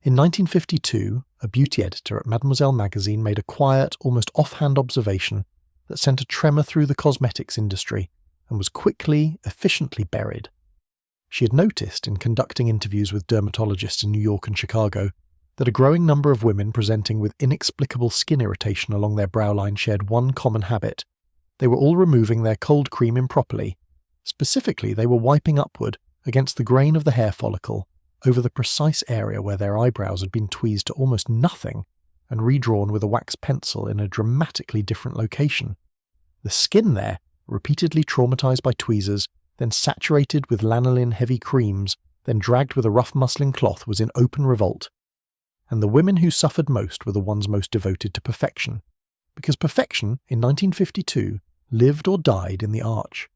In 1952, a beauty editor at Mademoiselle magazine made a quiet, almost offhand observation that sent a tremor through the cosmetics industry and was quickly, efficiently buried. She had noticed, in conducting interviews with dermatologists in New York and Chicago, that a growing number of women presenting with inexplicable skin irritation along their brow line shared one common habit. They were all removing their cold cream improperly. Specifically, they were wiping upward, against the grain of the hair follicle, over the precise area where their eyebrows had been tweezed to almost nothing and redrawn with a wax pencil in a dramatically different location. The skin there, repeatedly traumatized by tweezers, then saturated with lanolin-heavy creams, then dragged with a rough muslin cloth, was in open revolt. And the women who suffered most were the ones most devoted to perfection. Because perfection, in 1952, lived or died in the arch.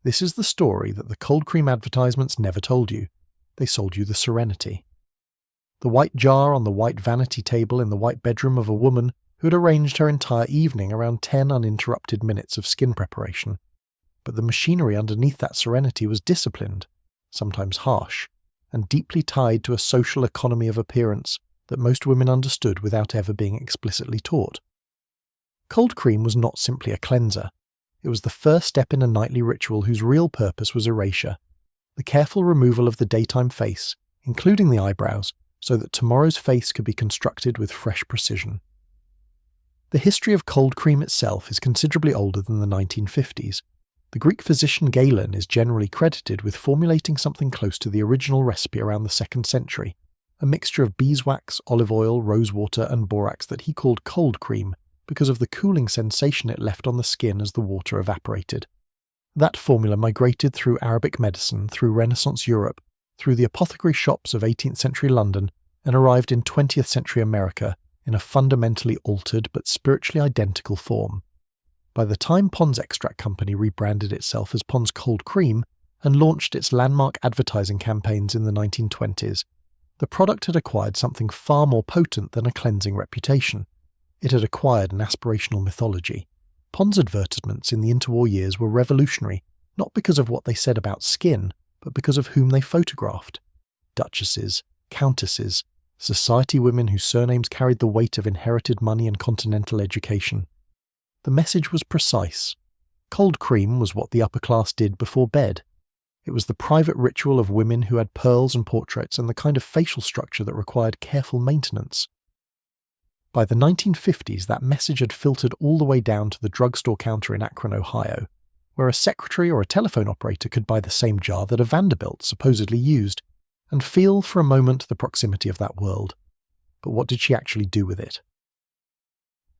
This is the story that the cold cream advertisements never told you. They sold you the serenity. The white jar on the white vanity table in the white bedroom of a woman who had arranged her entire evening around 10 uninterrupted minutes of skin preparation. But the machinery underneath that serenity was disciplined, sometimes harsh, and deeply tied to a social economy of appearance that most women understood without ever being explicitly taught. Cold cream was not simply a cleanser. It was the first step in a nightly ritual whose real purpose was erasure, the careful removal of the daytime face, including the eyebrows, so that tomorrow's face could be constructed with fresh precision. The history of cold cream itself is considerably older than the 1950s. The Greek physician Galen is generally credited with formulating something close to the original recipe around the 2nd century, a mixture of beeswax, olive oil, rosewater, and borax that he called cold cream because of the cooling sensation it left on the skin as the water evaporated. That formula migrated through Arabic medicine, through Renaissance Europe, through the apothecary shops of 18th century London, and arrived in 20th century America in a fundamentally altered but spiritually identical form. By the time Pond's Extract Company rebranded itself as Pond's Cold Cream and launched its landmark advertising campaigns in the 1920s, the product had acquired something far more potent than a cleansing reputation. It had acquired an aspirational mythology. Pond's advertisements in the interwar years were revolutionary, not because of what they said about skin, but because of whom they photographed. Duchesses, countesses, society women whose surnames carried the weight of inherited money and continental education. The message was precise. Cold cream was what the upper class did before bed. It was the private ritual of women who had pearls and portraits and the kind of facial structure that required careful maintenance. By the 1950s, that message had filtered all the way down to the drugstore counter in Akron, Ohio, where a secretary or a telephone operator could buy the same jar that a Vanderbilt supposedly used, and feel for a moment the proximity of that world. But what did she actually do with it?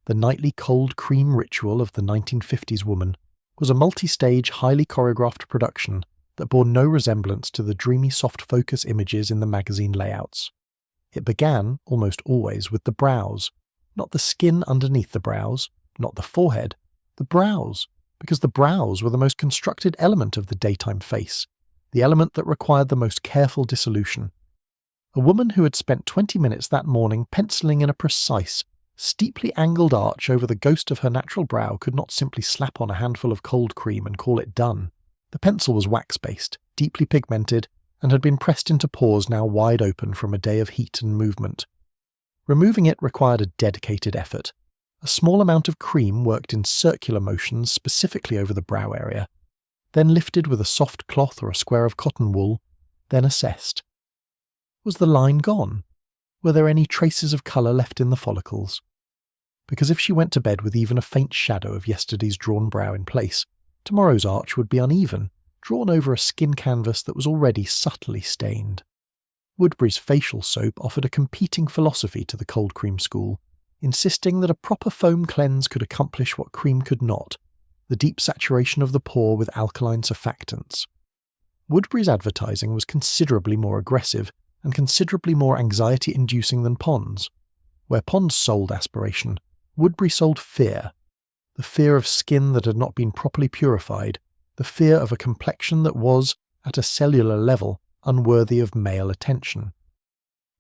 The nightly cold cream ritual of the 1950s woman was a multi-stage, highly choreographed production that bore no resemblance to the dreamy soft focus images in the magazine layouts. It began, almost always, with the brows, not the skin underneath the brows, not the forehead, the brows, because the brows were the most constructed element of the daytime face, the element that required the most careful dissolution. A woman who had spent 20 minutes that morning penciling in a precise, steeply angled arch over the ghost of her natural brow could not simply slap on a handful of cold cream and call it done. The pencil was wax-based, deeply pigmented, and had been pressed into pores now wide open from a day of heat and movement. Removing it required a dedicated effort. A small amount of cream worked in circular motions specifically over the brow area, then lifted with a soft cloth or a square of cotton wool, then assessed. Was the line gone? Were there any traces of colour left in the follicles? Because if she went to bed with even a faint shadow of yesterday's drawn brow in place, tomorrow's arch would be uneven, drawn over a skin canvas that was already subtly stained. Woodbury's facial soap offered a competing philosophy to the cold cream school, insisting that a proper foam cleanse could accomplish what cream could not, the deep saturation of the pore with alkaline surfactants. Woodbury's advertising was considerably more aggressive and considerably more anxiety-inducing than Pond's. Where Pond's sold aspiration, Woodbury sold fear. The fear of skin that had not been properly purified, the fear of a complexion that was, at a cellular level, unworthy of male attention.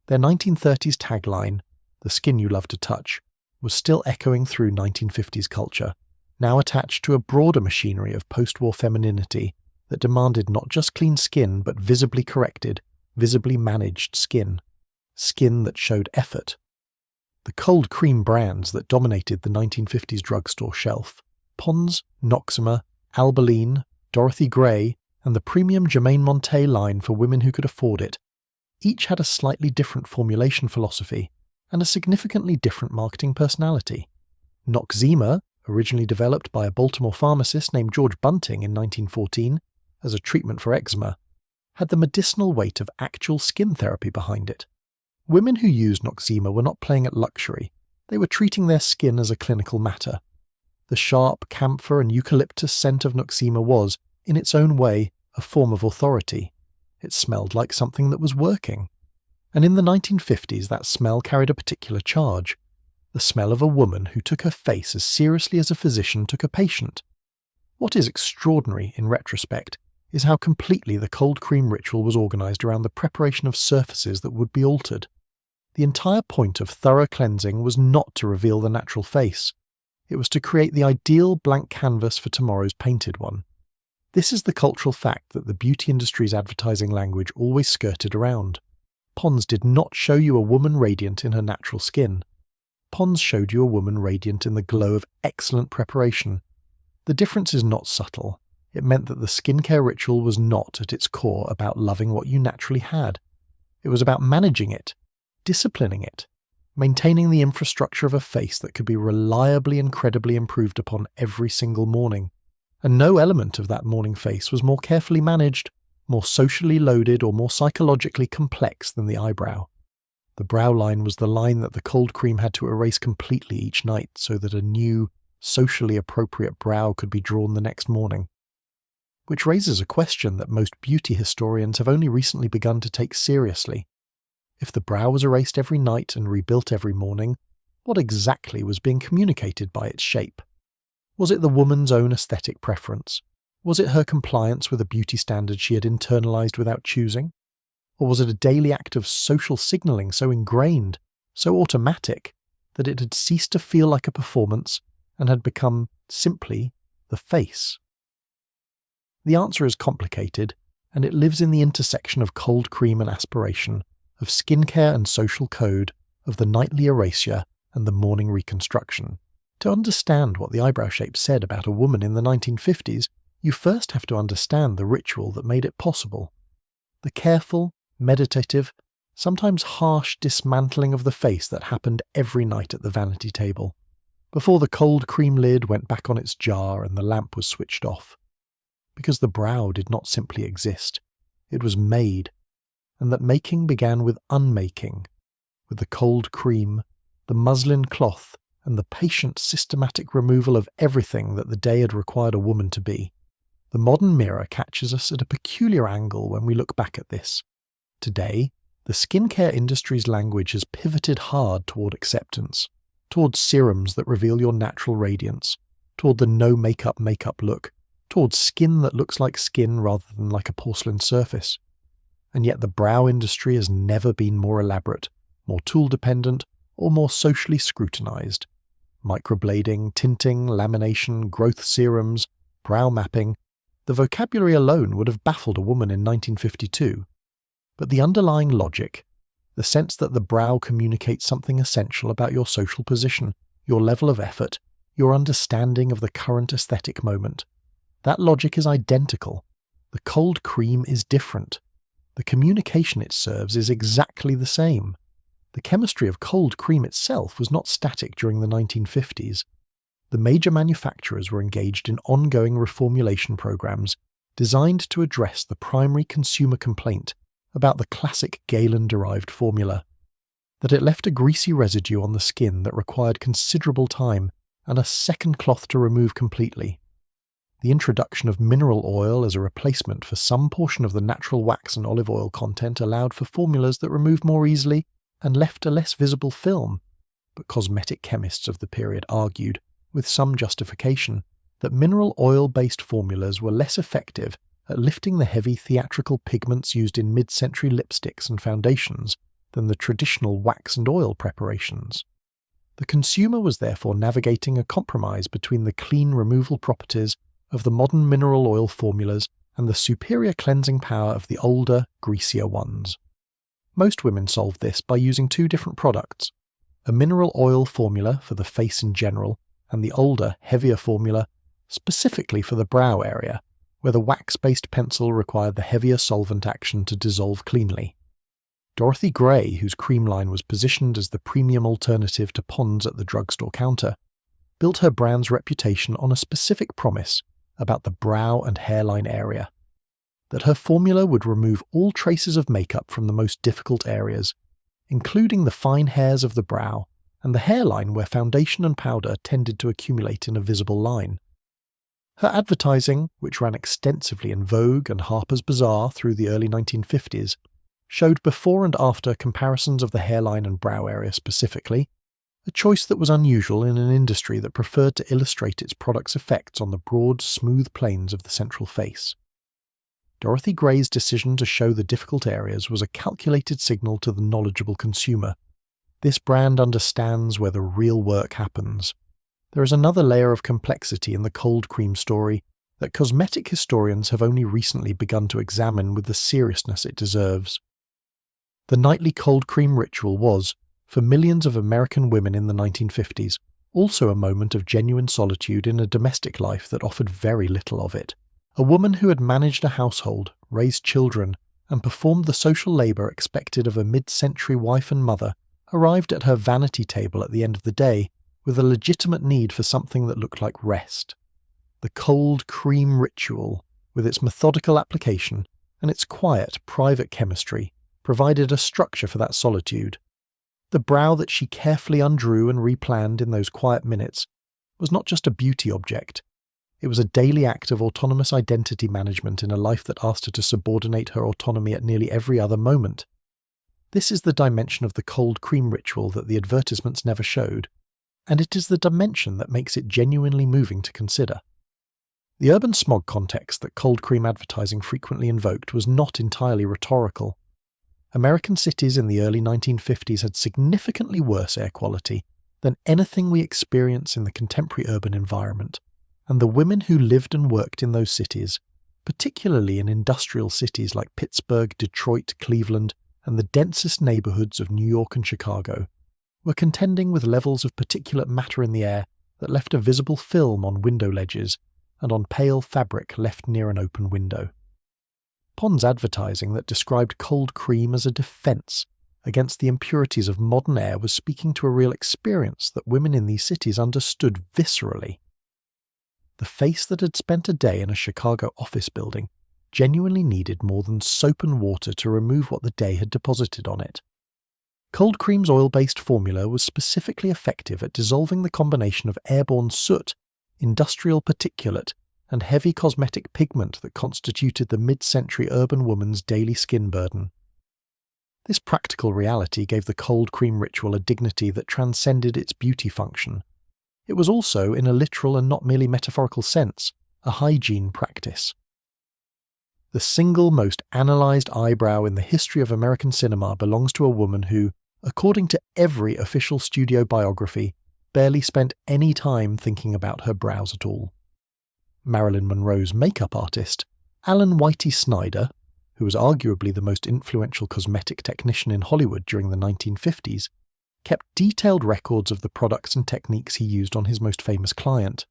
Their 1930s tagline, "The skin you love to touch," was still echoing through 1950s culture, now attached to a broader machinery of post-war femininity that demanded not just clean skin but visibly corrected, visibly managed skin. skin that showed effort. The cold cream brands that dominated the 1950s drugstore shelf, Pond's, Noxima, Albaline, Dorothy Gray, and the premium Germaine Montet line for women who could afford it, each had a slightly different formulation philosophy and a significantly different marketing personality. Noxima, originally developed by a Baltimore pharmacist named George Bunting in 1914 as a treatment for eczema, had the medicinal weight of actual skin therapy behind it. Women who used Noxima were not playing at luxury, they were treating their skin as a clinical matter. The sharp camphor and eucalyptus scent of Noxima was, in its own way, a form of authority. It smelled like something that was working. And in the 1950s that smell carried a particular charge. The smell of a woman who took her face as seriously as a physician took a patient. What is extraordinary, in retrospect, is how completely the cold cream ritual was organised around the preparation of surfaces that would be altered. The entire point of thorough cleansing was not to reveal the natural face. It was to create the ideal blank canvas for tomorrow's painted one. This is the cultural fact that the beauty industry's advertising language always skirted around. Pond's did not show you a woman radiant in her natural skin. Pond's showed you a woman radiant in the glow of excellent preparation. The difference is not subtle. It meant that the skincare ritual was not, at its core, about loving what you naturally had. It was about managing it, disciplining it, maintaining the infrastructure of a face that could be reliably and credibly improved upon every single morning. And no element of that morning face was more carefully managed, more socially loaded, or more psychologically complex than the eyebrow. The brow line was the line that the cold cream had to erase completely each night so that a new, socially appropriate brow could be drawn the next morning. Which raises a question that most beauty historians have only recently begun to take seriously. If the brow was erased every night and rebuilt every morning, what exactly was being communicated by its shape? Was it the woman's own aesthetic preference? Was it her compliance with a beauty standard she had internalized without choosing? Or was it a daily act of social signaling so ingrained, so automatic, that it had ceased to feel like a performance and had become simply the face? The answer is complicated, and it lives in the intersection of cold cream and aspiration, of skincare and social code, of the nightly erasure and the morning reconstruction. To understand what the eyebrow shape said about a woman in the 1950s, you first have to understand the ritual that made it possible. The careful, meditative, sometimes harsh dismantling of the face that happened every night at the vanity table, before the cold cream lid went back on its jar and the lamp was switched off. Because the brow did not simply exist, it was made, and that making began with unmaking, with the cold cream, the muslin cloth, and the patient systematic removal of everything that the day had required a woman to be. The modern mirror catches us at a peculiar angle when we look back at this. Today, the skincare industry's language has pivoted hard toward acceptance, toward serums that reveal your natural radiance, toward the no-makeup makeup look, toward skin that looks like skin rather than like a porcelain surface. And yet the brow industry has never been more elaborate, more tool-dependent, or more socially scrutinized. Microblading, tinting, lamination, growth serums, brow mapping, the vocabulary alone would have baffled a woman in 1952. But the underlying logic, the sense that the brow communicates something essential about your social position, your level of effort, your understanding of the current aesthetic moment, that logic is identical. The cold cream is different. The communication it serves is exactly the same. The chemistry of cold cream itself was not static during the 1950s. The major manufacturers were engaged in ongoing reformulation programs designed to address the primary consumer complaint about the classic Galen-derived formula, that it left a greasy residue on the skin that required considerable time and a second cloth to remove completely. The introduction of mineral oil as a replacement for some portion of the natural wax and olive oil content allowed for formulas that removed more easily and left a less visible film, but cosmetic chemists of the period argued, with some justification, that mineral oil-based formulas were less effective at lifting the heavy theatrical pigments used in mid-century lipsticks and foundations than the traditional wax and oil preparations. The consumer was therefore navigating a compromise between the clean removal properties of the modern mineral oil formulas and the superior cleansing power of the older, greasier ones. Most women solved this by using two different products: a mineral oil formula for the face in general, and the older, heavier formula specifically for the brow area, where the wax-based pencil required the heavier solvent action to dissolve cleanly. Dorothy Gray, whose cream line was positioned as the premium alternative to Pond's at the drugstore counter, built her brand's reputation on a specific promise about the brow and hairline area: that her formula would remove all traces of makeup from the most difficult areas, including the fine hairs of the brow and the hairline where foundation and powder tended to accumulate in a visible line. Her advertising, which ran extensively in Vogue and Harper's Bazaar through the early 1950s, showed before and after comparisons of the hairline and brow area specifically, a choice that was unusual in an industry that preferred to illustrate its product's effects on the broad, smooth planes of the central face. Dorothy Gray's decision to show the difficult areas was a calculated signal to the knowledgeable consumer. This brand understands where the real work happens. There is another layer of complexity in the cold cream story that cosmetic historians have only recently begun to examine with the seriousness it deserves. The nightly cold cream ritual was, for millions of American women in the 1950s, also a moment of genuine solitude in a domestic life that offered very little of it. A woman who had managed a household, raised children, and performed the social labour expected of a mid-century wife and mother arrived at her vanity table at the end of the day with a legitimate need for something that looked like rest. The cold cream ritual, with its methodical application and its quiet, private chemistry, provided a structure for that solitude. The brow that she carefully undrew and replanned in those quiet minutes was not just a beauty object. It was a daily act of autonomous identity management in a life that asked her to subordinate her autonomy at nearly every other moment. This is the dimension of the cold cream ritual that the advertisements never showed, and it is the dimension that makes it genuinely moving to consider. The urban smog context that cold cream advertising frequently invoked was not entirely rhetorical. American cities in the early 1950s had significantly worse air quality than anything we experience in the contemporary urban environment, and the women who lived and worked in those cities, particularly in industrial cities like Pittsburgh, Detroit, Cleveland, and the densest neighborhoods of New York and Chicago, were contending with levels of particulate matter in the air that left a visible film on window ledges and on pale fabric left near an open window. Pond's advertising that described cold cream as a defense against the impurities of modern air was speaking to a real experience that women in these cities understood viscerally. The face that had spent a day in a Chicago office building genuinely needed more than soap and water to remove what the day had deposited on it. Cold cream's oil-based formula was specifically effective at dissolving the combination of airborne soot, industrial particulate, and heavy cosmetic pigment that constituted the mid-century urban woman's daily skin burden. This practical reality gave the cold cream ritual a dignity that transcended its beauty function. It was also, in a literal and not merely metaphorical sense, a hygiene practice. The single most analysed eyebrow in the history of American cinema belongs to a woman who, according to every official studio biography, barely spent any time thinking about her brows at all. Marilyn Monroe's makeup artist, Alan Whitey Snyder, who was arguably the most influential cosmetic technician in Hollywood during the 1950s, kept detailed records of the products and techniques he used on his most famous client.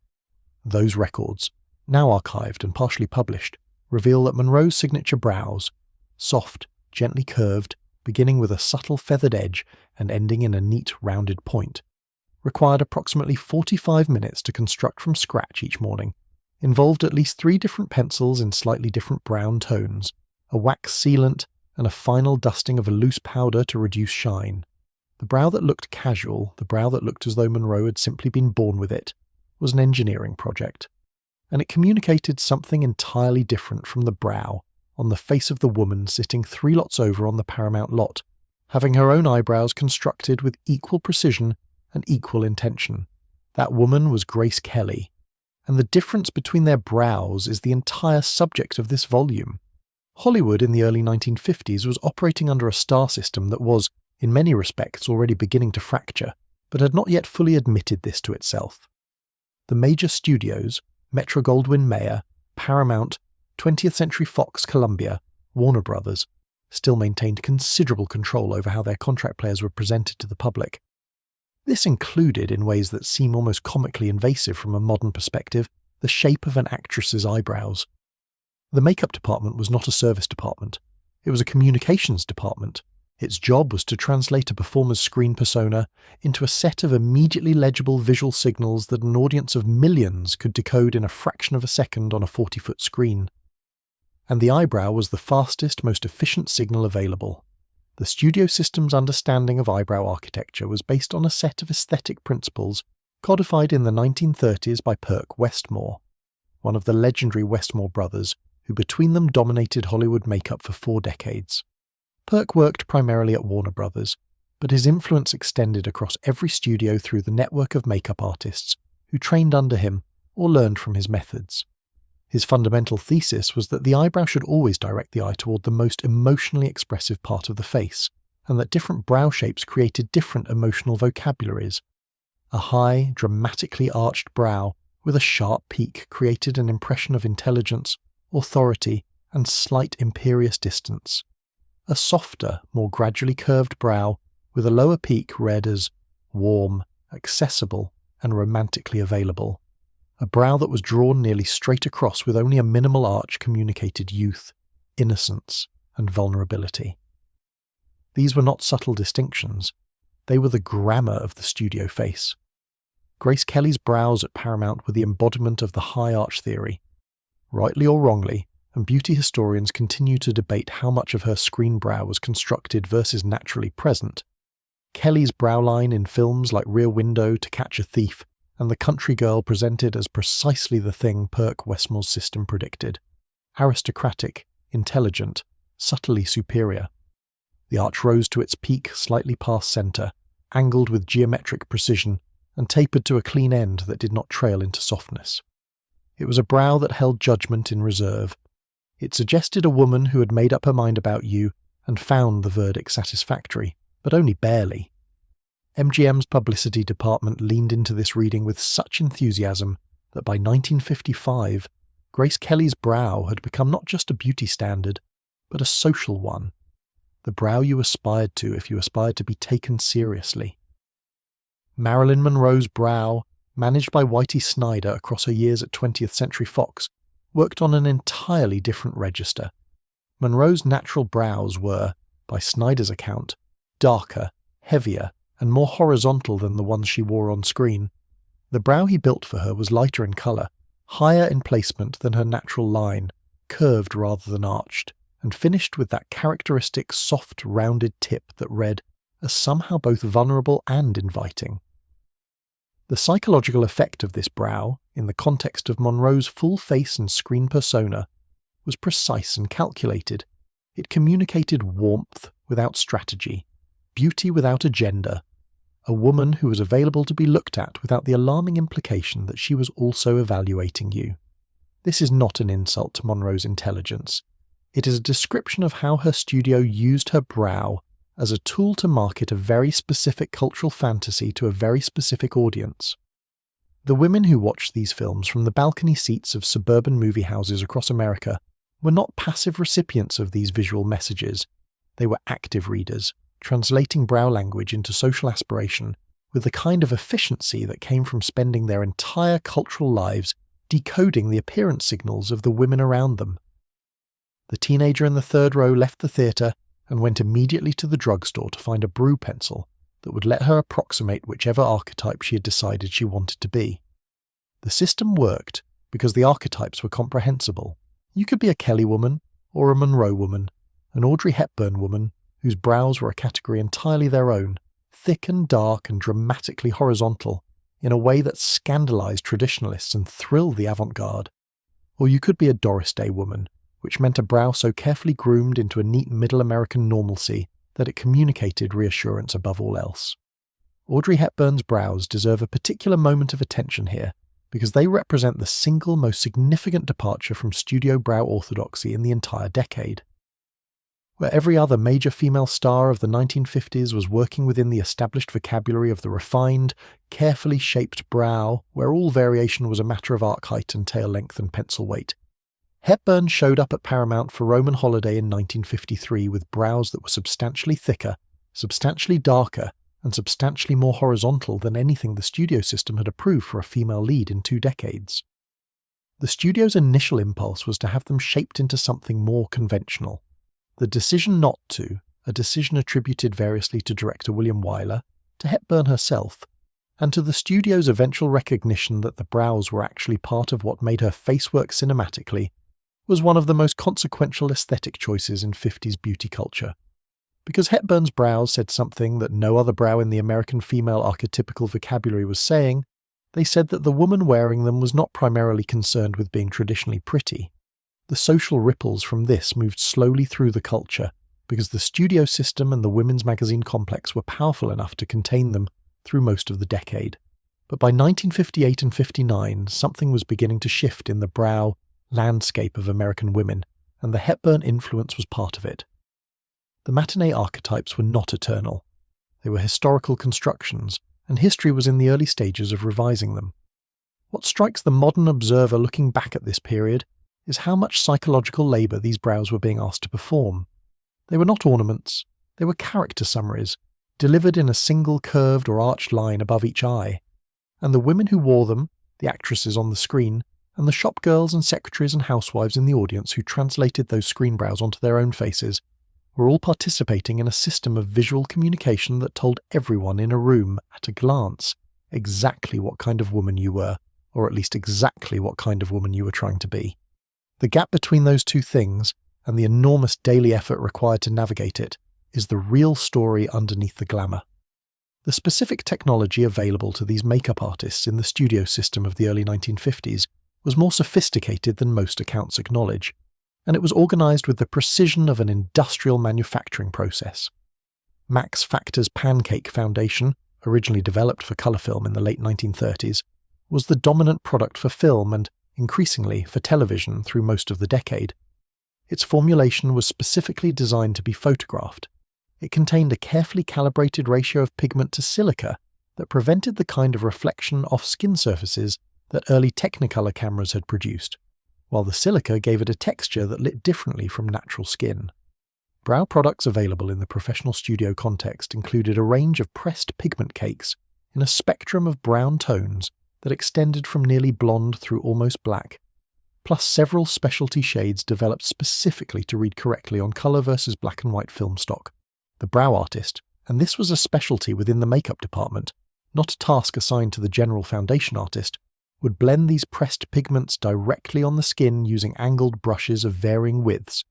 Those records, now archived and partially published, reveal that Monroe's signature brows, soft, gently curved, beginning with a subtle feathered edge and ending in a neat rounded point, required approximately 45 minutes to construct from scratch each morning, involved at least 3 different pencils in slightly different brown tones, a wax sealant, and a final dusting of a loose powder to reduce shine. The brow that looked casual, the brow that looked as though Monroe had simply been born with it, was an engineering project, and it communicated something entirely different from the brow on the face of the woman sitting 3 lots over on the Paramount lot, having her own eyebrows constructed with equal precision and equal intention. That woman was Grace Kelly, and the difference between their brows is the entire subject of this volume. Hollywood in the early 1950s was operating under a star system that was, in many respects, already beginning to fracture, but had not yet fully admitted this to itself. The major studios, Metro-Goldwyn-Mayer, Paramount, 20th Century Fox, Columbia, Warner Brothers, still maintained considerable control over how their contract players were presented to the public. This included, in ways that seem almost comically invasive from a modern perspective, the shape of an actress's eyebrows. The makeup department was not a service department. It was a communications department. Its job was to translate a performer's screen persona into a set of immediately legible visual signals that an audience of millions could decode in a fraction of a second on a 40-foot screen. And the eyebrow was the fastest, most efficient signal available. The studio system's understanding of eyebrow architecture was based on a set of aesthetic principles codified in the 1930s by Perk Westmore, one of the legendary Westmore brothers who between them dominated Hollywood makeup for 4 decades. Perk worked primarily at Warner Brothers, but his influence extended across every studio through the network of makeup artists who trained under him or learned from his methods. His fundamental thesis was that the eyebrow should always direct the eye toward the most emotionally expressive part of the face, and that different brow shapes created different emotional vocabularies. A high, dramatically arched brow with a sharp peak created an impression of intelligence, authority, and slight imperious distance. A softer, more gradually curved brow with a lower peak read as warm, accessible, and romantically available. A brow that was drawn nearly straight across with only a minimal arch communicated youth, innocence, and vulnerability. These were not subtle distinctions. They were the grammar of the studio face. Grace Kelly's brows at Paramount were the embodiment of the high arch theory. Rightly or wrongly, and beauty historians continue to debate how much of her screen brow was constructed versus naturally present, Kelly's brow line in films like Rear Window, To Catch a Thief, and The Country Girl presented as precisely the thing Perk Westmore's system predicted: aristocratic, intelligent, subtly superior. The arch rose to its peak slightly past centre, angled with geometric precision, and tapered to a clean end that did not trail into softness. It was a brow that held judgment in reserve. It suggested a woman who had made up her mind about you and found the verdict satisfactory, but only barely. MGM's publicity department leaned into this reading with such enthusiasm that by 1955, Grace Kelly's brow had become not just a beauty standard, but a social one. The brow you aspired to if you aspired to be taken seriously. Marilyn Monroe's brow, managed by Whitey Snyder across her years at 20th Century Fox, worked on an entirely different register. Monroe's natural brows were, by Snyder's account, darker, heavier, and more horizontal than the ones she wore on screen. The brow he built for her was lighter in colour, higher in placement than her natural line, curved rather than arched, and finished with that characteristic soft, rounded tip that read as somehow both vulnerable and inviting. The psychological effect of this brow, in the context of Monroe's full face and screen persona, was precise and calculated. It communicated warmth without strategy, beauty without agenda, a woman who was available to be looked at without the alarming implication that she was also evaluating you. This is not an insult to Monroe's intelligence. It is a description of how her studio used her brow as a tool to market a very specific cultural fantasy to a very specific audience. The women who watched these films from the balcony seats of suburban movie houses across America were not passive recipients of these visual messages. They were active readers, translating brow language into social aspiration with the kind of efficiency that came from spending their entire cultural lives decoding the appearance signals of the women around them. The teenager in the third row left the theatre and went immediately to the drugstore to find a brew pencil that would let her approximate whichever archetype she had decided she wanted to be. The system worked because the archetypes were comprehensible. You could be a Kelly woman, or a Monroe woman, an Audrey Hepburn woman, whose brows were a category entirely their own, thick and dark and dramatically horizontal, in a way that scandalized traditionalists and thrilled the avant-garde. Or you could be a Doris Day woman, which meant a brow so carefully groomed into a neat middle American normalcy that it communicated reassurance above all else. Audrey Hepburn's brows deserve a particular moment of attention here, because they represent the single most significant departure from studio brow orthodoxy in the entire decade. Where every other major female star of the 1950s was working within the established vocabulary of the refined, carefully shaped brow, where all variation was a matter of arc height and tail length and pencil weight, Hepburn showed up at Paramount for Roman Holiday in 1953 with brows that were substantially thicker, substantially darker, and substantially more horizontal than anything the studio system had approved for a female lead in 2 decades. The studio's initial impulse was to have them shaped into something more conventional. The decision not to, a decision attributed variously to director William Wyler, to Hepburn herself, and to the studio's eventual recognition that the brows were actually part of what made her face work cinematically, was one of the most consequential aesthetic choices in 50s beauty culture. Because Hepburn's brows said something that no other brow in the American female archetypical vocabulary was saying, they said that the woman wearing them was not primarily concerned with being traditionally pretty. The social ripples from this moved slowly through the culture, because the studio system and the women's magazine complex were powerful enough to contain them through most of the decade. But by 1958 and 59, something was beginning to shift in the brow landscape of American women, and the Hepburn influence was part of it. The matinee archetypes were not eternal. They were historical constructions, and history was in the early stages of revising them. What strikes the modern observer looking back at this period is how much psychological labour these brows were being asked to perform. They were not ornaments, they were character summaries, delivered in a single curved or arched line above each eye, and the women who wore them, the actresses on the screen, and the shop girls and secretaries and housewives in the audience who translated those screen brows onto their own faces, were all participating in a system of visual communication that told everyone in a room, at a glance, exactly what kind of woman you were, or at least exactly what kind of woman you were trying to be. The gap between those two things, and the enormous daily effort required to navigate it, is the real story underneath the glamour. The specific technology available to these makeup artists in the studio system of the early 1950s was more sophisticated than most accounts acknowledge, and it was organised with the precision of an industrial manufacturing process. Max Factor's Pancake Foundation, originally developed for colour film in the late 1930s, was the dominant product for film and, increasingly, for television through most of the decade. Its formulation was specifically designed to be photographed. It contained a carefully calibrated ratio of pigment to silica that prevented the kind of reflection off skin surfaces that early Technicolor cameras had produced, while the silica gave it a texture that lit differently from natural skin. Brow products available in the professional studio context included a range of pressed pigment cakes in a spectrum of brown tones that extended from nearly blonde through almost black, plus several specialty shades developed specifically to read correctly on colour versus black and white film stock. The brow artist, and this was a specialty within the makeup department, not a task assigned to the general foundation artist, would blend these pressed pigments directly on the skin using angled brushes of varying widths,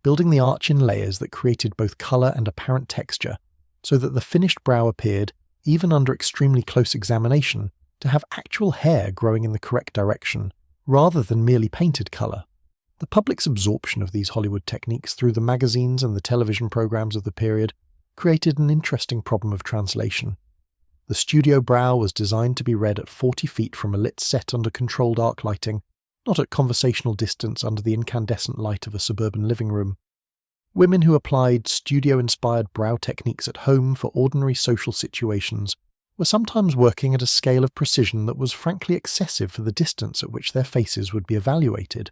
building the arch in layers that created both colour and apparent texture, so that the finished brow appeared, even under extremely close examination, to have actual hair growing in the correct direction, rather than merely painted colour. The public's absorption of these Hollywood techniques through the magazines and the television programs of the period created an interesting problem of translation. The studio brow was designed to be read at 40 feet from a lit set under controlled arc lighting, not at conversational distance under the incandescent light of a suburban living room. Women who applied studio-inspired brow techniques at home for ordinary social situations were sometimes working at a scale of precision that was frankly excessive for the distance at which their faces would be evaluated.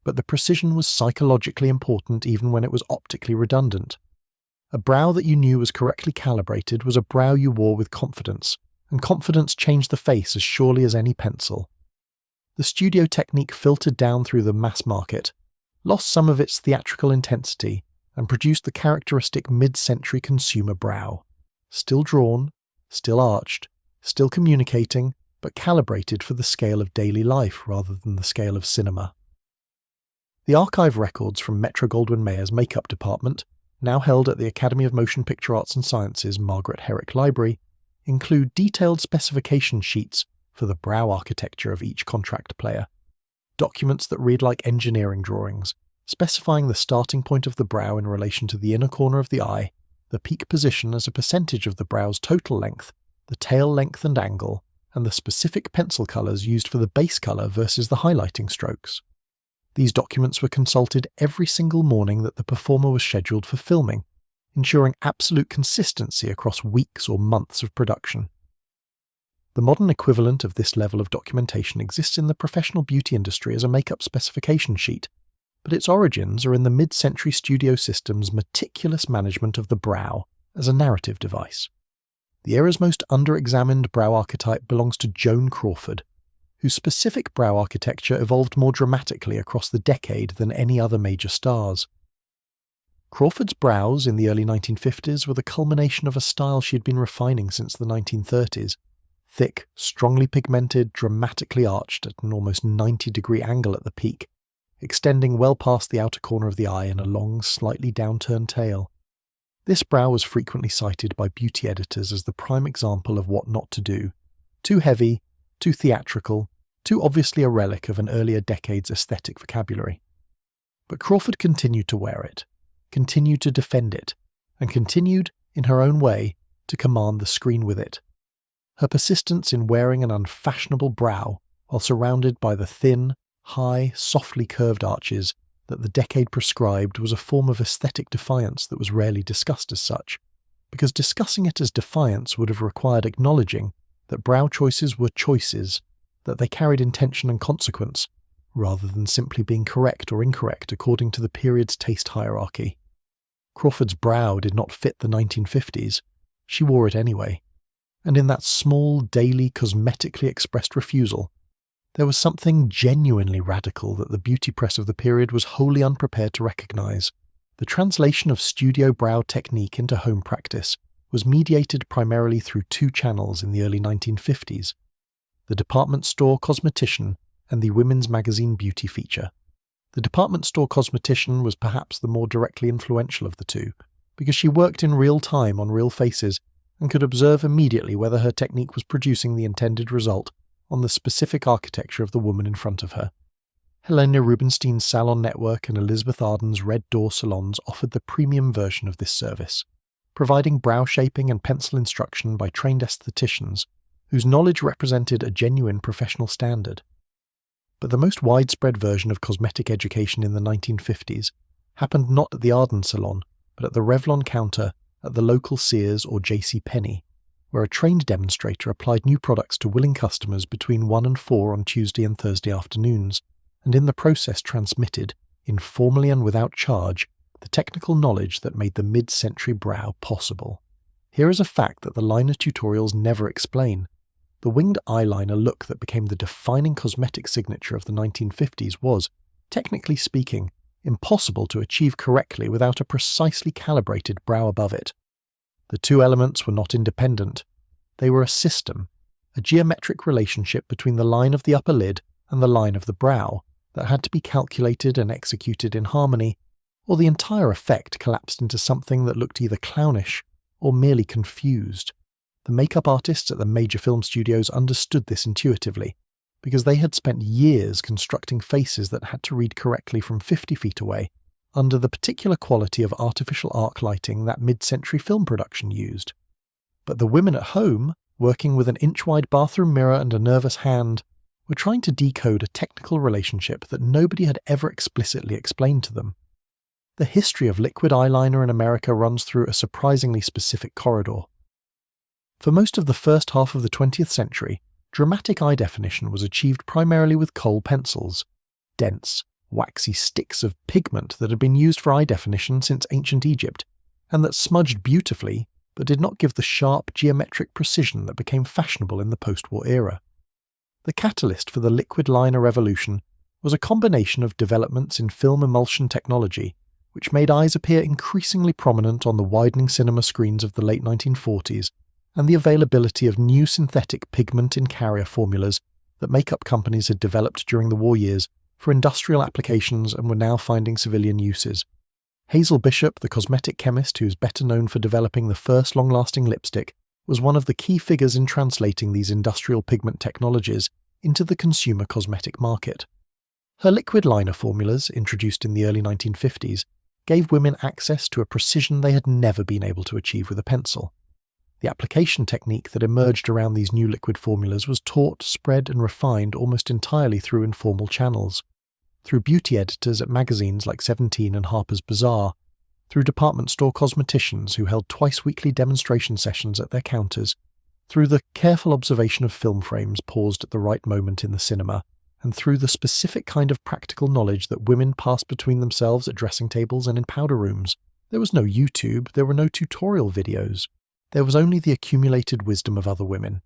But the precision was psychologically important even when it was optically redundant. A brow that you knew was correctly calibrated was a brow you wore with confidence, and confidence changed the face as surely as any pencil. The studio technique filtered down through the mass market, lost some of its theatrical intensity, and produced the characteristic mid-century consumer brow. Still drawn, still arched, still communicating, but calibrated for the scale of daily life rather than the scale of cinema. The archive records from Metro-Goldwyn-Mayer's makeup department, now held at the Academy of Motion Picture Arts and Sciences Margaret Herrick Library, include detailed specification sheets for the brow architecture of each contract player. Documents that read like engineering drawings, specifying the starting point of the brow in relation to the inner corner of the eye, the peak position as a percentage of the brow's total length, the tail length and angle, and the specific pencil colours used for the base colour versus the highlighting strokes. These documents were consulted every single morning that the performer was scheduled for filming, ensuring absolute consistency across weeks or months of production. The modern equivalent of this level of documentation exists in the professional beauty industry as a makeup specification sheet, but its origins are in the mid-century studio system's meticulous management of the brow as a narrative device. The era's most under-examined brow archetype belongs to Joan Crawford, whose specific brow architecture evolved more dramatically across the decade than any other major stars. Crawford's brows in the early 1950s were the culmination of a style she had been refining since the 1930s. Thick, strongly pigmented, dramatically arched at an almost 90-degree angle at the peak, extending well past the outer corner of the eye in a long, slightly downturned tail. This brow was frequently cited by beauty editors as the prime example of what not to do. Too heavy, too theatrical, too obviously a relic of an earlier decade's aesthetic vocabulary. But Crawford continued to wear it, continued to defend it, and continued, in her own way, to command the screen with it. Her persistence in wearing an unfashionable brow while surrounded by the thin, high, softly curved arches that the decade prescribed was a form of aesthetic defiance that was rarely discussed as such, because discussing it as defiance would have required acknowledging that brow choices were choices, that they carried intention and consequence, rather than simply being correct or incorrect according to the period's taste hierarchy. Crawford's brow did not fit the 1950s. She wore it anyway. And in that small, daily, cosmetically expressed refusal, there was something genuinely radical that the beauty press of the period was wholly unprepared to recognize. The translation of studio brow technique into home practice was mediated primarily through two channels in the early 1950s: the department store cosmetician and the women's magazine beauty feature. The department store cosmetician was perhaps the more directly influential of the two, because she worked in real time on real faces and could observe immediately whether her technique was producing the intended result on the specific architecture of the woman in front of her. Helena Rubinstein's Salon Network and Elizabeth Arden's Red Door salons offered the premium version of this service, providing brow shaping and pencil instruction by trained estheticians whose knowledge represented a genuine professional standard. But the most widespread version of cosmetic education in the 1950s happened not at the Arden salon, but at the Revlon counter at the local Sears or J.C. Penney, where a trained demonstrator applied new products to willing customers between 1 and 4 on Tuesday and Thursday afternoons, and in the process transmitted, informally and without charge, the technical knowledge that made the mid-century brow possible. Here is a fact that the liner tutorials never explain. The winged eyeliner look that became the defining cosmetic signature of the 1950s was, technically speaking, impossible to achieve correctly without a precisely calibrated brow above it. The two elements were not independent. They were a system, a geometric relationship between the line of the upper lid and the line of the brow that had to be calculated and executed in harmony, or the entire effect collapsed into something that looked either clownish or merely confused. The makeup artists at the major film studios understood this intuitively, because they had spent years constructing faces that had to read correctly from 50 feet away, under the particular quality of artificial arc lighting that mid-century film production used. But the women at home, working with an inch-wide bathroom mirror and a nervous hand, were trying to decode a technical relationship that nobody had ever explicitly explained to them. The history of liquid eyeliner in America runs through a surprisingly specific corridor. For most of the first half of the 20th century, dramatic eye definition was achieved primarily with kohl pencils, dense, waxy sticks of pigment that had been used for eye definition since ancient Egypt, and that smudged beautifully but did not give the sharp geometric precision that became fashionable in the post-war era. The catalyst for the liquid liner revolution was a combination of developments in film emulsion technology, which made eyes appear increasingly prominent on the widening cinema screens of the late 1940s, and the availability of new synthetic pigment in carrier formulas that makeup companies had developed during the war years for industrial applications and were now finding civilian uses. Hazel Bishop, the cosmetic chemist who is better known for developing the first long-lasting lipstick, was one of the key figures in translating these industrial pigment technologies into the consumer cosmetic market. Her liquid liner formulas, introduced in the early 1950s, gave women access to a precision they had never been able to achieve with a pencil. The application technique that emerged around these new liquid formulas was taught, spread, and refined almost entirely through informal channels. Through beauty editors at magazines like 17 and Harper's Bazaar, through department store cosmeticians who held twice-weekly demonstration sessions at their counters, Through the careful observation of film frames paused at the right moment in the cinema, and through the specific kind of practical knowledge that women passed between themselves at dressing tables and in powder rooms, there was no YouTube, there were no tutorial videos. There was only the accumulated wisdom of other women,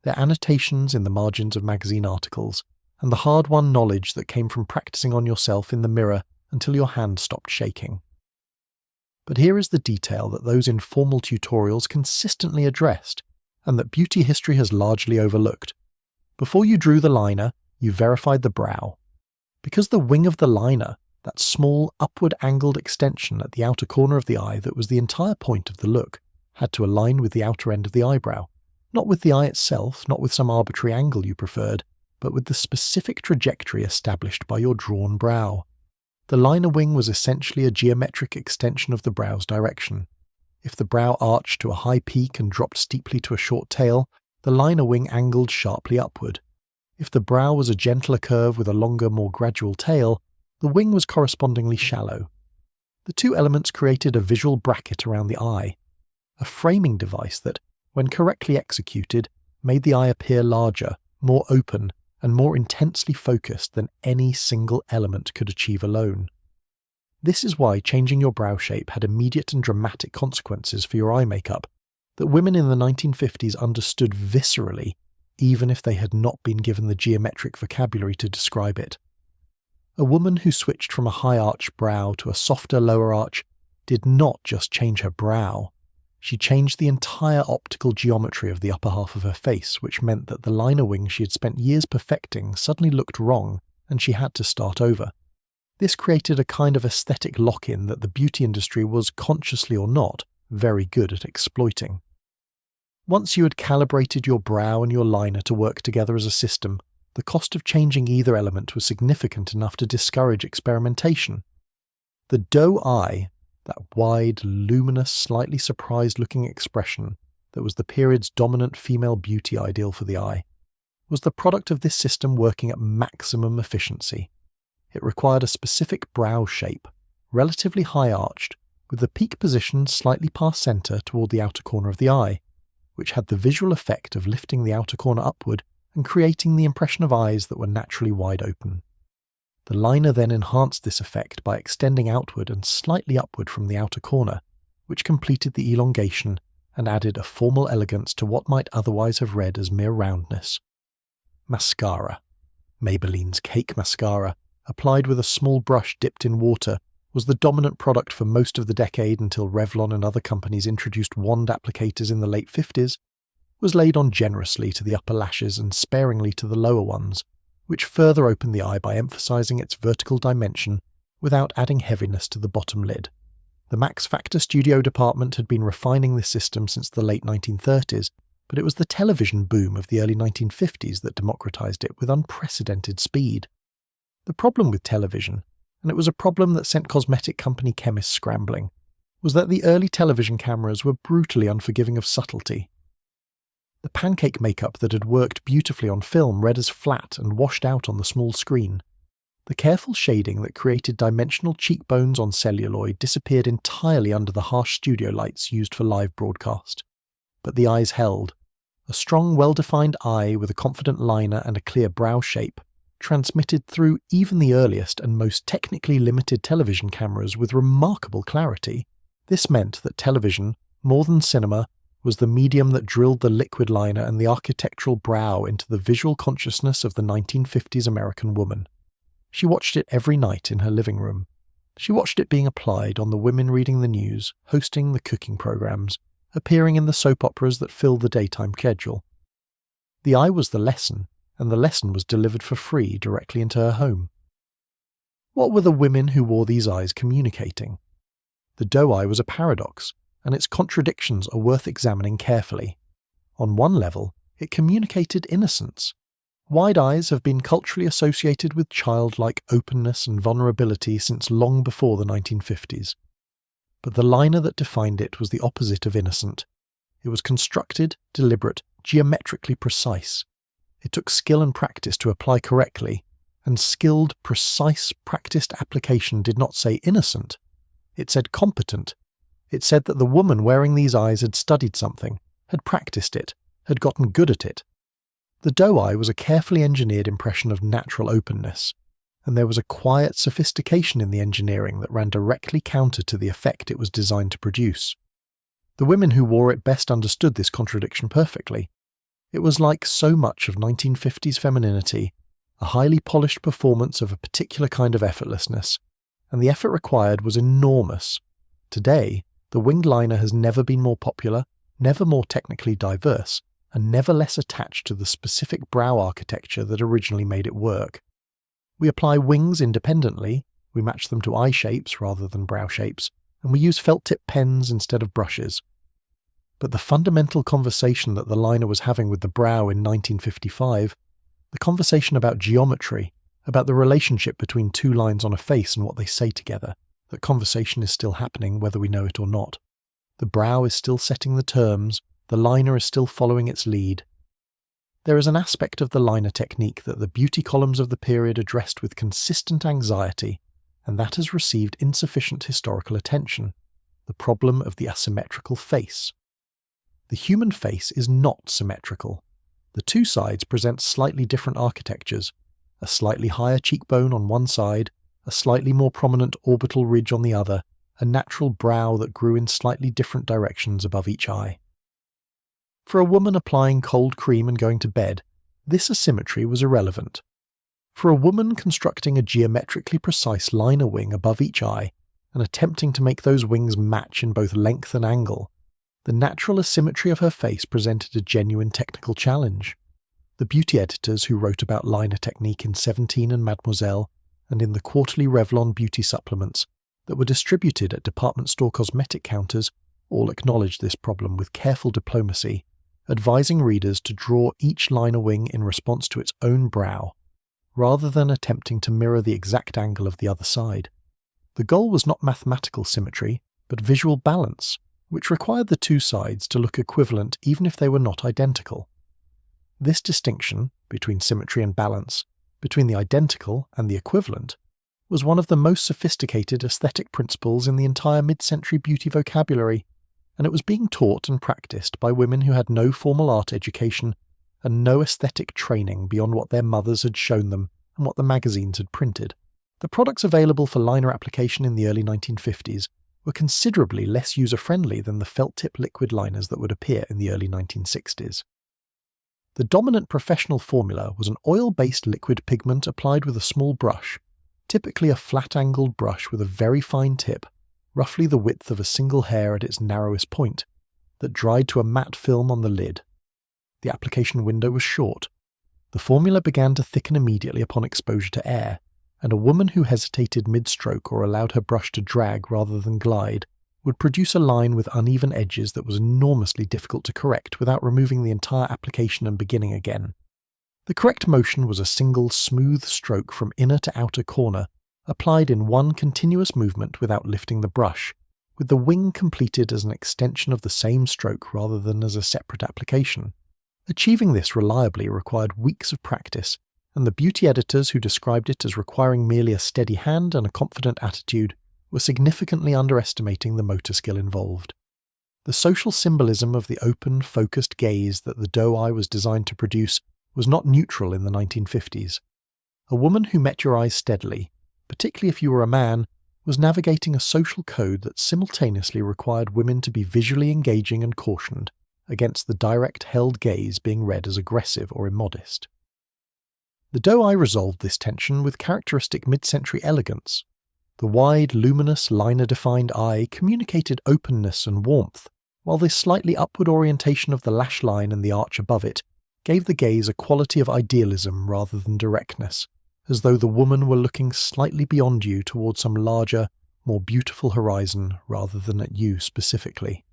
their annotations in the margins of magazine articles, and the hard-won knowledge that came from practicing on yourself in the mirror until your hand stopped shaking. But here is the detail that those informal tutorials consistently addressed, and that beauty history has largely overlooked. Before you drew the liner, you verified the brow. Because the wing of the liner, that small upward-angled extension at the outer corner of the eye that was the entire point of the look, had to align with the outer end of the eyebrow. Not with the eye itself, not with some arbitrary angle you preferred, but with the specific trajectory established by your drawn brow. The liner wing was essentially a geometric extension of the brow's direction. If the brow arched to a high peak and dropped steeply to a short tail, the liner wing angled sharply upward. If the brow was a gentler curve with a longer, more gradual tail, the wing was correspondingly shallow. The two elements created a visual bracket around the eye, a framing device that, when correctly executed, made the eye appear larger, more open, and more intensely focused than any single element could achieve alone. This is why changing your brow shape had immediate and dramatic consequences for your eye makeup that women in the 1950s understood viscerally, even if they had not been given the geometric vocabulary to describe it. A woman who switched from a high-arched brow to a softer lower arch did not just change her brow. She changed the entire optical geometry of the upper half of her face, which meant that the liner wing she had spent years perfecting suddenly looked wrong, and she had to start over. This created a kind of aesthetic lock-in that the beauty industry was, consciously or not, very good at exploiting. Once you had calibrated your brow and your liner to work together as a system, the cost of changing either element was significant enough to discourage experimentation. The doe eye, that wide, luminous, slightly surprised-looking expression that was the period's dominant female beauty ideal for the eye, was the product of this system working at maximum efficiency. It required a specific brow shape, relatively high-arched, with the peak positioned slightly past centre toward the outer corner of the eye, which had the visual effect of lifting the outer corner upward and creating the impression of eyes that were naturally wide open. The liner then enhanced this effect by extending outward and slightly upward from the outer corner, which completed the elongation and added a formal elegance to what might otherwise have read as mere roundness. Mascara. Maybelline's Cake Mascara, applied with a small brush dipped in water, was the dominant product for most of the decade until Revlon and other companies introduced wand applicators in the late 50s, was laid on generously to the upper lashes and sparingly to the lower ones, which further opened the eye by emphasizing its vertical dimension without adding heaviness to the bottom lid. The Max Factor studio department had been refining this system since the late 1930s, but it was the television boom of the early 1950s that democratized it with unprecedented speed. The problem with television, and it was a problem that sent cosmetic company chemists scrambling, was that the early television cameras were brutally unforgiving of subtlety. The pancake makeup that had worked beautifully on film read as flat and washed out on the small screen. The careful shading that created dimensional cheekbones on celluloid disappeared entirely under the harsh studio lights used for live broadcast. But the eyes held. A strong, well-defined eye with a confident liner and a clear brow shape, transmitted through even the earliest and most technically limited television cameras with remarkable clarity. This meant that television, more than cinema, was the medium that drilled the liquid liner and the architectural brow into the visual consciousness of the 1950s American woman. She watched it every night in her living room. She watched it being applied on the women reading the news, hosting the cooking programs, appearing in the soap operas that filled the daytime schedule. The eye was the lesson, and the lesson was delivered for free directly into her home. What were the women who wore these eyes communicating? The doe eye was a paradox, and its contradictions are worth examining carefully. On one level, it communicated innocence. Wide eyes have been culturally associated with childlike openness and vulnerability since long before the 1950s. But the liner that defined it was the opposite of innocent. It was constructed, deliberate, geometrically precise. It took skill and practice to apply correctly, and skilled, precise, practiced application did not say innocent. It said competent. It said that the woman wearing these eyes had studied something, had practiced it, had gotten good at it. The doe eye was a carefully engineered impression of natural openness, and there was a quiet sophistication in the engineering that ran directly counter to the effect it was designed to produce. The women who wore it best understood this contradiction perfectly. It was like so much of 1950s femininity, a highly polished performance of a particular kind of effortlessness, and the effort required was enormous. Today, the winged liner has never been more popular, never more technically diverse, and never less attached to the specific brow architecture that originally made it work. We apply wings independently, we match them to eye shapes rather than brow shapes, and we use felt-tip pens instead of brushes. But the fundamental conversation that the liner was having with the brow in 1955, the conversation about geometry, about the relationship between two lines on a face and what they say together, that conversation is still happening whether we know it or not. The brow is still setting the terms, the liner is still following its lead. There is an aspect of the liner technique that the beauty columns of the period addressed with consistent anxiety, and that has received insufficient historical attention: the problem of the asymmetrical face. The human face is not symmetrical. The two sides present slightly different architectures: a slightly higher cheekbone on one side, a slightly more prominent orbital ridge on the other, a natural brow that grew in slightly different directions above each eye. For a woman applying cold cream and going to bed, this asymmetry was irrelevant. For a woman constructing a geometrically precise liner wing above each eye and attempting to make those wings match in both length and angle, the natural asymmetry of her face presented a genuine technical challenge. The beauty editors who wrote about liner technique in Seventeen and Mademoiselle and in the quarterly Revlon beauty supplements that were distributed at department store cosmetic counters all acknowledged this problem with careful diplomacy, advising readers to draw each liner wing in response to its own brow, rather than attempting to mirror the exact angle of the other side. The goal was not mathematical symmetry, but visual balance, which required the two sides to look equivalent even if they were not identical. This distinction, between symmetry and balance, between the identical and the equivalent, was one of the most sophisticated aesthetic principles in the entire mid-century beauty vocabulary, and it was being taught and practiced by women who had no formal art education and no aesthetic training beyond what their mothers had shown them and what the magazines had printed. The products available for liner application in the early 1950s were considerably less user-friendly than the felt-tip liquid liners that would appear in the early 1960s. The dominant professional formula was an oil-based liquid pigment applied with a small brush, typically a flat-angled brush with a very fine tip, roughly the width of a single hair at its narrowest point, that dried to a matte film on the lid. The application window was short. The formula began to thicken immediately upon exposure to air, and a woman who hesitated mid-stroke or allowed her brush to drag rather than glide would produce a line with uneven edges that was enormously difficult to correct without removing the entire application and beginning again. The correct motion was a single smooth stroke from inner to outer corner, applied in one continuous movement without lifting the brush, with the wing completed as an extension of the same stroke rather than as a separate application. Achieving this reliably required weeks of practice, and the beauty editors who described it as requiring merely a steady hand and a confident attitude were significantly underestimating the motor skill involved. The social symbolism of the open, focused gaze that the doe eye was designed to produce was not neutral in the 1950s. A woman who met your eyes steadily, particularly if you were a man, was navigating a social code that simultaneously required women to be visually engaging and cautioned against the direct held gaze being read as aggressive or immodest. The doe eye resolved this tension with characteristic mid-century elegance. The wide, luminous, liner-defined eye communicated openness and warmth, while the slightly upward orientation of the lash line and the arch above it gave the gaze a quality of idealism rather than directness, as though the woman were looking slightly beyond you towards some larger, more beautiful horizon rather than at you specifically.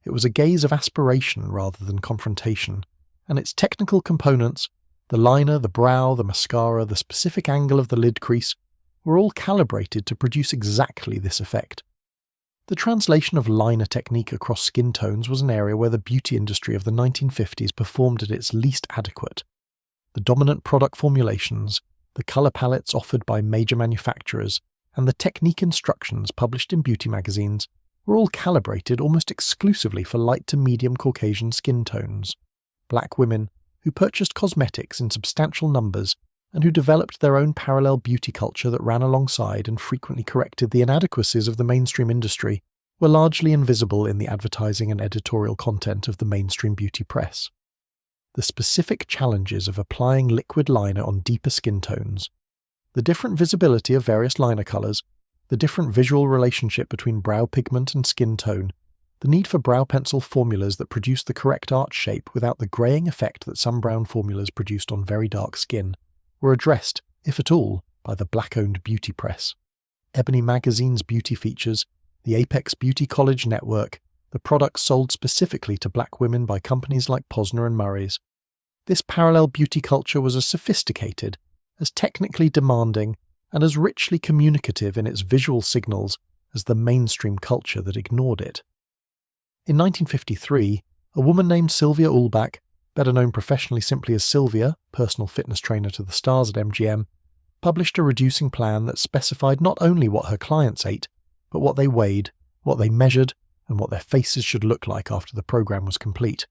It was a gaze of aspiration rather than confrontation, and its technical components, the liner, the brow, the mascara, the specific angle of the lid crease, were all calibrated to produce exactly this effect. The translation of liner technique across skin tones was an area where the beauty industry of the 1950s performed at its least adequate. The dominant product formulations, the colour palettes offered by major manufacturers, and the technique instructions published in beauty magazines were all calibrated almost exclusively for light to medium Caucasian skin tones. black women, who purchased cosmetics in substantial numbers and who developed their own parallel beauty culture that ran alongside and frequently corrected the inadequacies of the mainstream industry, were largely invisible in the advertising and editorial content of the mainstream beauty press. The specific challenges of applying liquid liner on deeper skin tones, the different visibility of various liner colours, the different visual relationship between brow pigment and skin tone, the need for brow pencil formulas that produce the correct arch shape without the greying effect that some brown formulas produced on very dark skin, were addressed, if at all, by the black-owned beauty press. Ebony Magazine's beauty features, the Apex Beauty College network, the products sold specifically to black women by companies like Posner and Murray's. This parallel beauty culture was as sophisticated, as technically demanding, and as richly communicative in its visual signals as the mainstream culture that ignored it. In 1953, a woman named Sylvia Ulbach, better known professionally simply as Sylvia, personal fitness trainer to the stars at MGM, published a reducing plan that specified not only what her clients ate, but what they weighed, what they measured, and what their faces should look like after the program was complete.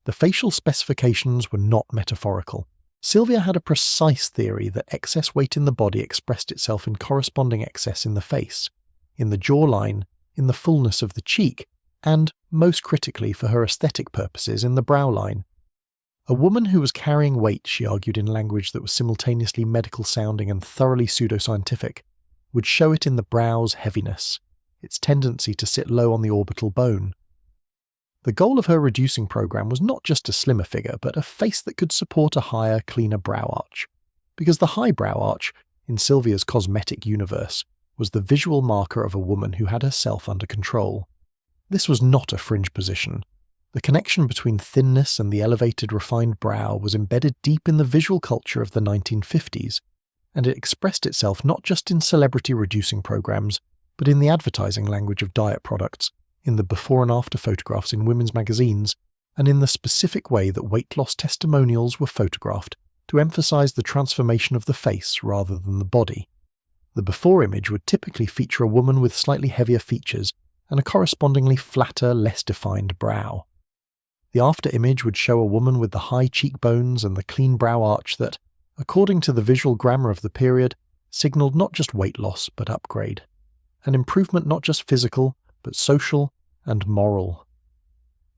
The facial specifications were not metaphorical. Sylvia had a precise theory that excess weight in the body expressed itself in corresponding excess in the face, in the jawline, in the fullness of the cheek, and, most critically for her aesthetic purposes, in the brow line. A woman who was carrying weight, she argued in language that was simultaneously medical-sounding and thoroughly pseudoscientific, would show it in the brow's heaviness, its tendency to sit low on the orbital bone. The goal of her reducing program was not just a slimmer figure, but a face that could support a higher, cleaner brow arch. Because the high brow arch, in Sylvia's cosmetic universe, was the visual marker of a woman who had herself under control. This was not a fringe position. The connection between thinness and the elevated, refined brow was embedded deep in the visual culture of the 1950s, and it expressed itself not just in celebrity-reducing programs, but in the advertising language of diet products, in the before and after photographs in women's magazines, and in the specific way that weight loss testimonials were photographed to emphasize the transformation of the face rather than the body. The before image would typically feature a woman with slightly heavier features and a correspondingly flatter, less defined brow. The after image would show a woman with the high cheekbones and the clean brow arch that, according to the visual grammar of the period, signaled not just weight loss but upgrade. An improvement not just physical, but social and moral.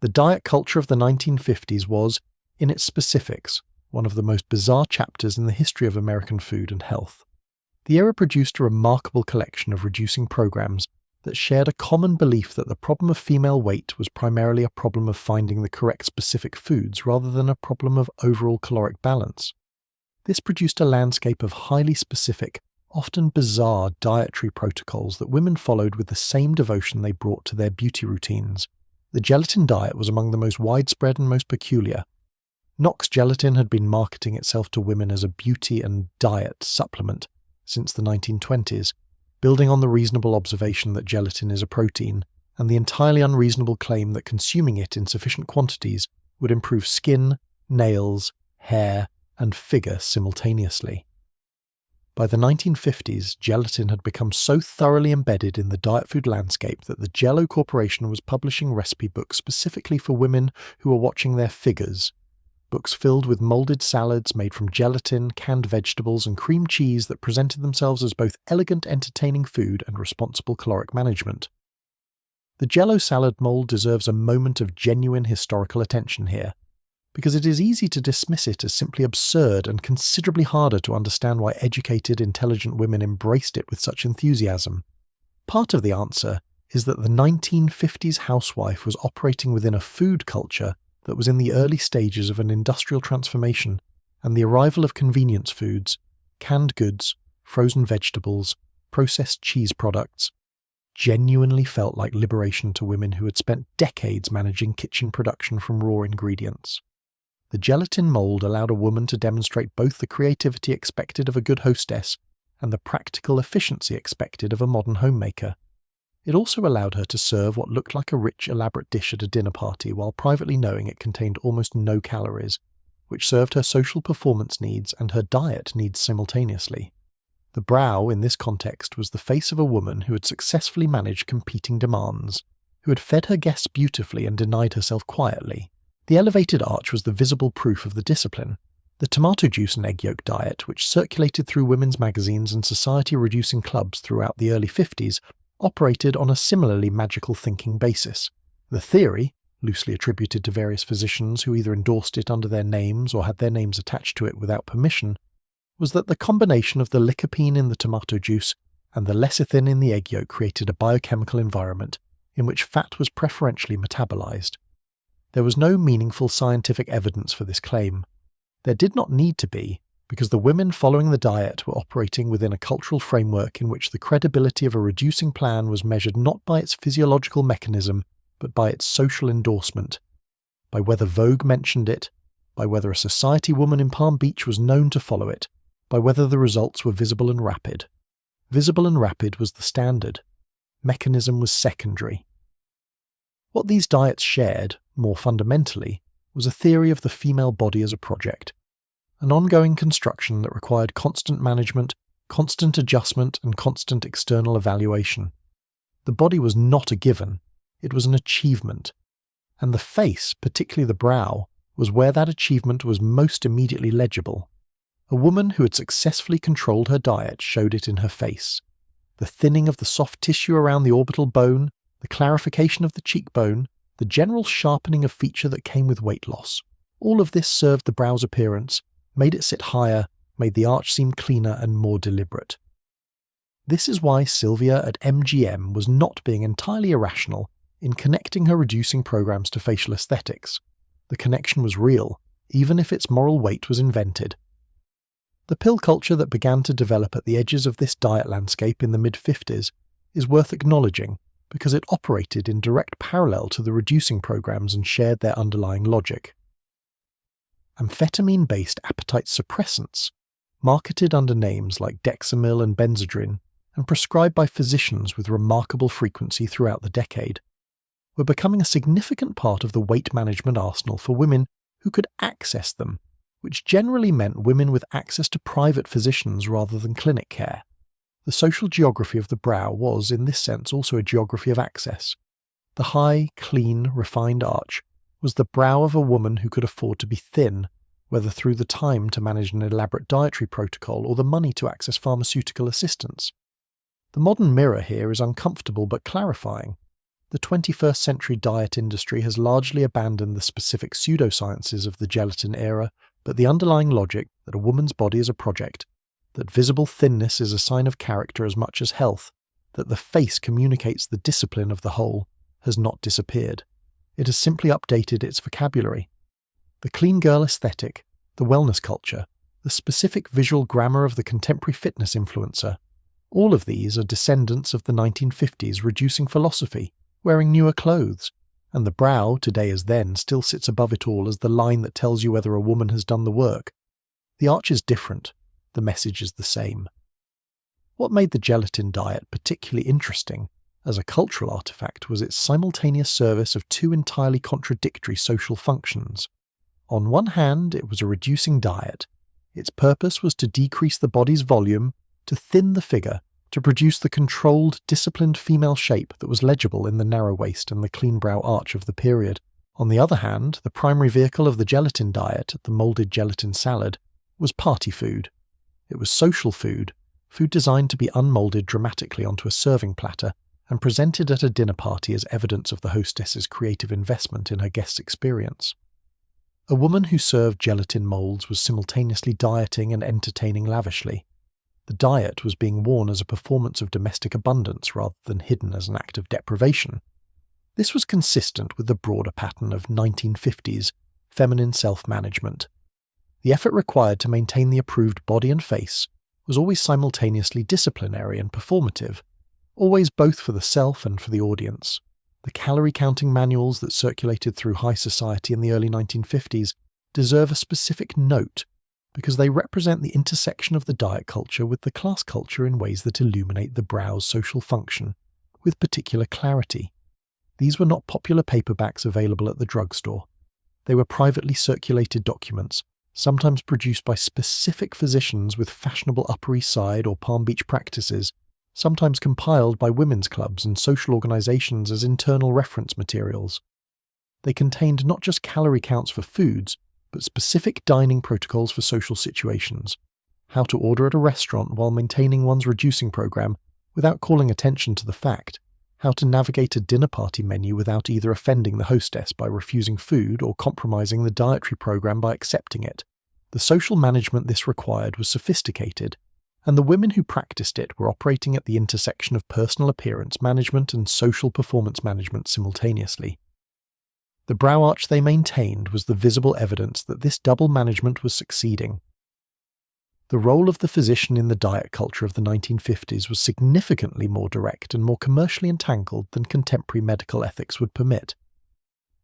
The diet culture of the 1950s was, in its specifics, one of the most bizarre chapters in the history of American food and health. The era produced a remarkable collection of reducing programs that shared a common belief that the problem of female weight was primarily a problem of finding the correct specific foods rather than a problem of overall caloric balance. This produced a landscape of highly specific, often bizarre dietary protocols that women followed with the same devotion they brought to their beauty routines. The gelatin diet was among the most widespread and most peculiar. Knox Gelatin had been marketing itself to women as a beauty and diet supplement since the 1920s, building on the reasonable observation that gelatin is a protein, and the entirely unreasonable claim that consuming it in sufficient quantities would improve skin, nails, hair, and figure simultaneously. By the 1950s, gelatin had become so thoroughly embedded in the diet food landscape that the Jell-O Corporation was publishing recipe books specifically for women who were watching their figures. Books filled with molded salads made from gelatin, canned vegetables, and cream cheese that presented themselves as both elegant, entertaining food and responsible caloric management. The Jell-O salad mold deserves a moment of genuine historical attention here, because it is easy to dismiss it as simply absurd and considerably harder to understand why educated, intelligent women embraced it with such enthusiasm. Part of the answer is that the 1950s housewife was operating within a food culture that was in the early stages of an industrial transformation, and the arrival of convenience foods, canned goods, frozen vegetables, processed cheese products, genuinely felt like liberation to women who had spent decades managing kitchen production from raw ingredients. The gelatin mold allowed a woman to demonstrate both the creativity expected of a good hostess and the practical efficiency expected of a modern homemaker. It also allowed her to serve what looked like a rich, elaborate dish at a dinner party while privately knowing it contained almost no calories, which served her social performance needs and her diet needs simultaneously. The brow, in this context, was the face of a woman who had successfully managed competing demands, who had fed her guests beautifully and denied herself quietly, The elevated arch was the visible proof of the discipline. The tomato juice and egg yolk diet, which circulated through women's magazines and society-reducing clubs throughout the early 50s, operated on a similarly magical thinking basis. The theory, loosely attributed to various physicians who either endorsed it under their names or had their names attached to it without permission, was that the combination of the lycopene in the tomato juice and the lecithin in the egg yolk created a biochemical environment in which fat was preferentially metabolized. There was no meaningful scientific evidence for this claim. There did not need to be, because the women following the diet were operating within a cultural framework in which the credibility of a reducing plan was measured not by its physiological mechanism, but by its social endorsement, by whether Vogue mentioned it, by whether a society woman in Palm Beach was known to follow it, by whether the results were visible and rapid. Visible and rapid was the standard. Mechanism was secondary. What these diets shared, more fundamentally, was a theory of the female body as a project, an ongoing construction that required constant management, constant adjustment, and constant external evaluation. The body was not a given, it was an achievement, and the face, particularly the brow, was where that achievement was most immediately legible. A woman who had successfully controlled her diet showed it in her face. The thinning of the soft tissue around the orbital bone, the clarification of the cheekbone, the general sharpening of feature that came with weight loss. All of this served the brow's appearance, made it sit higher, made the arch seem cleaner and more deliberate. This is why Sylvia at MGM was not being entirely irrational in connecting her reducing programs to facial aesthetics. The connection was real, even if its moral weight was invented. The pill culture that began to develop at the edges of this diet landscape in the mid-50s is worth acknowledging because it operated in direct parallel to the reducing programs and shared their underlying logic. Amphetamine-based appetite suppressants, marketed under names like Dexamyl and Benzedrine, and prescribed by physicians with remarkable frequency throughout the decade, were becoming a significant part of the weight management arsenal for women who could access them, which generally meant women with access to private physicians rather than clinic care. The social geography of the brow was, in this sense, also a geography of access. The high, clean, refined arch was the brow of a woman who could afford to be thin, whether through the time to manage an elaborate dietary protocol or the money to access pharmaceutical assistance. The modern mirror here is uncomfortable but clarifying. The 21st century diet industry has largely abandoned the specific pseudosciences of the gelatin era, but the underlying logic that a woman's body is a project, that visible thinness is a sign of character as much as health, that the face communicates the discipline of the whole, has not disappeared. It has simply updated its vocabulary. The clean girl aesthetic, the wellness culture, the specific visual grammar of the contemporary fitness influencer, all of these are descendants of the 1950s reducing philosophy, wearing newer clothes, and the brow, today as then, still sits above it all as the line that tells you whether a woman has done the work. The arch is different, the message is the same. What made the gelatin diet particularly interesting as a cultural artifact was its simultaneous service of two entirely contradictory social functions. On one hand, it was a reducing diet. Its purpose was to decrease the body's volume, to thin the figure, to produce the controlled, disciplined female shape that was legible in the narrow waist and the clean brow arch of the period. On the other hand, the primary vehicle of the gelatin diet, the moulded gelatin salad, was party food. It was social food, food designed to be unmoulded dramatically onto a serving platter and presented at a dinner party as evidence of the hostess's creative investment in her guest's experience. A woman who served gelatin moulds was simultaneously dieting and entertaining lavishly. The diet was being worn as a performance of domestic abundance rather than hidden as an act of deprivation. This was consistent with the broader pattern of 1950s feminine self-management. The effort required to maintain the approved body and face was always simultaneously disciplinary and performative, always both for the self and for the audience. The calorie-counting manuals that circulated through high society in the early 1950s deserve a specific note because they represent the intersection of the diet culture with the class culture in ways that illuminate the brow's social function with particular clarity. These were not popular paperbacks available at the drugstore. They were privately circulated documents, sometimes produced by specific physicians with fashionable Upper East Side or Palm Beach practices, sometimes compiled by women's clubs and social organizations as internal reference materials. they contained not just calorie counts for foods, but specific dining protocols for social situations. How to order at a restaurant while maintaining one's reducing program without calling attention to the fact. How to navigate a dinner party menu without either offending the hostess by refusing food or compromising the dietary program by accepting it. The social management this required was sophisticated, and the women who practiced it were operating at the intersection of personal appearance management and social performance management simultaneously. The brow arch they maintained was the visible evidence that this double management was succeeding. The role of the physician in the diet culture of the 1950s was significantly more direct and more commercially entangled than contemporary medical ethics would permit.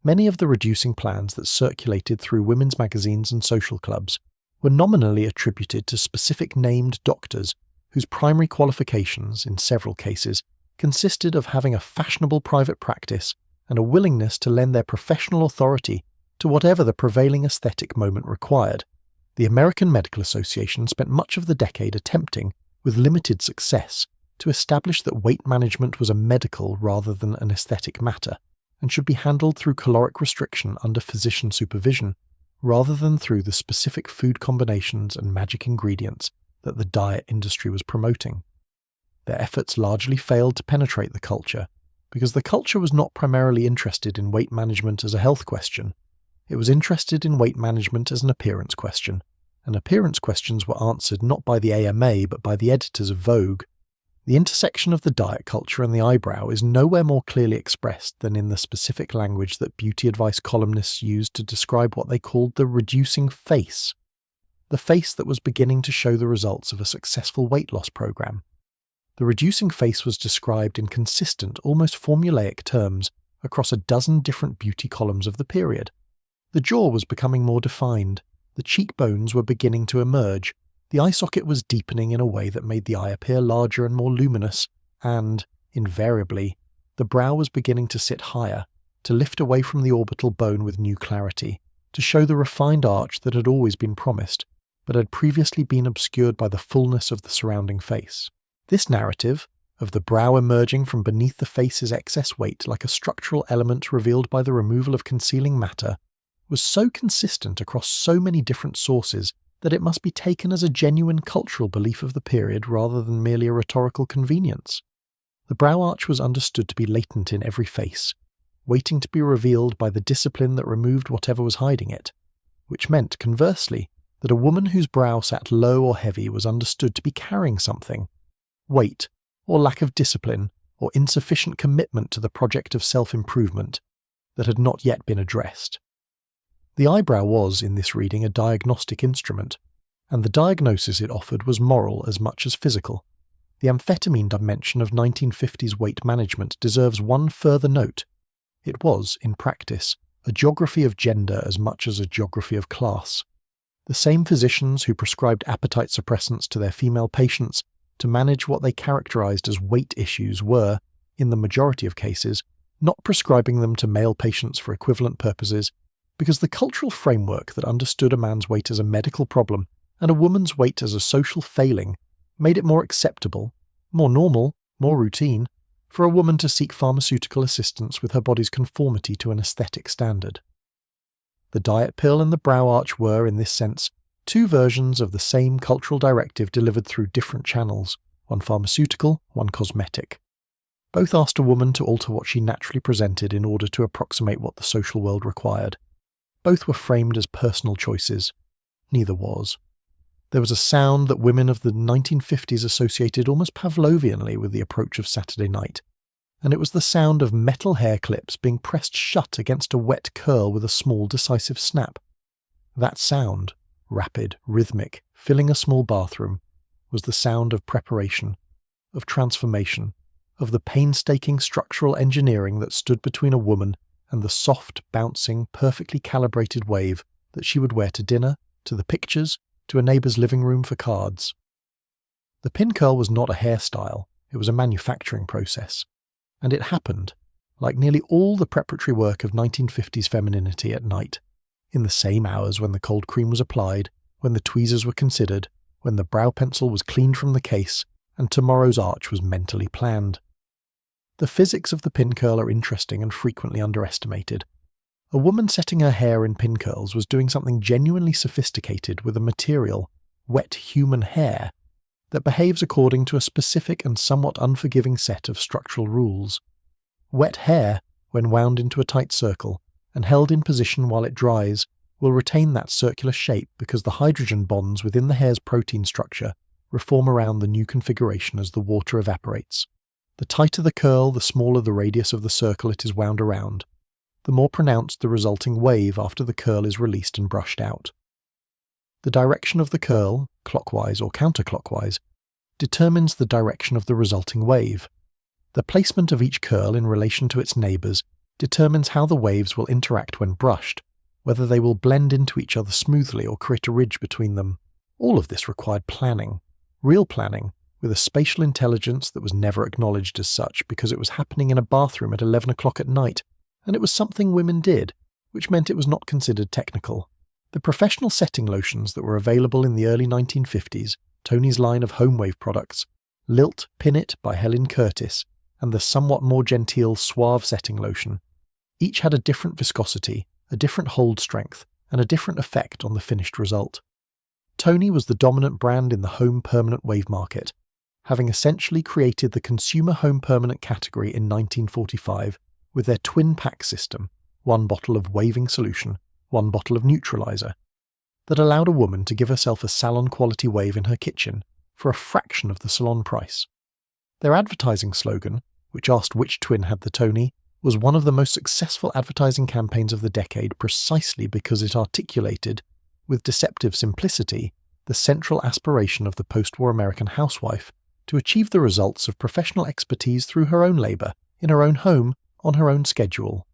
Many of the reducing plans that circulated through women's magazines and social clubs were nominally attributed to specific named doctors whose primary qualifications, in several cases, consisted of having a fashionable private practice and a willingness to lend their professional authority to whatever the prevailing aesthetic moment required. The American Medical Association spent much of the decade attempting, with limited success, to establish that weight management was a medical rather than an aesthetic matter, and should be handled through caloric restriction under physician supervision, rather than through the specific food combinations and magic ingredients that the diet industry was promoting. Their efforts largely failed to penetrate the culture, because the culture was not primarily interested in weight management as a health question. It was interested in weight management as an appearance question, and appearance questions were answered not by the AMA but by the editors of Vogue. The intersection of the diet culture and the eyebrow is nowhere more clearly expressed than in the specific language that beauty advice columnists used to describe what they called the reducing face, the face that was beginning to show the results of a successful weight loss program. The reducing face was described in consistent, almost formulaic terms across a dozen different beauty columns of the period. The jaw was becoming more defined, the cheekbones were beginning to emerge, the eye socket was deepening in a way that made the eye appear larger and more luminous, and, invariably, the brow was beginning to sit higher, to lift away from the orbital bone with new clarity, to show the refined arch that had always been promised, but had previously been obscured by the fullness of the surrounding face. This narrative, of the brow emerging from beneath the face's excess weight like a structural element revealed by the removal of concealing matter, was so consistent across so many different sources that it must be taken as a genuine cultural belief of the period rather than merely a rhetorical convenience. The brow arch was understood to be latent in every face, waiting to be revealed by the discipline that removed whatever was hiding it, which meant, conversely, that a woman whose brow sat low or heavy was understood to be carrying something, weight, or lack of discipline, or insufficient commitment to the project of self-improvement, that had not yet been addressed. The eyebrow was, in this reading, a diagnostic instrument, and the diagnosis it offered was moral as much as physical. The amphetamine dimension of 1950s weight management deserves one further note. It was, in practice, a geography of gender as much as a geography of class. The same physicians who prescribed appetite suppressants to their female patients to manage what they characterized as weight issues were, in the majority of cases, not prescribing them to male patients for equivalent purposes, because the cultural framework that understood a man's weight as a medical problem and a woman's weight as a social failing made it more acceptable, more normal, more routine, for a woman to seek pharmaceutical assistance with her body's conformity to an aesthetic standard. The diet pill and the brow arch were, in this sense, two versions of the same cultural directive delivered through different channels, one pharmaceutical, one cosmetic. Both asked a woman to alter what she naturally presented in order to approximate what the social world required. Both were framed as personal choices. Neither was. There was a sound that women of the 1950s associated almost Pavlovianly with the approach of Saturday night, and it was the sound of metal hair clips being pressed shut against a wet curl with a small decisive snap. That sound, rapid, rhythmic, filling a small bathroom, was the sound of preparation, of transformation, of the painstaking structural engineering that stood between a woman and the soft, bouncing, perfectly calibrated wave that she would wear to dinner, to the pictures, to a neighbour's living room for cards. The pin curl was not a hairstyle, it was a manufacturing process. And it happened, like nearly all the preparatory work of 1950s femininity at night, in the same hours when the cold cream was applied, when the tweezers were considered, when the brow pencil was cleaned from the case, and tomorrow's arch was mentally planned. The physics of the pin curl are interesting and frequently underestimated. A woman setting her hair in pin curls was doing something genuinely sophisticated with a material, wet human hair, that behaves according to a specific and somewhat unforgiving set of structural rules. Wet hair, when wound into a tight circle and held in position while it dries, will retain that circular shape because the hydrogen bonds within the hair's protein structure reform around the new configuration as the water evaporates. The tighter the curl, the smaller the radius of the circle it is wound around, the more pronounced the resulting wave after the curl is released and brushed out. The direction of the curl, clockwise or counterclockwise, determines the direction of the resulting wave. The placement of each curl in relation to its neighbours determines how the waves will interact when brushed, whether they will blend into each other smoothly or create a ridge between them. All of this required planning, real planning, with a spatial intelligence that was never acknowledged as such because it was happening in a bathroom at 11 o'clock at night, and it was something women did, which meant it was not considered technical. The professional setting lotions that were available in the early 1950s, Tony's line of home wave products, Lilt Pin It by Helen Curtis, and the somewhat more genteel Suave setting lotion, each had a different viscosity, a different hold strength, and a different effect on the finished result. Tony was the dominant brand in the home permanent wave market, having essentially created the consumer home permanent category in 1945 with their twin pack system, one bottle of waving solution, one bottle of neutralizer, that allowed a woman to give herself a salon-quality wave in her kitchen for a fraction of the salon price. Their advertising slogan, which asked which twin had the Tony, was one of the most successful advertising campaigns of the decade precisely because it articulated, with deceptive simplicity, the central aspiration of the post-war American housewife to achieve the results of professional expertise through her own labour, in her own home, on her own schedule.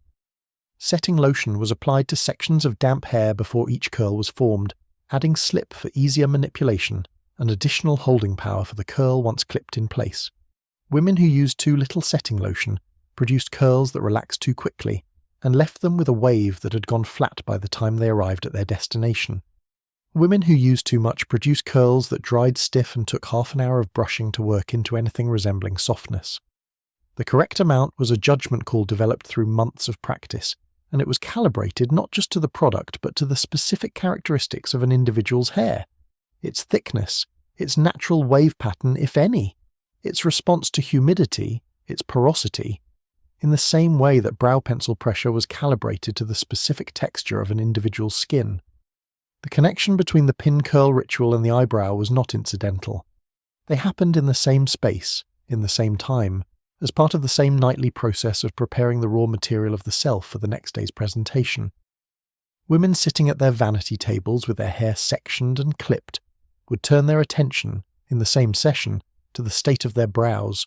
Setting lotion was applied to sections of damp hair before each curl was formed, adding slip for easier manipulation and additional holding power for the curl once clipped in place. Women who used too little setting lotion produced curls that relaxed too quickly and left them with a wave that had gone flat by the time they arrived at their destination. Women who used too much produced curls that dried stiff and took half an hour of brushing to work into anything resembling softness. The correct amount was a judgment call developed through months of practice, and it was calibrated not just to the product but to the specific characteristics of an individual's hair, its thickness, its natural wave pattern, if any, its response to humidity, its porosity, in the same way that brow pencil pressure was calibrated to the specific texture of an individual's skin. The connection between the pin curl ritual and the eyebrow was not incidental. They happened in the same space, in the same time, as part of the same nightly process of preparing the raw material of the self for the next day's presentation. Women sitting at their vanity tables with their hair sectioned and clipped would turn their attention, in the same session, to the state of their brows.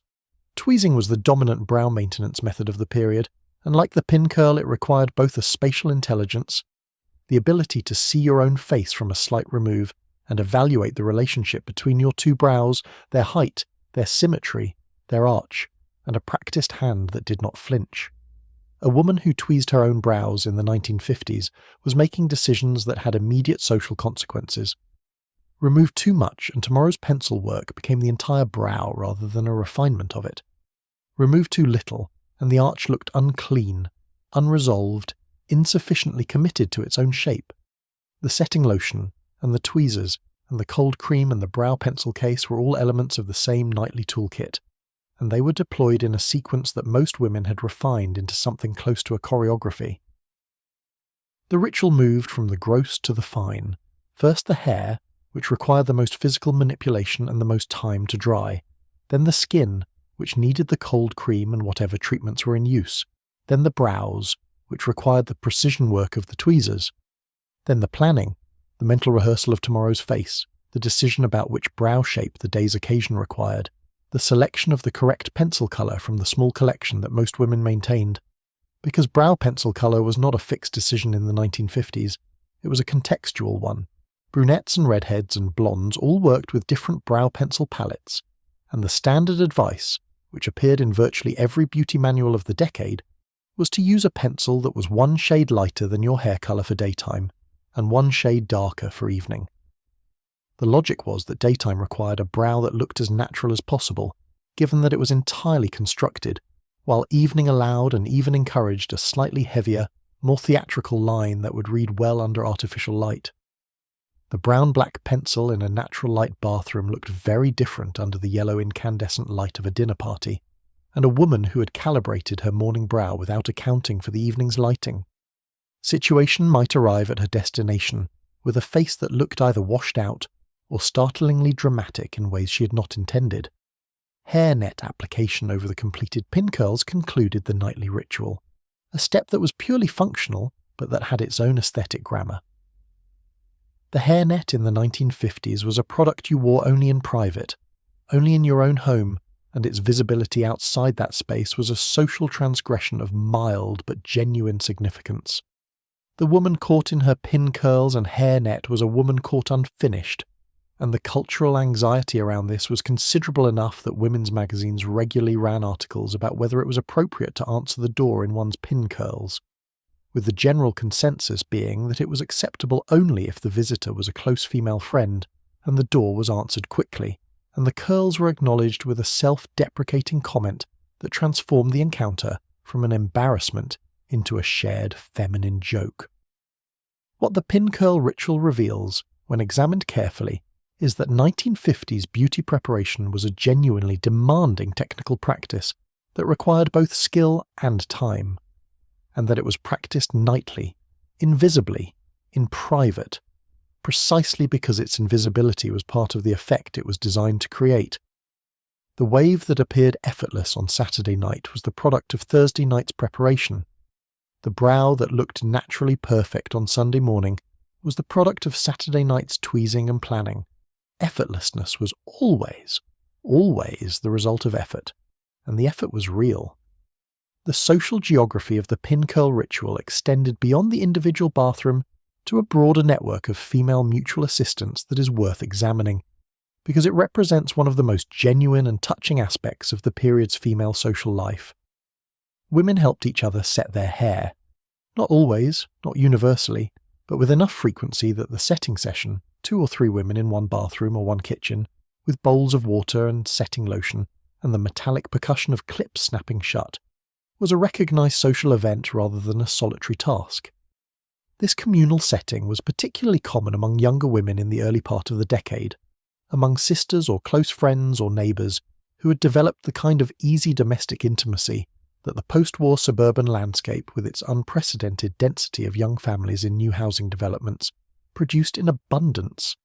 Tweezing was the dominant brow maintenance method of the period, and like the pin curl it required both a spatial intelligence, the ability to see your own face from a slight remove and evaluate the relationship between your two brows, their height, their symmetry, their arch, and a practiced hand that did not flinch. A woman who tweezed her own brows in the 1950s was making decisions that had immediate social consequences. Remove too much and tomorrow's pencil work became the entire brow rather than a refinement of it. Remove too little and the arch looked unclean, unresolved, insufficiently committed to its own shape. The setting lotion, and the tweezers, and the cold cream and the brow pencil case were all elements of the same nightly toolkit, and they were deployed in a sequence that most women had refined into something close to a choreography. The ritual moved from the gross to the fine. First the hair, which required the most physical manipulation and the most time to dry, then the skin, which needed the cold cream and whatever treatments were in use, then the brows, which required the precision work of the tweezers, then the planning, the mental rehearsal of tomorrow's face, the decision about which brow shape the day's occasion required, the selection of the correct pencil colour from the small collection that most women maintained. Because brow pencil colour was not a fixed decision in the 1950s, it was a contextual one. Brunettes and redheads and blondes all worked with different brow pencil palettes, and the standard advice, which appeared in virtually every beauty manual of the decade, was to use a pencil that was one shade lighter than your hair colour for daytime, and one shade darker for evening. The logic was that daytime required a brow that looked as natural as possible, given that it was entirely constructed, while evening allowed and even encouraged a slightly heavier, more theatrical line that would read well under artificial light. The brown-black pencil in a natural light bathroom looked very different under the yellow incandescent light of a dinner party, and a woman who had calibrated her morning brow without accounting for the evening's lighting. Situation might arrive at her destination with a face that looked either washed out or startlingly dramatic in ways she had not intended. Hairnet application over the completed pin curls concluded the nightly ritual, a step that was purely functional but that had its own aesthetic grammar. The hairnet in the 1950s was a product you wore only in private, only in your own home, and its visibility outside that space was a social transgression of mild but genuine significance. The woman caught in her pin curls and hairnet was a woman caught unfinished, and the cultural anxiety around this was considerable enough that women's magazines regularly ran articles about whether it was appropriate to answer the door in one's pin curls, with the general consensus being that it was acceptable only if the visitor was a close female friend and the door was answered quickly, and the curls were acknowledged with a self-deprecating comment that transformed the encounter from an embarrassment into a shared feminine joke. What the pin curl ritual reveals, when examined carefully, is that 1950s beauty preparation was a genuinely demanding technical practice that required both skill and time, and that it was practiced nightly, invisibly, in private, precisely because its invisibility was part of the effect it was designed to create. The wave that appeared effortless on Saturday night was the product of Thursday night's preparation. The brow that looked naturally perfect on Sunday morning was the product of Saturday night's tweezing and planning. Effortlessness was always the result of effort, and the effort was real. The social geography of the pin curl ritual extended beyond the individual bathroom to a broader network of female mutual assistance that is worth examining, because it represents one of the most genuine and touching aspects of the period's female social life. Women helped each other set their hair, not always, not universally, but with enough frequency that the setting session, 2 or 3 women in one bathroom or one kitchen, with bowls of water and setting lotion, and the metallic percussion of clips snapping shut, was a recognised social event rather than a solitary task. This communal setting was particularly common among younger women in the early part of the decade, among sisters or close friends or neighbours who had developed the kind of easy domestic intimacy that the post-war suburban landscape with its unprecedented density of young families in new housing developments produced in abundance.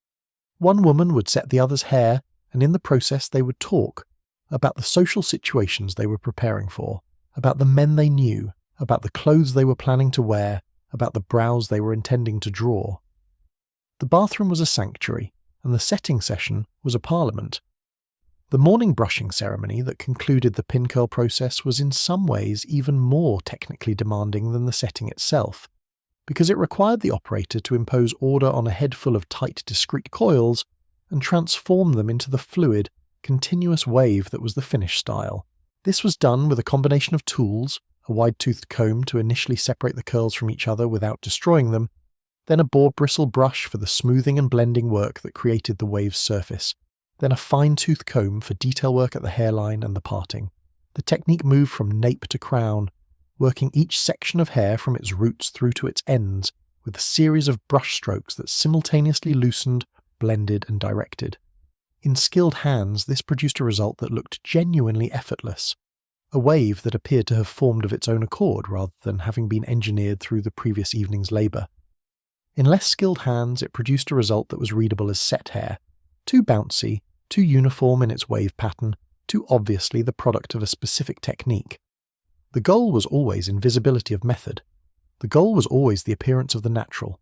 One woman would set the other's hair, and in the process they would talk about the social situations they were preparing for, about the men they knew, about the clothes they were planning to wear, about the brows they were intending to draw. The bathroom was a sanctuary, and the setting session was a parliament. The morning brushing ceremony that concluded the pin curl process was in some ways even more technically demanding than the setting itself, because it required the operator to impose order on a head full of tight, discrete coils and transform them into the fluid, continuous wave that was the finish style. This was done with a combination of tools, a wide-toothed comb to initially separate the curls from each other without destroying them, then a boar-bristle brush for the smoothing and blending work that created the wave's surface, then a fine-tooth comb for detail work at the hairline and the parting. The technique moved from nape to crown, working each section of hair from its roots through to its ends with a series of brush strokes that simultaneously loosened, blended and directed. In skilled hands, this produced a result that looked genuinely effortless, a wave that appeared to have formed of its own accord rather than having been engineered through the previous evening's labour. In less skilled hands, it produced a result that was readable as set hair, too bouncy, too uniform in its wave pattern, too obviously the product of a specific technique. The goal was always invisibility of method. The goal was always the appearance of the natural.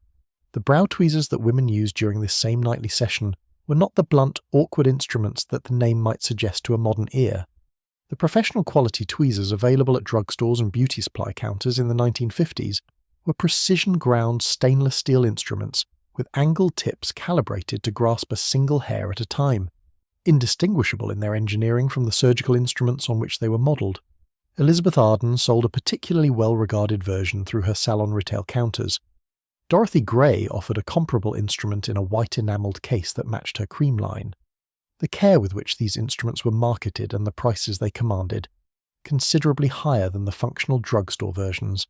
The brow tweezers that women used during this same nightly session were not the blunt, awkward instruments that the name might suggest to a modern ear. The professional quality tweezers available at drugstores and beauty supply counters in the 1950s were precision-ground stainless steel instruments with angled tips calibrated to grasp a single hair at a time, indistinguishable in their engineering from the surgical instruments on which they were modelled. Elizabeth Arden sold a particularly well-regarded version through her salon retail counters. Dorothy Gray offered a comparable instrument in a white enamelled case that matched her cream line. The care with which these instruments were marketed and the prices they commanded, considerably higher than the functional drugstore versions,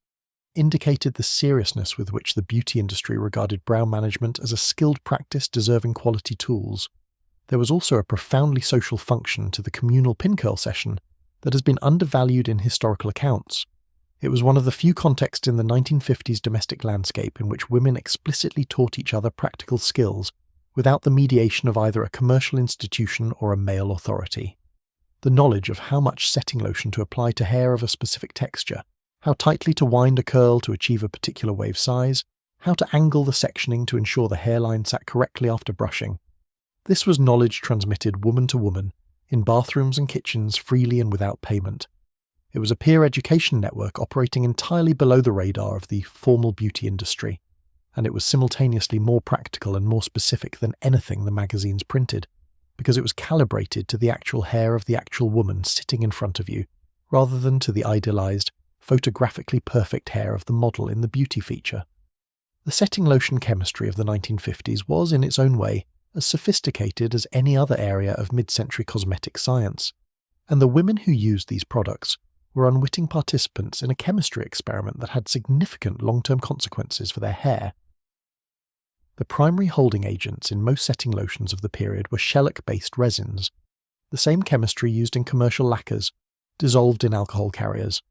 indicated the seriousness with which the beauty industry regarded brow management as a skilled practice deserving quality tools. There was also a profoundly social function to the communal pin curl session that has been undervalued in historical accounts. It was one of the few contexts in the 1950s domestic landscape in which women explicitly taught each other practical skills without the mediation of either a commercial institution or a male authority. The knowledge of how much setting lotion to apply to hair of a specific texture, how tightly to wind a curl to achieve a particular wave size, how to angle the sectioning to ensure the hairline sat correctly after brushing. This was knowledge transmitted woman to woman, in bathrooms and kitchens freely and without payment. It was a peer education network operating entirely below the radar of the formal beauty industry, and it was simultaneously more practical and more specific than anything the magazines printed, because it was calibrated to the actual hair of the actual woman sitting in front of you, rather than to the idealized, photographically perfect hair of the model in the beauty feature. The setting lotion chemistry of the 1950s was, in its own way, as sophisticated as any other area of mid-century cosmetic science, and the women who used these products were unwitting participants in a chemistry experiment that had significant long-term consequences for their hair. The primary holding agents in most setting lotions of the period were shellac-based resins, the same chemistry used in commercial lacquers, dissolved in alcohol carriers.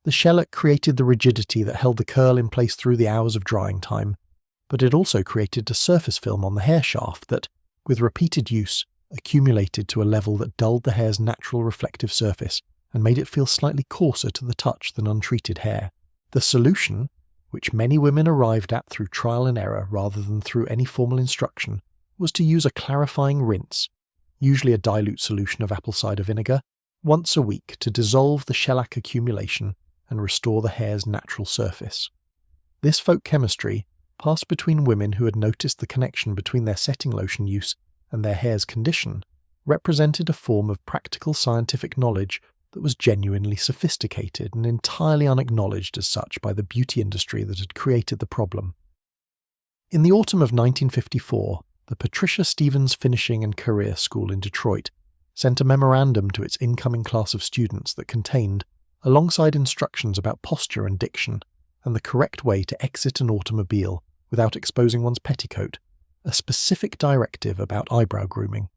The shellac created the rigidity that held the curl in place through the hours of drying time, but it also created a surface film on the hair shaft that, with repeated use, accumulated to a level that dulled the hair's natural reflective surface and made it feel slightly coarser to the touch than untreated hair. The solution, which many women arrived at through trial and error rather than through any formal instruction, was to use a clarifying rinse, usually a dilute solution of apple cider vinegar, once a week to dissolve the shellac accumulation and restore the hair's natural surface. This folk chemistry passed between women who had noticed the connection between their setting lotion use and their hair's condition, represented a form of practical scientific knowledge that was genuinely sophisticated and entirely unacknowledged as such by the beauty industry that had created the problem. In the autumn of 1954, the Patricia Stevens Finishing and Career School in Detroit sent a memorandum to its incoming class of students that contained, alongside instructions about posture and diction and the correct way to exit an automobile without exposing one's petticoat, a specific directive about eyebrow grooming.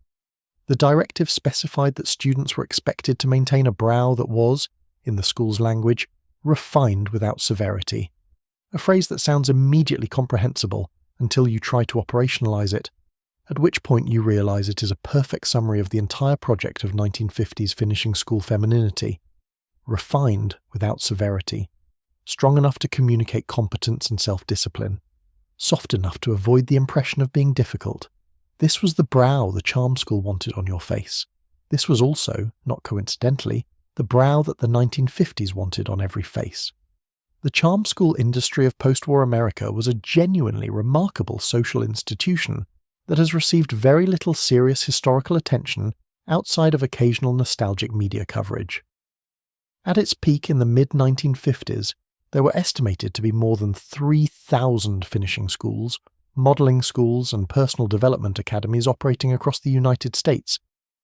The directive specified that students were expected to maintain a brow that was, in the school's language, refined without severity, a phrase that sounds immediately comprehensible until you try to operationalize it, at which point you realize it is a perfect summary of the entire project of 1950s finishing school femininity. Refined without severity, strong enough to communicate competence and self-discipline, soft enough to avoid the impression of being difficult. This was the brow the charm school wanted on your face. This was also, not coincidentally, the brow that the 1950s wanted on every face. The charm school industry of post-war America was a genuinely remarkable social institution that has received very little serious historical attention outside of occasional nostalgic media coverage. At its peak in the mid-1950s, there were estimated to be more than 3,000 finishing schools, modelling schools and personal development academies operating across the United States,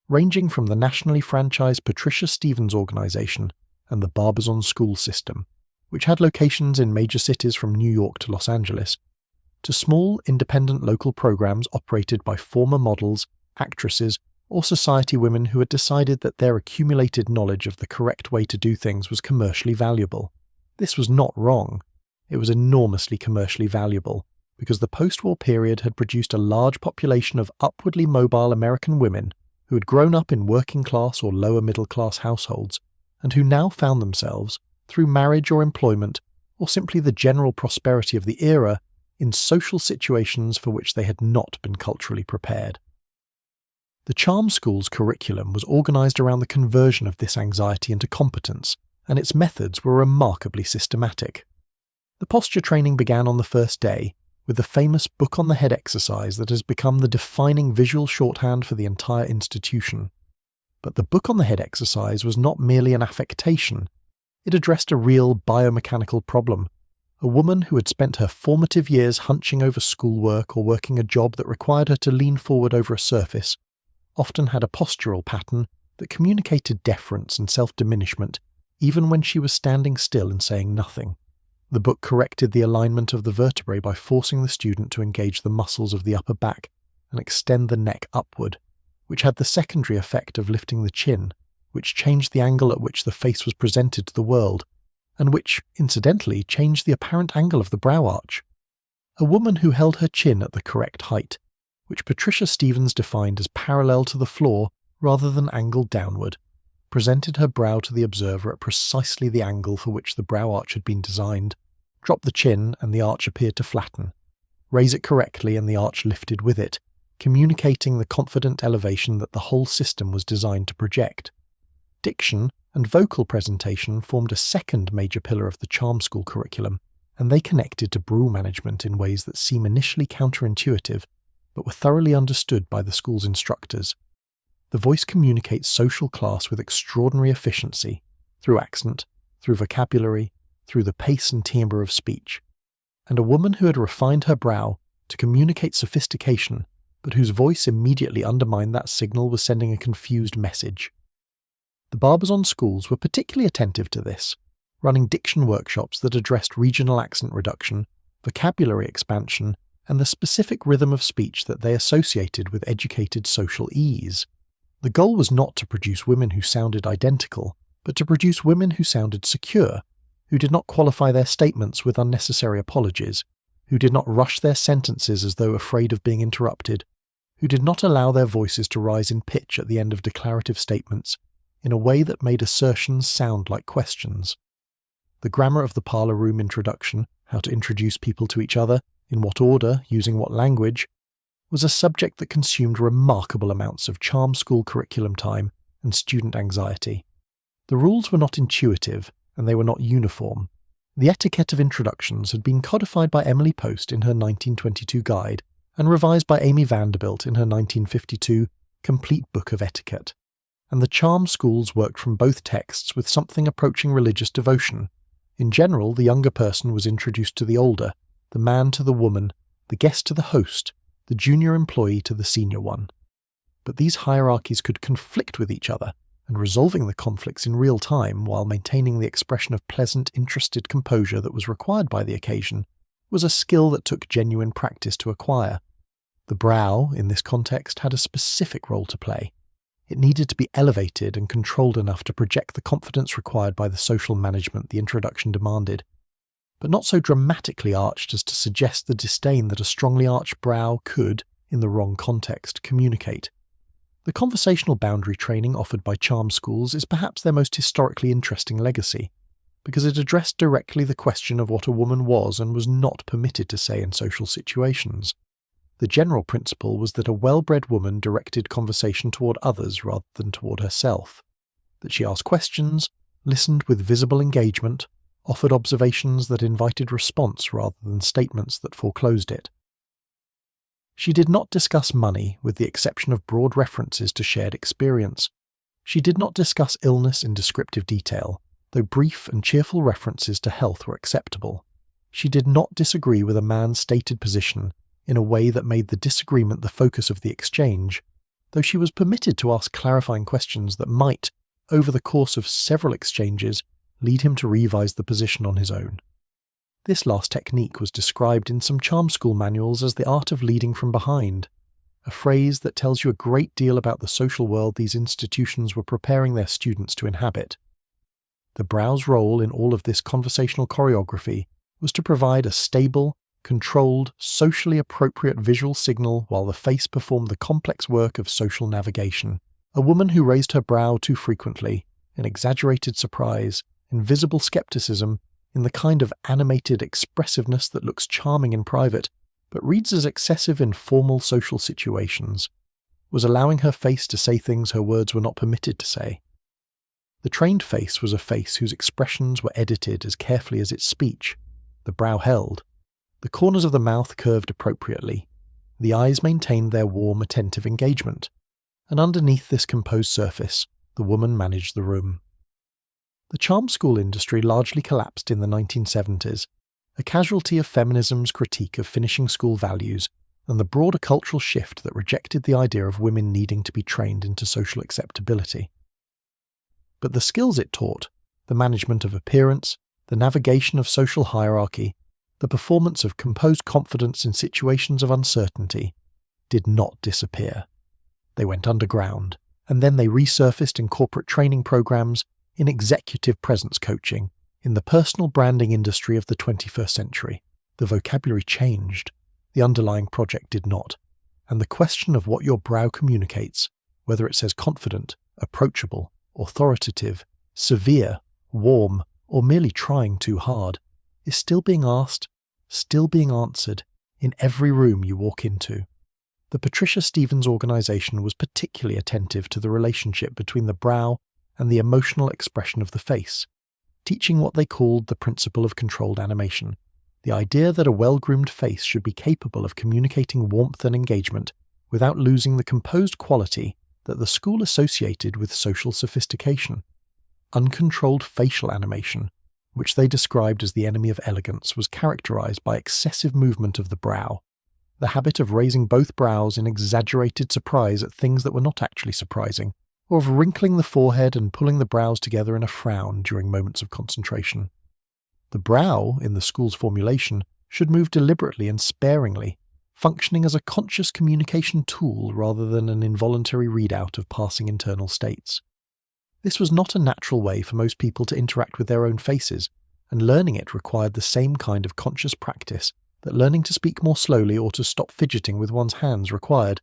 ranging from the nationally franchised Patricia Stevens Organization and the Barbizon School System, which had locations in major cities from New York to Los Angeles, to small independent local programs operated by former models, actresses, or society women who had decided that their accumulated knowledge of the correct way to do things was commercially valuable. This was not wrong. It was enormously commercially valuable, because the post-war period had produced a large population of upwardly mobile American women who had grown up in working-class or lower-middle-class households, and who now found themselves, through marriage or employment, or simply the general prosperity of the era, in social situations for which they had not been culturally prepared. The charm school's curriculum was organised around the conversion of this anxiety into competence, and its methods were remarkably systematic. The posture training began on the first day, with the famous book on the head exercise that has become the defining visual shorthand for the entire institution. But the book on the head exercise was not merely an affectation. It addressed a real biomechanical problem. A woman who had spent her formative years hunching over schoolwork or working a job that required her to lean forward over a surface often had a postural pattern that communicated deference and self-diminishment even when she was standing still and saying nothing. The book corrected the alignment of the vertebrae by forcing the student to engage the muscles of the upper back and extend the neck upward, which had the secondary effect of lifting the chin, which changed the angle at which the face was presented to the world, and which, incidentally, changed the apparent angle of the brow arch. A woman who held her chin at the correct height, which Patricia Stevens defined as parallel to the floor rather than angled downward, presented her brow to the observer at precisely the angle for which the brow arch had been designed, dropped the chin and the arch appeared to flatten, raise it correctly and the arch lifted with it, communicating the confident elevation that the whole system was designed to project. Diction and vocal presentation formed a second major pillar of the charm school curriculum, and they connected to brew management in ways that seem initially counterintuitive, but were thoroughly understood by the school's instructors. The voice communicates social class with extraordinary efficiency, through accent, through vocabulary, through the pace and timbre of speech. And a woman who had refined her brow to communicate sophistication, but whose voice immediately undermined that signal, was sending a confused message. The Barbizon schools were particularly attentive to this, running diction workshops that addressed regional accent reduction, vocabulary expansion, and the specific rhythm of speech that they associated with educated social ease. The goal was not to produce women who sounded identical, but to produce women who sounded secure, who did not qualify their statements with unnecessary apologies, who did not rush their sentences as though afraid of being interrupted, who did not allow their voices to rise in pitch at the end of declarative statements in a way that made assertions sound like questions. The grammar of the parlour room introduction, how to introduce people to each other, in what order, using what language, was a subject that consumed remarkable amounts of charm school curriculum time and student anxiety. The rules were not intuitive, and they were not uniform. The etiquette of introductions had been codified by Emily Post in her 1922 guide and revised by Amy Vanderbilt in her 1952 Complete Book of Etiquette. And the charm schools worked from both texts with something approaching religious devotion. In general, the younger person was introduced to the older, the man to the woman, the guest to the host, the junior employee to the senior one. But these hierarchies could conflict with each other, and resolving the conflicts in real time while maintaining the expression of pleasant, interested composure that was required by the occasion was a skill that took genuine practice to acquire. The brow, in this context, had a specific role to play. It needed to be elevated and controlled enough to project the confidence required by the social management the introduction demanded, but not so dramatically arched as to suggest the disdain that a strongly arched brow could, in the wrong context, communicate. The conversational boundary training offered by charm schools is perhaps their most historically interesting legacy, because it addressed directly the question of what a woman was and was not permitted to say in social situations. The general principle was that a well-bred woman directed conversation toward others rather than toward herself, that she asked questions, listened with visible engagement, offered observations that invited response rather than statements that foreclosed it. She did not discuss money with the exception of broad references to shared experience. She did not discuss illness in descriptive detail, though brief and cheerful references to health were acceptable. She did not disagree with a man's stated position in a way that made the disagreement the focus of the exchange, though she was permitted to ask clarifying questions that might, over the course of several exchanges, lead him to revise the position on his own. This last technique was described in some charm school manuals as the art of leading from behind, a phrase that tells you a great deal about the social world these institutions were preparing their students to inhabit. The brow's role in all of this conversational choreography was to provide a stable, controlled, socially appropriate visual signal while the face performed the complex work of social navigation. A woman who raised her brow too frequently, in exaggerated surprise, in visible skepticism, in the kind of animated expressiveness that looks charming in private, but reads as excessive in formal social situations, was allowing her face to say things her words were not permitted to say. The trained face was a face whose expressions were edited as carefully as its speech. The brow held. The corners of the mouth curved appropriately. The eyes maintained their warm, attentive engagement. And underneath this composed surface, the woman managed the room. The charm school industry largely collapsed in the 1970s, a casualty of feminism's critique of finishing school values and the broader cultural shift that rejected the idea of women needing to be trained into social acceptability. But the skills it taught, the management of appearance, the navigation of social hierarchy, the performance of composed confidence in situations of uncertainty, did not disappear. They went underground, and then they resurfaced in corporate training programs, in executive presence coaching, in the personal branding industry of the 21st century. The vocabulary changed, the underlying project did not, and the question of what your brow communicates, whether it says confident, approachable, authoritative, severe, warm, or merely trying too hard, is still being asked, still being answered, in every room you walk into. The Patricia Stevens organization was particularly attentive to the relationship between the brow and the emotional expression of the face, teaching what they called the principle of controlled animation, the idea that a well-groomed face should be capable of communicating warmth and engagement without losing the composed quality that the school associated with social sophistication. Uncontrolled facial animation, which they described as the enemy of elegance, was characterized by excessive movement of the brow, the habit of raising both brows in exaggerated surprise at things that were not actually surprising, or of wrinkling the forehead and pulling the brows together in a frown during moments of concentration. The brow, in the school's formulation, should move deliberately and sparingly, functioning as a conscious communication tool rather than an involuntary readout of passing internal states. This was not a natural way for most people to interact with their own faces, and learning it required the same kind of conscious practice that learning to speak more slowly or to stop fidgeting with one's hands required,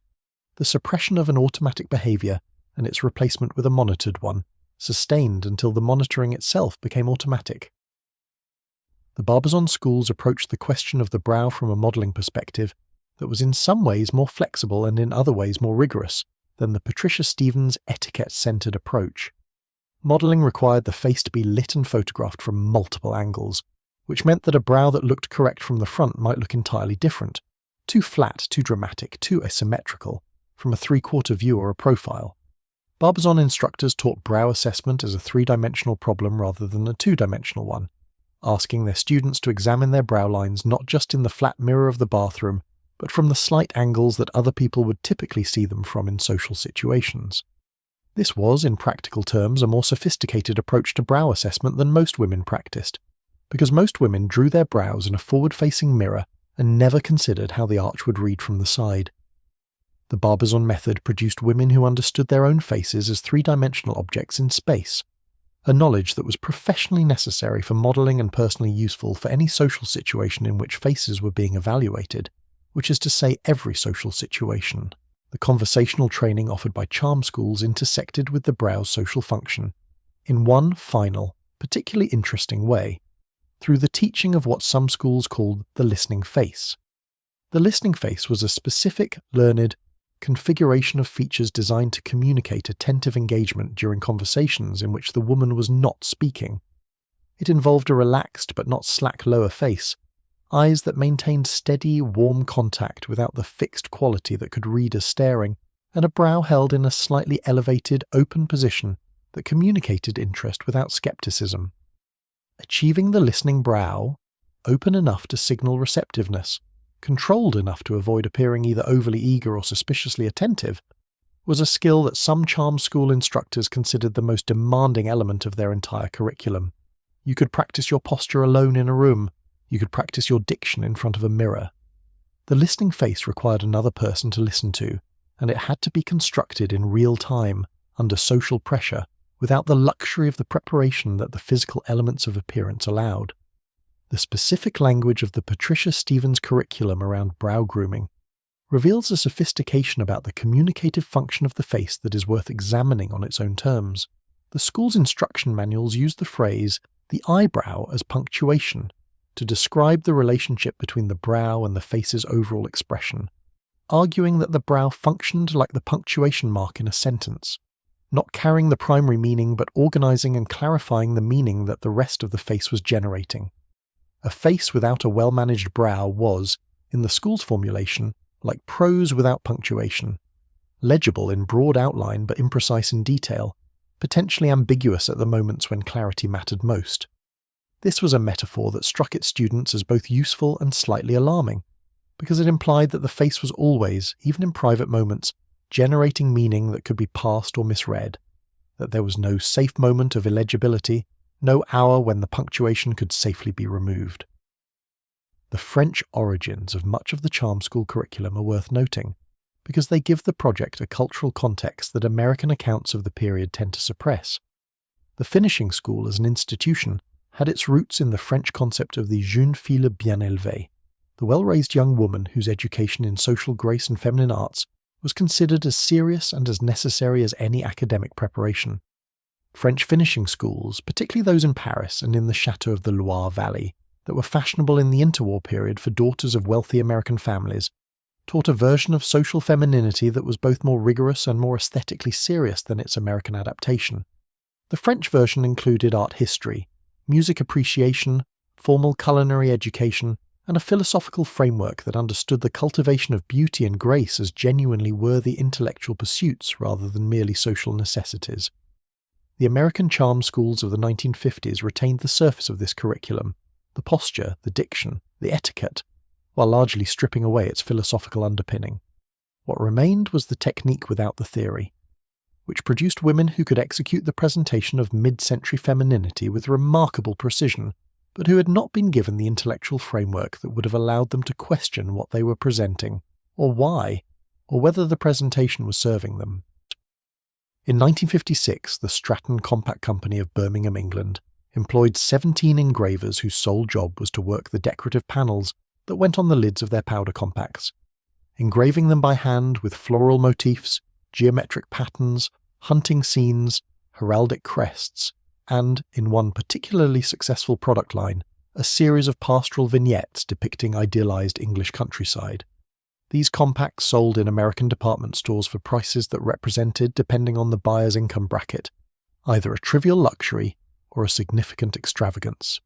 the suppression of an automatic behavior and its replacement with a monitored one, sustained until the monitoring itself became automatic. The Barbizon schools approached the question of the brow from a modelling perspective that was in some ways more flexible and in other ways more rigorous than the Patricia Stevens etiquette-centred approach. Modelling required the face to be lit and photographed from multiple angles, which meant that a brow that looked correct from the front might look entirely different, too flat, too dramatic, too asymmetrical, from a three-quarter view or a profile. Barbizon instructors taught brow assessment as a three-dimensional problem rather than a two-dimensional one, asking their students to examine their brow lines not just in the flat mirror of the bathroom, but from the slight angles that other people would typically see them from in social situations. This was, in practical terms, a more sophisticated approach to brow assessment than most women practiced, because most women drew their brows in a forward-facing mirror and never considered how the arch would read from the side. The Barbizon method produced women who understood their own faces as three-dimensional objects in space, a knowledge that was professionally necessary for modelling and personally useful for any social situation in which faces were being evaluated, which is to say every social situation. The conversational training offered by charm schools intersected with the brow's social function, in one final, particularly interesting way, through the teaching of what some schools called the listening face. The listening face was a specific, learned configuration of features designed to communicate attentive engagement during conversations in which the woman was not speaking. It involved a relaxed but not slack lower face, eyes that maintained steady, warm contact without the fixed quality that could read as staring, and a brow held in a slightly elevated, open position that communicated interest without skepticism. Achieving the listening brow, open enough to signal receptiveness, controlled enough to avoid appearing either overly eager or suspiciously attentive, was a skill that some charm school instructors considered the most demanding element of their entire curriculum. You could practice your posture alone in a room. You could practice your diction in front of a mirror. The listening face required another person to listen to, and it had to be constructed in real time, under social pressure, without the luxury of the preparation that the physical elements of appearance allowed. The specific language of the Patricia Stevens curriculum around brow grooming reveals a sophistication about the communicative function of the face that is worth examining on its own terms. The school's instruction manuals use the phrase, the eyebrow, as punctuation, to describe the relationship between the brow and the face's overall expression, arguing that the brow functioned like the punctuation mark in a sentence, not carrying the primary meaning but organizing and clarifying the meaning that the rest of the face was generating. A face without a well-managed brow was, in the school's formulation, like prose without punctuation, legible in broad outline but imprecise in detail, potentially ambiguous at the moments when clarity mattered most. This was a metaphor that struck its students as both useful and slightly alarming, because it implied that the face was always, even in private moments, generating meaning that could be parsed or misread, that there was no safe moment of illegibility, no hour when the punctuation could safely be removed. The French origins of much of the charm school curriculum are worth noting, because they give the project a cultural context that American accounts of the period tend to suppress. The finishing school as an institution had its roots in the French concept of the jeune fille bien élevée, the well-raised young woman whose education in social grace and feminine arts was considered as serious and as necessary as any academic preparation. French finishing schools, particularly those in Paris and in the Château of the Loire Valley, that were fashionable in the interwar period for daughters of wealthy American families, taught a version of social femininity that was both more rigorous and more aesthetically serious than its American adaptation. The French version included art history, music appreciation, formal culinary education, and a philosophical framework that understood the cultivation of beauty and grace as genuinely worthy intellectual pursuits rather than merely social necessities. The American charm schools of the 1950s retained the surface of this curriculum, the posture, the diction, the etiquette, while largely stripping away its philosophical underpinning. What remained was the technique without the theory, which produced women who could execute the presentation of mid-century femininity with remarkable precision, but who had not been given the intellectual framework that would have allowed them to question what they were presenting, or why, or whether the presentation was serving them. In 1956, the Stratton Compact Company of Birmingham, England, employed 17 engravers whose sole job was to work the decorative panels that went on the lids of their powder compacts, engraving them by hand with floral motifs, geometric patterns, hunting scenes, heraldic crests, and, in one particularly successful product line, a series of pastoral vignettes depicting idealized English countryside. These compacts sold in American department stores for prices that represented, depending on the buyer's income bracket, either a trivial luxury or a significant extravagance.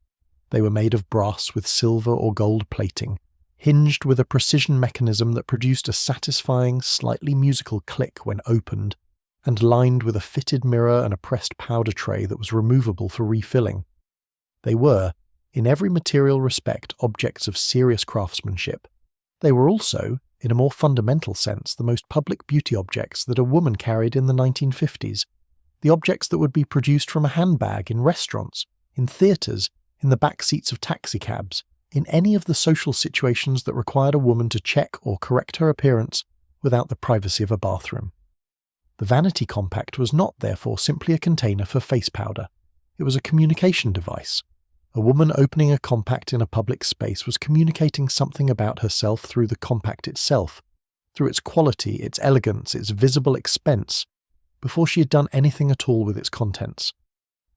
They were made of brass with silver or gold plating, hinged with a precision mechanism that produced a satisfying, slightly musical click when opened, and lined with a fitted mirror and a pressed powder tray that was removable for refilling. They were, in every material respect, objects of serious craftsmanship. They were also, in a more fundamental sense, the most public beauty objects that a woman carried in the 1950s, the objects that would be produced from a handbag in restaurants, in theatres, in the back seats of taxicabs, in any of the social situations that required a woman to check or correct her appearance without the privacy of a bathroom. The vanity compact was not, therefore, simply a container for face powder. It was a communication device. A woman opening a compact in a public space was communicating something about herself through the compact itself, through its quality, its elegance, its visible expense, before she had done anything at all with its contents.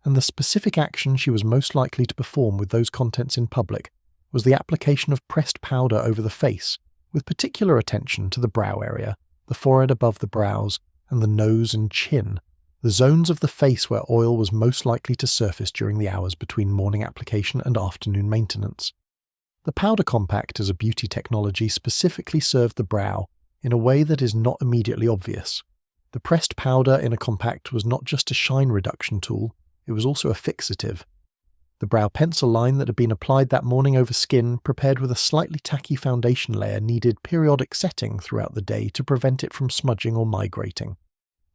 And the specific action she was most likely to perform with those contents in public was the application of pressed powder over the face, with particular attention to the brow area, the forehead above the brows, and the nose and chin, the zones of the face where oil was most likely to surface during the hours between morning application and afternoon maintenance. The powder compact as a beauty technology specifically served the brow in a way that is not immediately obvious. The pressed powder in a compact was not just a shine reduction tool, it was also a fixative. The brow pencil line that had been applied that morning over skin, prepared with a slightly tacky foundation layer, needed periodic setting throughout the day to prevent it from smudging or migrating.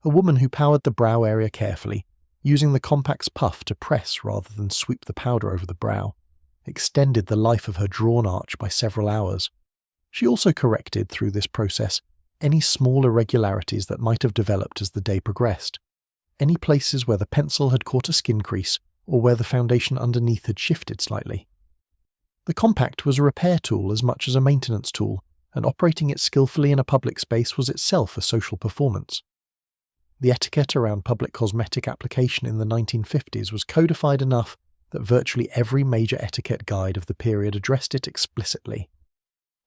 A woman who powered the brow area carefully, using the compact's puff to press rather than sweep the powder over the brow, extended the life of her drawn arch by several hours. She also corrected, through this process, any small irregularities that might have developed as the day progressed, any places where the pencil had caught a skin crease or where the foundation underneath had shifted slightly. The compact was a repair tool as much as a maintenance tool, and operating it skillfully in a public space was itself a social performance. The etiquette around public cosmetic application in the 1950s was codified enough that virtually every major etiquette guide of the period addressed it explicitly.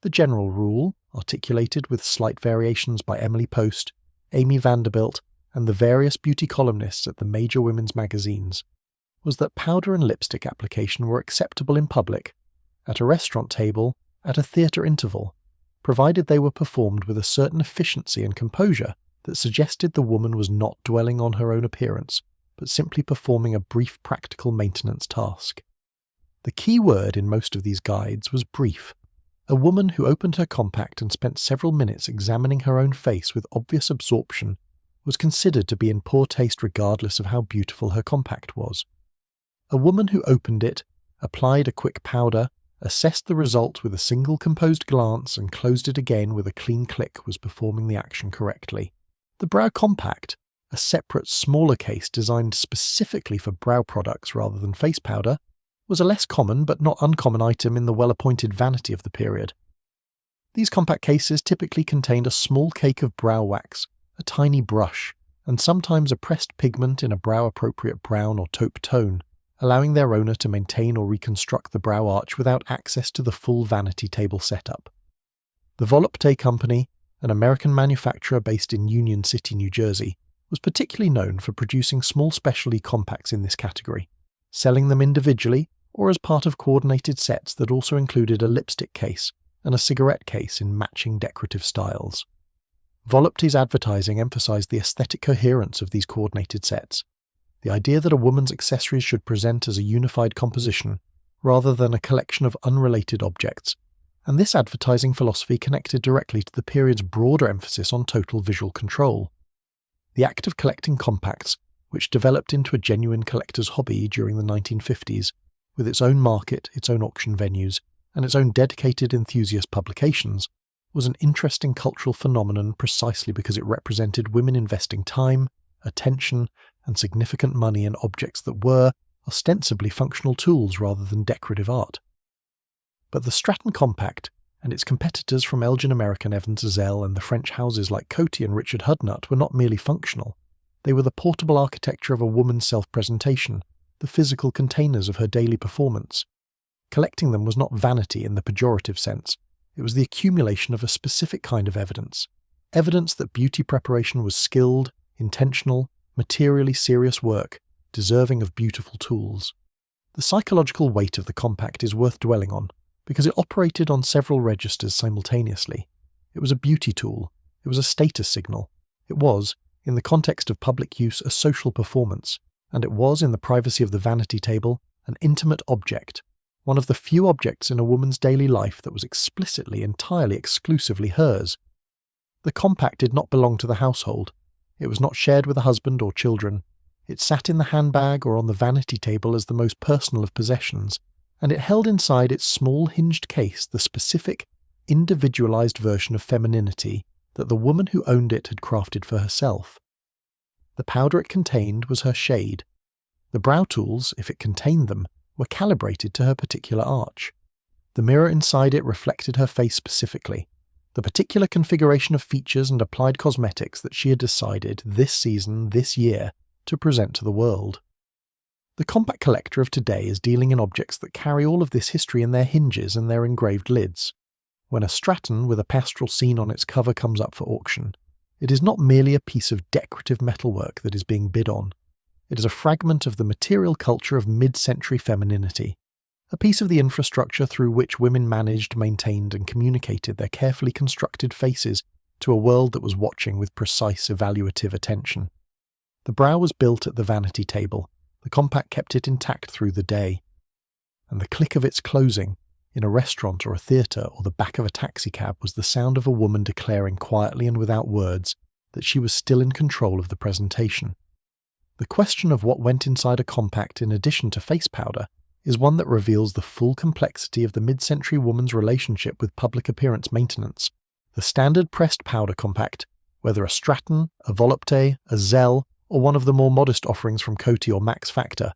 The general rule, articulated with slight variations by Emily Post, Amy Vanderbilt, and the various beauty columnists at the major women's magazines, was that powder and lipstick application were acceptable in public, at a restaurant table, at a theatre interval, provided they were performed with a certain efficiency and composure that suggested the woman was not dwelling on her own appearance, but simply performing a brief practical maintenance task. The key word in most of these guides was brief. A woman who opened her compact and spent several minutes examining her own face with obvious absorption was considered to be in poor taste regardless of how beautiful her compact was. A woman who opened it, applied a quick powder, assessed the result with a single composed glance and closed it again with a clean click was performing the action correctly. The Brow Compact, a separate, smaller case designed specifically for brow products rather than face powder, was a less common but not uncommon item in the well-appointed vanity of the period. These compact cases typically contained a small cake of brow wax, a tiny brush, and sometimes a pressed pigment in a brow-appropriate brown or taupe tone, allowing their owner to maintain or reconstruct the brow arch without access to the full vanity table setup. The Volupté Company, an American manufacturer based in Union City, New Jersey, was particularly known for producing small specialty compacts in this category, selling them individually or as part of coordinated sets that also included a lipstick case and a cigarette case in matching decorative styles. Volupté's advertising emphasized the aesthetic coherence of these coordinated sets, the idea that a woman's accessories should present as a unified composition rather than a collection of unrelated objects, and this advertising philosophy connected directly to the period's broader emphasis on total visual control. The act of collecting compacts, which developed into a genuine collector's hobby during the 1950s, with its own market, its own auction venues, and its own dedicated enthusiast publications, was an interesting cultural phenomenon precisely because it represented women investing time, attention, and significant money in objects that were, ostensibly, functional tools rather than decorative art. But the Stratton Compact, and its competitors from Elgin American Evans Zell and the French houses like Coty and Richard Hudnut were not merely functional. They were the portable architecture of a woman's self-presentation, the physical containers of her daily performance. Collecting them was not vanity in the pejorative sense. It was the accumulation of a specific kind of evidence. Evidence that beauty preparation was skilled, intentional, materially serious work, deserving of beautiful tools. The psychological weight of the compact is worth dwelling on, because it operated on several registers simultaneously. It was a beauty tool. It was a status signal. It was, in the context of public use, a social performance. And it was, in the privacy of the vanity table, an intimate object, one of the few objects in a woman's daily life that was explicitly, entirely, exclusively hers. The compact did not belong to the household. It was not shared with a husband or children. It sat in the handbag or on the vanity table as the most personal of possessions, and it held inside its small hinged case the specific, individualized version of femininity that the woman who owned it had crafted for herself. The powder it contained was her shade. The brow tools, if it contained them, were calibrated to her particular arch. The mirror inside it reflected her face specifically, the particular configuration of features and applied cosmetics that she had decided this season, this year, to present to the world. The compact collector of today is dealing in objects that carry all of this history in their hinges and their engraved lids. When a Stratton with a pastoral scene on its cover comes up for auction, it is not merely a piece of decorative metalwork that is being bid on. It is a fragment of the material culture of mid-century femininity, a piece of the infrastructure through which women managed, maintained, and communicated their carefully constructed faces to a world that was watching with precise evaluative attention. The brow was built at the vanity table. The compact kept it intact through the day. And the click of its closing, in a restaurant or a theatre or the back of a taxicab, was the sound of a woman declaring quietly and without words that she was still in control of the presentation. The question of what went inside a compact in addition to face powder is one that reveals the full complexity of the mid-century woman's relationship with public appearance maintenance. The standard pressed powder compact, whether a Stratton, a Volupté, a Zell, or one of the more modest offerings from Coty or Max Factor,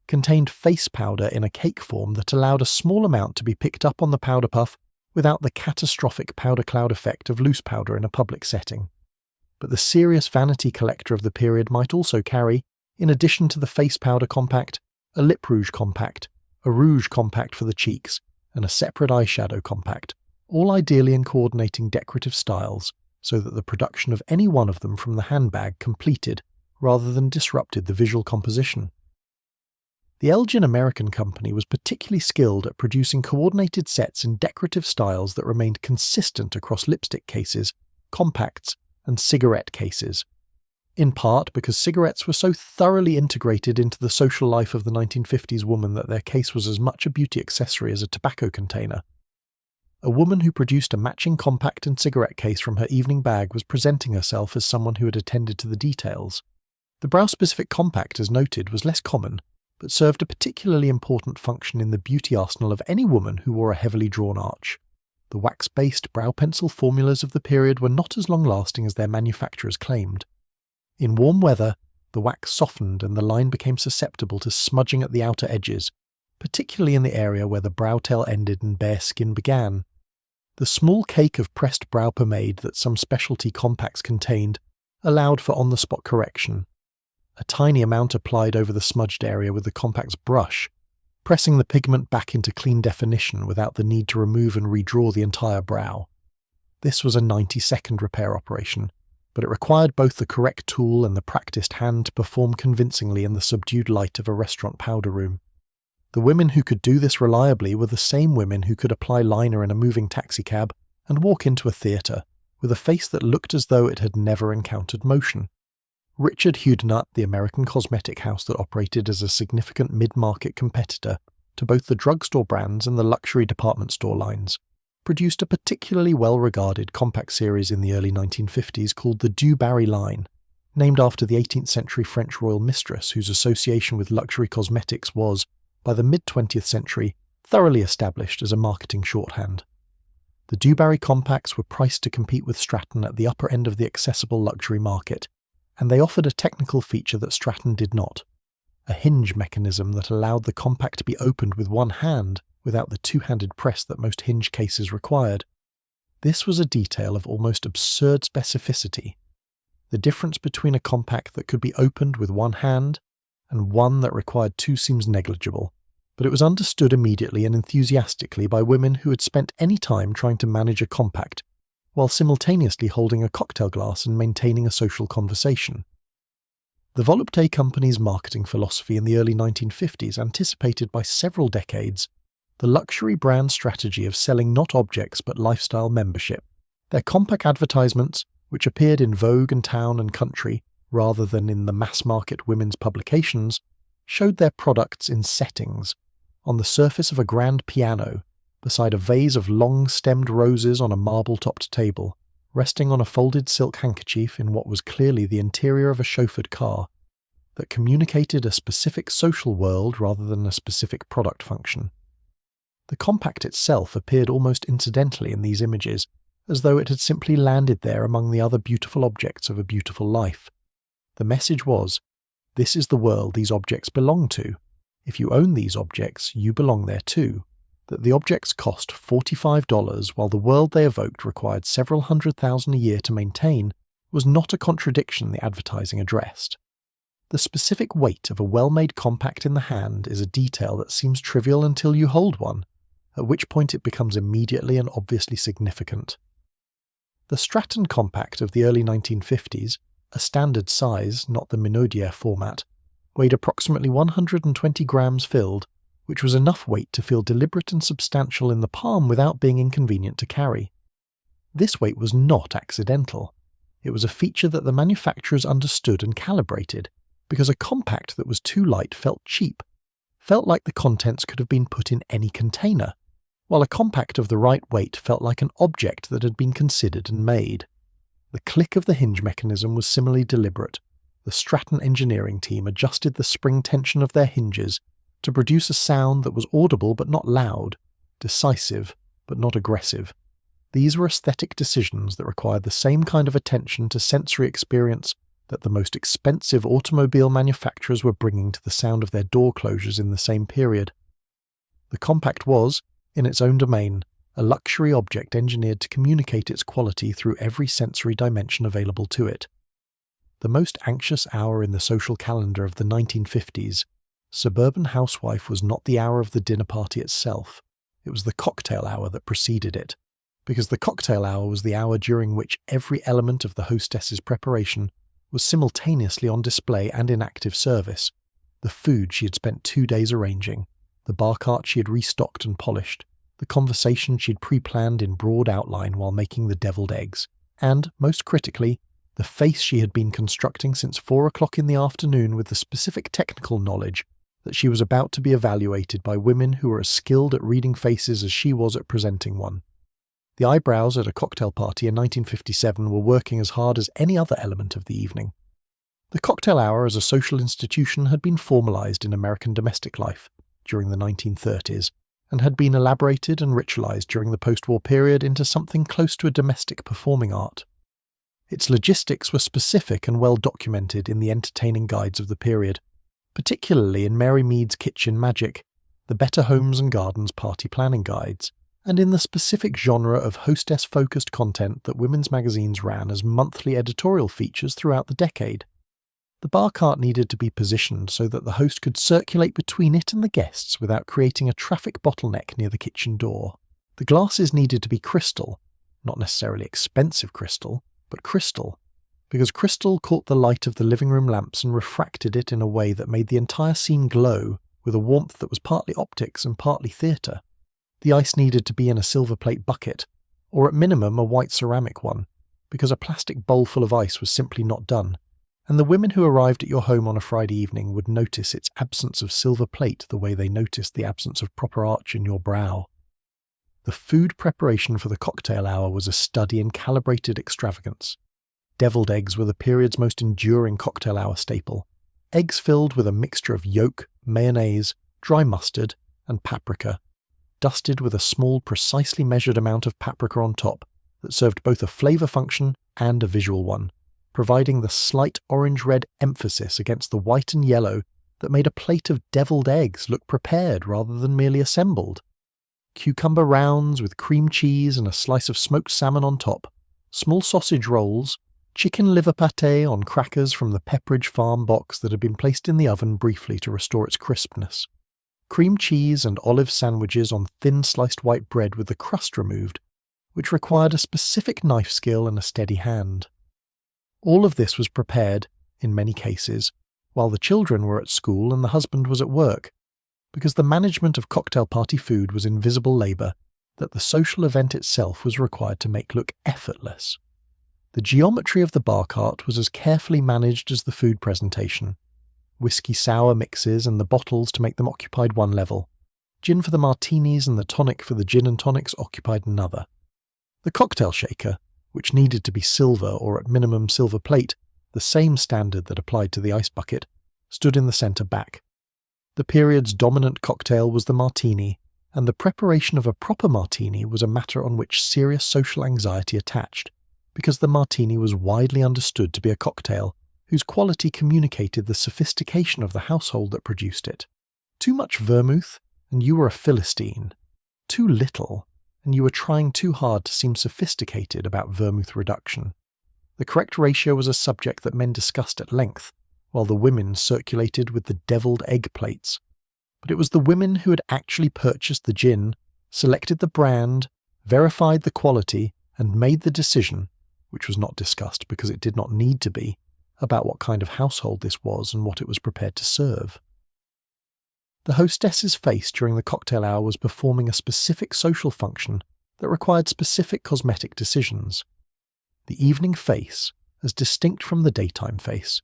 contained face powder in a cake form that allowed a small amount to be picked up on the powder puff without the catastrophic powder cloud effect of loose powder in a public setting. But the serious vanity collector of the period might also carry, in addition to the face powder compact, a lip rouge compact, a rouge compact for the cheeks, and a separate eyeshadow compact, all ideally in coordinating decorative styles so that the production of any one of them from the handbag completed rather than disrupted the visual composition. The Elgin American Company was particularly skilled at producing coordinated sets in decorative styles that remained consistent across lipstick cases, compacts, and cigarette cases, in part because cigarettes were so thoroughly integrated into the social life of the 1950s woman that their case was as much a beauty accessory as a tobacco container. A woman who produced a matching compact and cigarette case from her evening bag was presenting herself as someone who had attended to the details. The brow-specific compact, as noted, was less common, but served a particularly important function in the beauty arsenal of any woman who wore a heavily drawn arch. The wax-based brow pencil formulas of the period were not as long-lasting as their manufacturers claimed. In warm weather, the wax softened and the line became susceptible to smudging at the outer edges, particularly in the area where the brow tail ended and bare skin began. The small cake of pressed brow pomade that some specialty compacts contained allowed for on-the-spot correction. A tiny amount applied over the smudged area with the compact's brush, pressing the pigment back into clean definition without the need to remove and redraw the entire brow. This was a 90-second repair operation, but it required both the correct tool and the practiced hand to perform convincingly in the subdued light of a restaurant powder room. The women who could do this reliably were the same women who could apply liner in a moving taxicab and walk into a theatre with a face that looked as though it had never encountered motion. Richard Hudenut, the American cosmetic house that operated as a significant mid-market competitor to both the drugstore brands and the luxury department store lines, produced a particularly well-regarded compact series in the early 1950s called the Du Barry line, named after the 18th century French royal mistress whose association with luxury cosmetics was, by the mid-20th century, thoroughly established as a marketing shorthand. The Du Barry compacts were priced to compete with Stratton at the upper end of the accessible luxury market, and they offered a technical feature that Stratton did not: a hinge mechanism that allowed the compact to be opened with one hand without the two-handed press that most hinge cases required. This was a detail of almost absurd specificity. The difference between a compact that could be opened with one hand and one that required two seems negligible, but it was understood immediately and enthusiastically by women who had spent any time trying to manage a compact, while simultaneously holding a cocktail glass and maintaining a social conversation. The Volupté company's marketing philosophy in the early 1950s anticipated by several decades the luxury brand strategy of selling not objects but lifestyle membership. Their compact advertisements, which appeared in Vogue and Town and Country rather than in the mass-market women's publications, showed their products in settings, on the surface of a grand piano, beside a vase of long-stemmed roses on a marble-topped table, resting on a folded silk handkerchief in what was clearly the interior of a chauffeured car, that communicated a specific social world rather than a specific product function. The compact itself appeared almost incidentally in these images, as though it had simply landed there among the other beautiful objects of a beautiful life. The message was, this is the world these objects belong to. If you own these objects, you belong there too. That the objects cost $45 while the world they evoked required several $100,000 a year to maintain was not a contradiction the advertising addressed. The specific weight of a well-made compact in the hand is a detail that seems trivial until you hold one, at which point it becomes immediately and obviously significant. The Stratton compact of the early 1950s, a standard size, not the Minaudière format, weighed approximately 120 grams filled, which was enough weight to feel deliberate and substantial in the palm without being inconvenient to carry. This weight was not accidental. It was a feature that the manufacturers understood and calibrated, because a compact that was too light felt cheap, felt like the contents could have been put in any container, while a compact of the right weight felt like an object that had been considered and made. The click of the hinge mechanism was similarly deliberate. The Stratton engineering team adjusted the spring tension of their hinges to produce a sound that was audible but not loud, decisive but not aggressive. These were aesthetic decisions that required the same kind of attention to sensory experience that the most expensive automobile manufacturers were bringing to the sound of their door closures in the same period. The compact was, in its own domain, a luxury object engineered to communicate its quality through every sensory dimension available to it. The most anxious hour in the social calendar of the 1950s, suburban housewife was not the hour of the dinner party itself, it was the cocktail hour that preceded it, because the cocktail hour was the hour during which every element of the hostess's preparation was simultaneously on display and in active service. The food she had spent 2 days arranging, the bar cart she had restocked and polished, the conversation she'd pre-planned in broad outline while making the deviled eggs, and, most critically, the face she had been constructing since 4 o'clock in the afternoon with the specific technical knowledge that she was about to be evaluated by women who were as skilled at reading faces as she was at presenting one. The eyebrows at a cocktail party in 1957 were working as hard as any other element of the evening. The cocktail hour as a social institution had been formalized in American domestic life during the 1930s and had been elaborated and ritualized during the post-war period into something close to a domestic performing art. Its logistics were specific and well documented in the entertaining guides of the period, particularly in Mary Mead's Kitchen Magic, the Better Homes and Gardens party planning guides, and in the specific genre of hostess-focused content that women's magazines ran as monthly editorial features throughout the decade. The bar cart needed to be positioned so that the host could circulate between it and the guests without creating a traffic bottleneck near the kitchen door. The glasses needed to be crystal, not necessarily expensive crystal, but crystal, because crystal caught the light of the living room lamps and refracted it in a way that made the entire scene glow with a warmth that was partly optics and partly theatre. The ice needed to be in a silver plate bucket, or at minimum a white ceramic one, because a plastic bowl full of ice was simply not done, and the women who arrived at your home on a Friday evening would notice its absence of silver plate the way they noticed the absence of proper arch in your brow. The food preparation for the cocktail hour was a study in calibrated extravagance. Deviled eggs were the period's most enduring cocktail hour staple, eggs filled with a mixture of yolk, mayonnaise, dry mustard, and paprika, dusted with a small, precisely measured amount of paprika on top that served both a flavour function and a visual one, providing the slight orange-red emphasis against the white and yellow that made a plate of deviled eggs look prepared rather than merely assembled. Cucumber rounds with cream cheese and a slice of smoked salmon on top, small sausage rolls, chicken liver pâté on crackers from the Pepperidge Farm box that had been placed in the oven briefly to restore its crispness, cream cheese and olive sandwiches on thin sliced white bread with the crust removed, which required a specific knife skill and a steady hand. All of this was prepared, in many cases, while the children were at school and the husband was at work, because the management of cocktail party food was invisible labour that the social event itself was required to make look effortless. The geometry of the bar cart was as carefully managed as the food presentation. Whiskey sour mixes and the bottles to make them occupied one level. Gin for the martinis and the tonic for the gin and tonics occupied another. The cocktail shaker, which needed to be silver or at minimum silver plate, the same standard that applied to the ice bucket, stood in the centre back. The period's dominant cocktail was the martini, and the preparation of a proper martini was a matter on which serious social anxiety attached, because the martini was widely understood to be a cocktail whose quality communicated the sophistication of the household that produced it. Too much vermouth, and you were a Philistine. Too little, and you were trying too hard to seem sophisticated about vermouth reduction. The correct ratio was a subject that men discussed at length, while the women circulated with the deviled egg plates. But it was the women who had actually purchased the gin, selected the brand, verified the quality, and made the decision, which was not discussed because it did not need to be, about what kind of household this was and what it was prepared to serve. The hostess's face during the cocktail hour was performing a specific social function that required specific cosmetic decisions. The evening face, as distinct from the daytime face,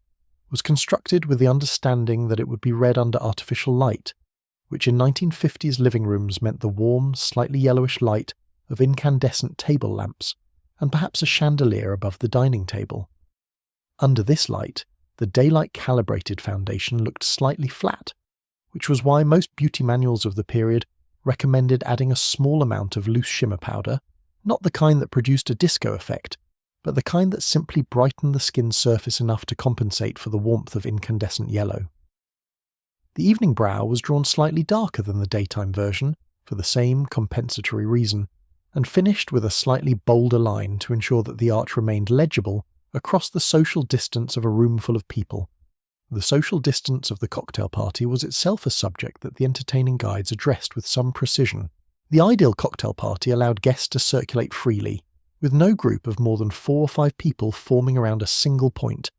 was constructed with the understanding that it would be read under artificial light, which in 1950s living rooms meant the warm, slightly yellowish light of incandescent table lamps, and perhaps a chandelier above the dining table. Under this light, the daylight-calibrated foundation looked slightly flat, which was why most beauty manuals of the period recommended adding a small amount of loose shimmer powder, not the kind that produced a disco effect, but the kind that simply brightened the skin's surface enough to compensate for the warmth of incandescent yellow. The evening brow was drawn slightly darker than the daytime version, for the same compensatory reason, and finished with a slightly bolder line to ensure that the arch remained legible across the social distance of a room full of people. The social distance of the cocktail party was itself a subject that the entertaining guides addressed with some precision. The ideal cocktail party allowed guests to circulate freely, with no group of more than 4 or 5 people forming around a single point,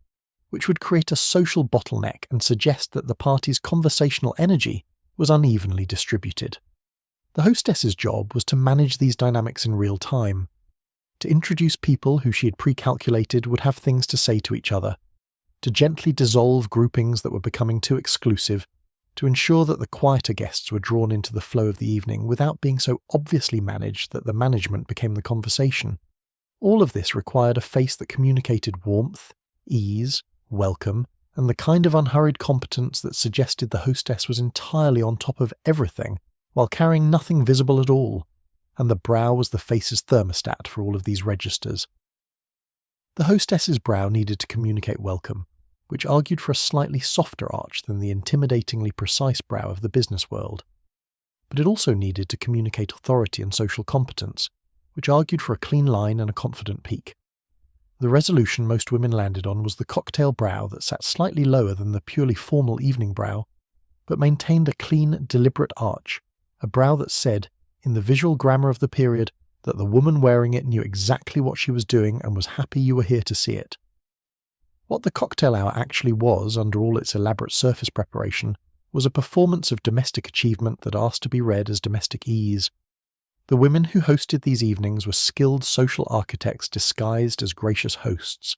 which would create a social bottleneck and suggest that the party's conversational energy was unevenly distributed. The hostess's job was to manage these dynamics in real time, to introduce people who she had pre-calculated would have things to say to each other, to gently dissolve groupings that were becoming too exclusive, to ensure that the quieter guests were drawn into the flow of the evening without being so obviously managed that the management became the conversation. All of this required a face that communicated warmth, ease, welcome, and the kind of unhurried competence that suggested the hostess was entirely on top of everything while carrying nothing visible at all, and the brow was the face's thermostat for all of these registers. The hostess's brow needed to communicate welcome, which argued for a slightly softer arch than the intimidatingly precise brow of the business world. But it also needed to communicate authority and social competence, which argued for a clean line and a confident peak. The resolution most women landed on was the cocktail brow that sat slightly lower than the purely formal evening brow, but maintained a clean, deliberate arch, a brow that said, in the visual grammar of the period, that the woman wearing it knew exactly what she was doing and was happy you were here to see it. What the cocktail hour actually was, under all its elaborate surface preparation, was a performance of domestic achievement that asked to be read as domestic ease. The women who hosted these evenings were skilled social architects disguised as gracious hosts.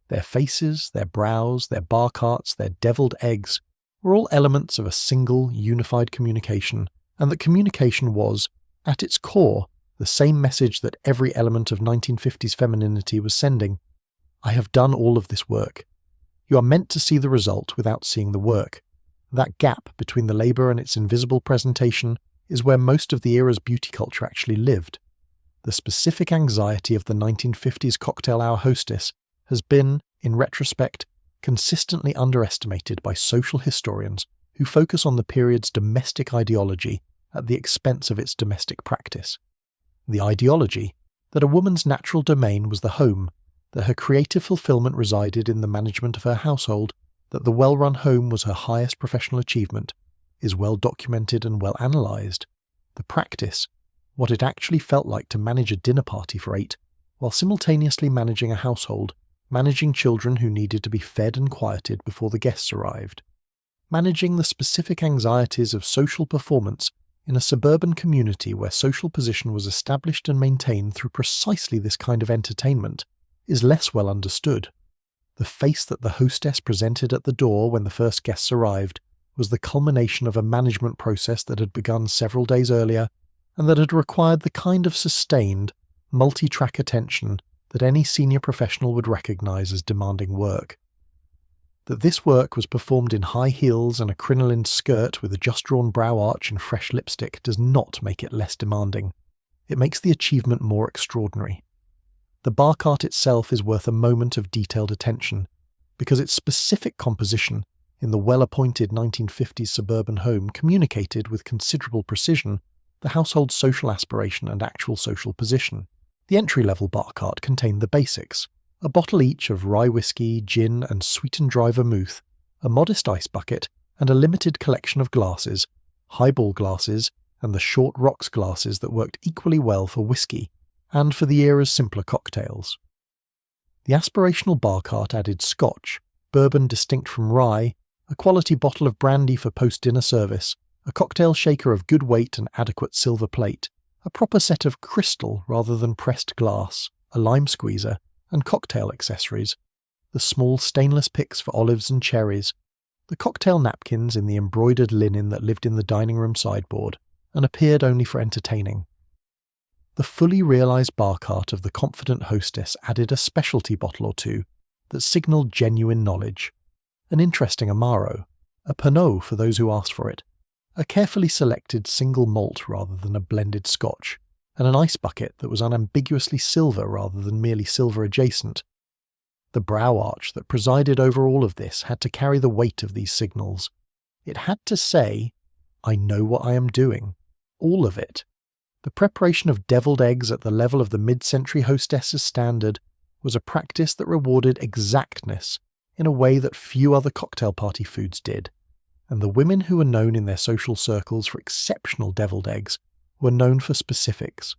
Their faces, their brows, their bar carts, their devilled eggs were all elements of a single, unified communication, and that communication was, at its core, the same message that every element of 1950s femininity was sending. I have done all of this work. You are meant to see the result without seeing the work. That gap between the labour and its invisible presentation is where most of the era's beauty culture actually lived. The specific anxiety of the 1950s cocktail hour hostess has been, in retrospect, consistently underestimated by social historians who focus on the period's domestic ideology at the expense of its domestic practice. The ideology that a woman's natural domain was the home, that her creative fulfillment resided in the management of her household, that the well-run home was her highest professional achievement, is well documented and well analysed. The practice, what it actually felt like to manage a dinner party for 8, while simultaneously managing a household, managing children who needed to be fed and quieted before the guests arrived, managing the specific anxieties of social performance in a suburban community where social position was established and maintained through precisely this kind of entertainment, is less well understood. The face that the hostess presented at the door when the first guests arrived was the culmination of a management process that had begun several days earlier and that had required the kind of sustained, multi-track attention that any senior professional would recognise as demanding work. That this work was performed in high heels and a crinolined skirt with a just-drawn brow arch and fresh lipstick does not make it less demanding. It makes the achievement more extraordinary. The bar cart itself is worth a moment of detailed attention, because its specific composition in the well-appointed 1950s suburban home communicated with considerable precision the household's social aspiration and actual social position. The entry-level bar cart contained the basics: a bottle each of rye whiskey, gin and sweetened dry vermouth, a modest ice bucket, and a limited collection of glasses, highball glasses and the short rocks glasses that worked equally well for whiskey and for the era's simpler cocktails. The aspirational bar cart added scotch, bourbon distinct from rye, a quality bottle of brandy for post-dinner service, a cocktail shaker of good weight and adequate silver plate, a proper set of crystal rather than pressed glass, a lime squeezer, and cocktail accessories, the small stainless picks for olives and cherries, the cocktail napkins in the embroidered linen that lived in the dining room sideboard and appeared only for entertaining. The fully realised bar cart of the confident hostess added a specialty bottle or two that signalled genuine knowledge, an interesting Amaro, a Pernod for those who asked for it, a carefully selected single malt rather than a blended scotch, and an ice bucket that was unambiguously silver rather than merely silver adjacent. The brow arch that presided over all of this had to carry the weight of these signals. It had to say, I know what I am doing. All of it. The preparation of devilled eggs at the level of the mid-century hostess's standard was a practice that rewarded exactness in a way that few other cocktail party foods did, and the women who were known in their social circles for exceptional devilled eggs were known for specifics: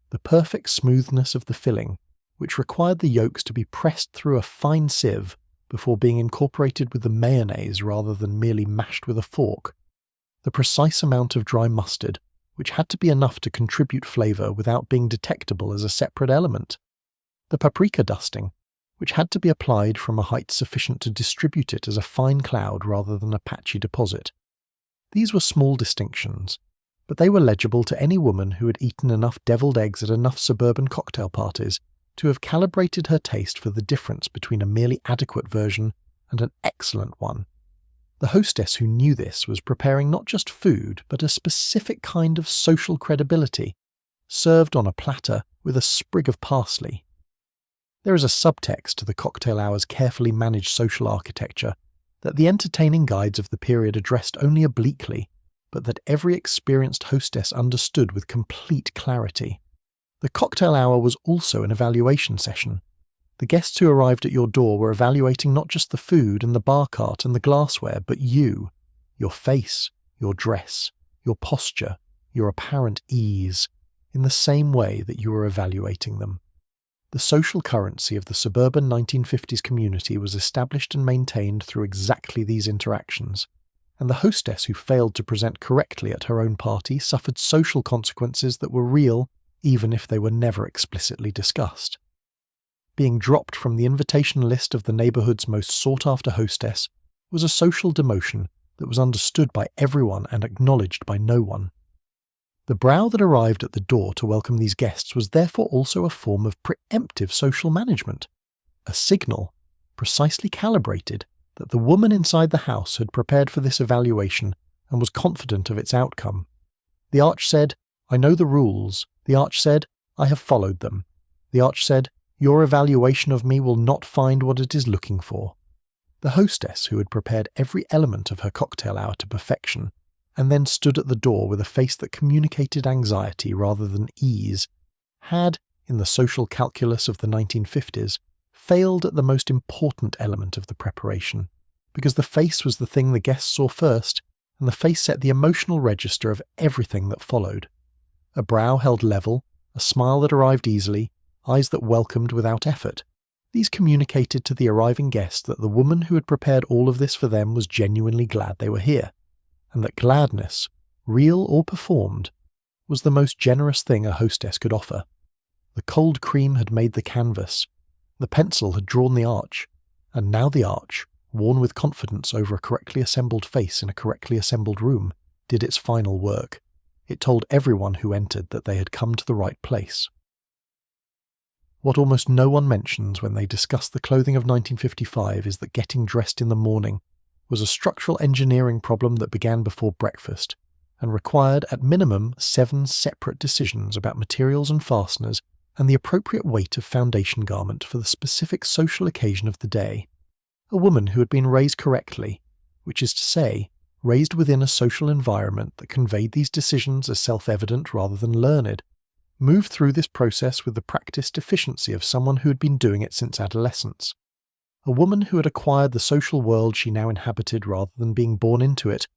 the perfect smoothness of the filling, which required the yolks to be pressed through a fine sieve before being incorporated with the mayonnaise rather than merely mashed with a fork, the precise amount of dry mustard, which had to be enough to contribute flavour without being detectable as a separate element, the paprika dusting, which had to be applied from a height sufficient to distribute it as a fine cloud rather than a patchy deposit. These were small distinctions, but they were legible to any woman who had eaten enough devilled eggs at enough suburban cocktail parties to have calibrated her taste for the difference between a merely adequate version and an excellent one. The hostess who knew this was preparing not just food, but a specific kind of social credibility, served on a platter with a sprig of parsley. There is a subtext to the cocktail hour's carefully managed social architecture that the entertaining guides of the period addressed only obliquely, but that every experienced hostess understood with complete clarity. The cocktail hour was also an evaluation session. The guests who arrived at your door were evaluating not just the food and the bar cart and the glassware, but you, your face, your dress, your posture, your apparent ease, in the same way that you were evaluating them. The social currency of the suburban 1950s community was established and maintained through exactly these interactions, and the hostess who failed to present correctly at her own party suffered social consequences that were real even if they were never explicitly discussed. Being dropped from the invitation list of the neighbourhood's most sought-after hostess was a social demotion that was understood by everyone and acknowledged by no one. The brow that arrived at the door to welcome these guests was therefore also a form of preemptive social management, a signal, precisely calibrated, that the woman inside the house had prepared for this evaluation and was confident of its outcome. The arch said, "I know the rules." The arch said, "I have followed them." The arch said, "Your evaluation of me will not find what it is looking for." The hostess, who had prepared every element of her cocktail hour to perfection, and then stood at the door with a face that communicated anxiety rather than ease, had, in the social calculus of the 1950s, failed at the most important element of the preparation, because the face was the thing the guests saw first, and the face set the emotional register of everything that followed. A brow held level, a smile that arrived easily, eyes that welcomed without effort. These communicated to the arriving guests that the woman who had prepared all of this for them was genuinely glad they were here, and that gladness, real or performed, was the most generous thing a hostess could offer. The cold cream had made the canvas, the pencil had drawn the arch, and now the arch, worn with confidence over a correctly assembled face in a correctly assembled room, did its final work. It told everyone who entered that they had come to the right place. What almost no one mentions when they discuss the clothing of 1955 is that getting dressed in the morning was a structural engineering problem that began before breakfast, and required at minimum 7 separate decisions about materials and fasteners and the appropriate weight of foundation garment for the specific social occasion of the day. A woman who had been raised correctly, which is to say, raised within a social environment that conveyed these decisions as self-evident rather than learned, moved through this process with the practiced efficiency of someone who had been doing it since adolescence. A woman who had acquired the social world she now inhabited rather than being born into it,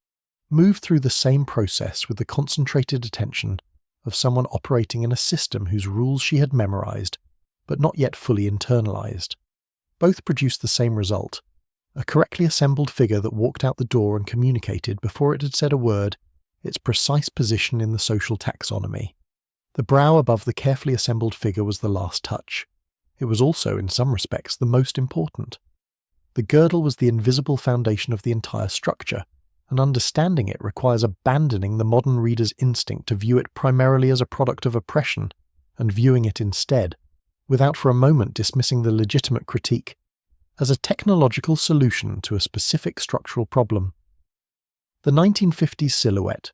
moved through the same process with the concentrated attention of someone operating in a system whose rules she had memorized, but not yet fully internalized. Both produced the same result, a correctly assembled figure that walked out the door and communicated, before it had said a word, its precise position in the social taxonomy. The brow above the carefully assembled figure was the last touch. It was also, in some respects, the most important. The girdle was the invisible foundation of the entire structure, and understanding it requires abandoning the modern reader's instinct to view it primarily as a product of oppression, and viewing it instead, without for a moment dismissing the legitimate critique, as a technological solution to a specific structural problem. The 1950s silhouette,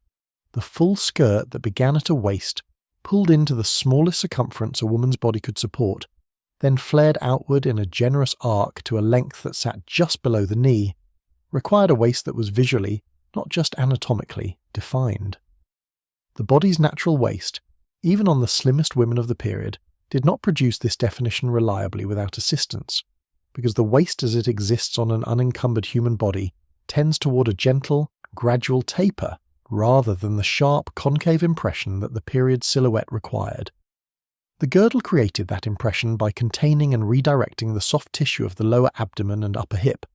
the full skirt that began at a waist, pulled into the smallest circumference a woman's body could support, then flared outward in a generous arc to a length that sat just below the knee, required a waist that was visually, not just anatomically, defined. The body's natural waist, even on the slimmest women of the period, did not produce this definition reliably without assistance, because the waist as it exists on an unencumbered human body tends toward a gentle, gradual taper rather than the sharp, concave impression that the period silhouette required. The girdle created that impression by containing and redirecting the soft tissue of the lower abdomen and upper hip,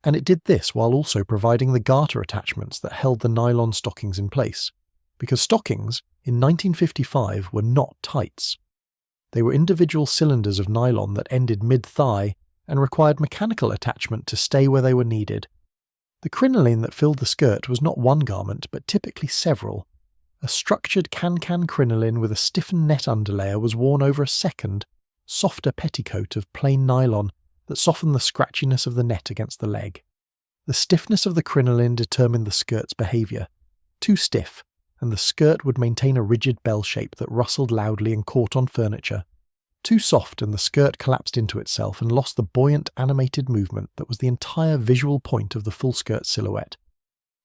and it did this while also providing the garter attachments that held the nylon stockings in place, because stockings, in 1955, were not tights. They were individual cylinders of nylon that ended mid-thigh and required mechanical attachment to stay where they were needed. The crinoline that filled the skirt was not one garment, but typically several. A structured can-can crinoline with a stiffened net underlayer was worn over a second, softer petticoat of plain nylon that softened the scratchiness of the net against the leg. The stiffness of the crinoline determined the skirt's behaviour. Too stiff, and the skirt would maintain a rigid bell shape that rustled loudly and caught on furniture. Too soft, and the skirt collapsed into itself and lost the buoyant, animated movement that was the entire visual point of the full-skirt silhouette.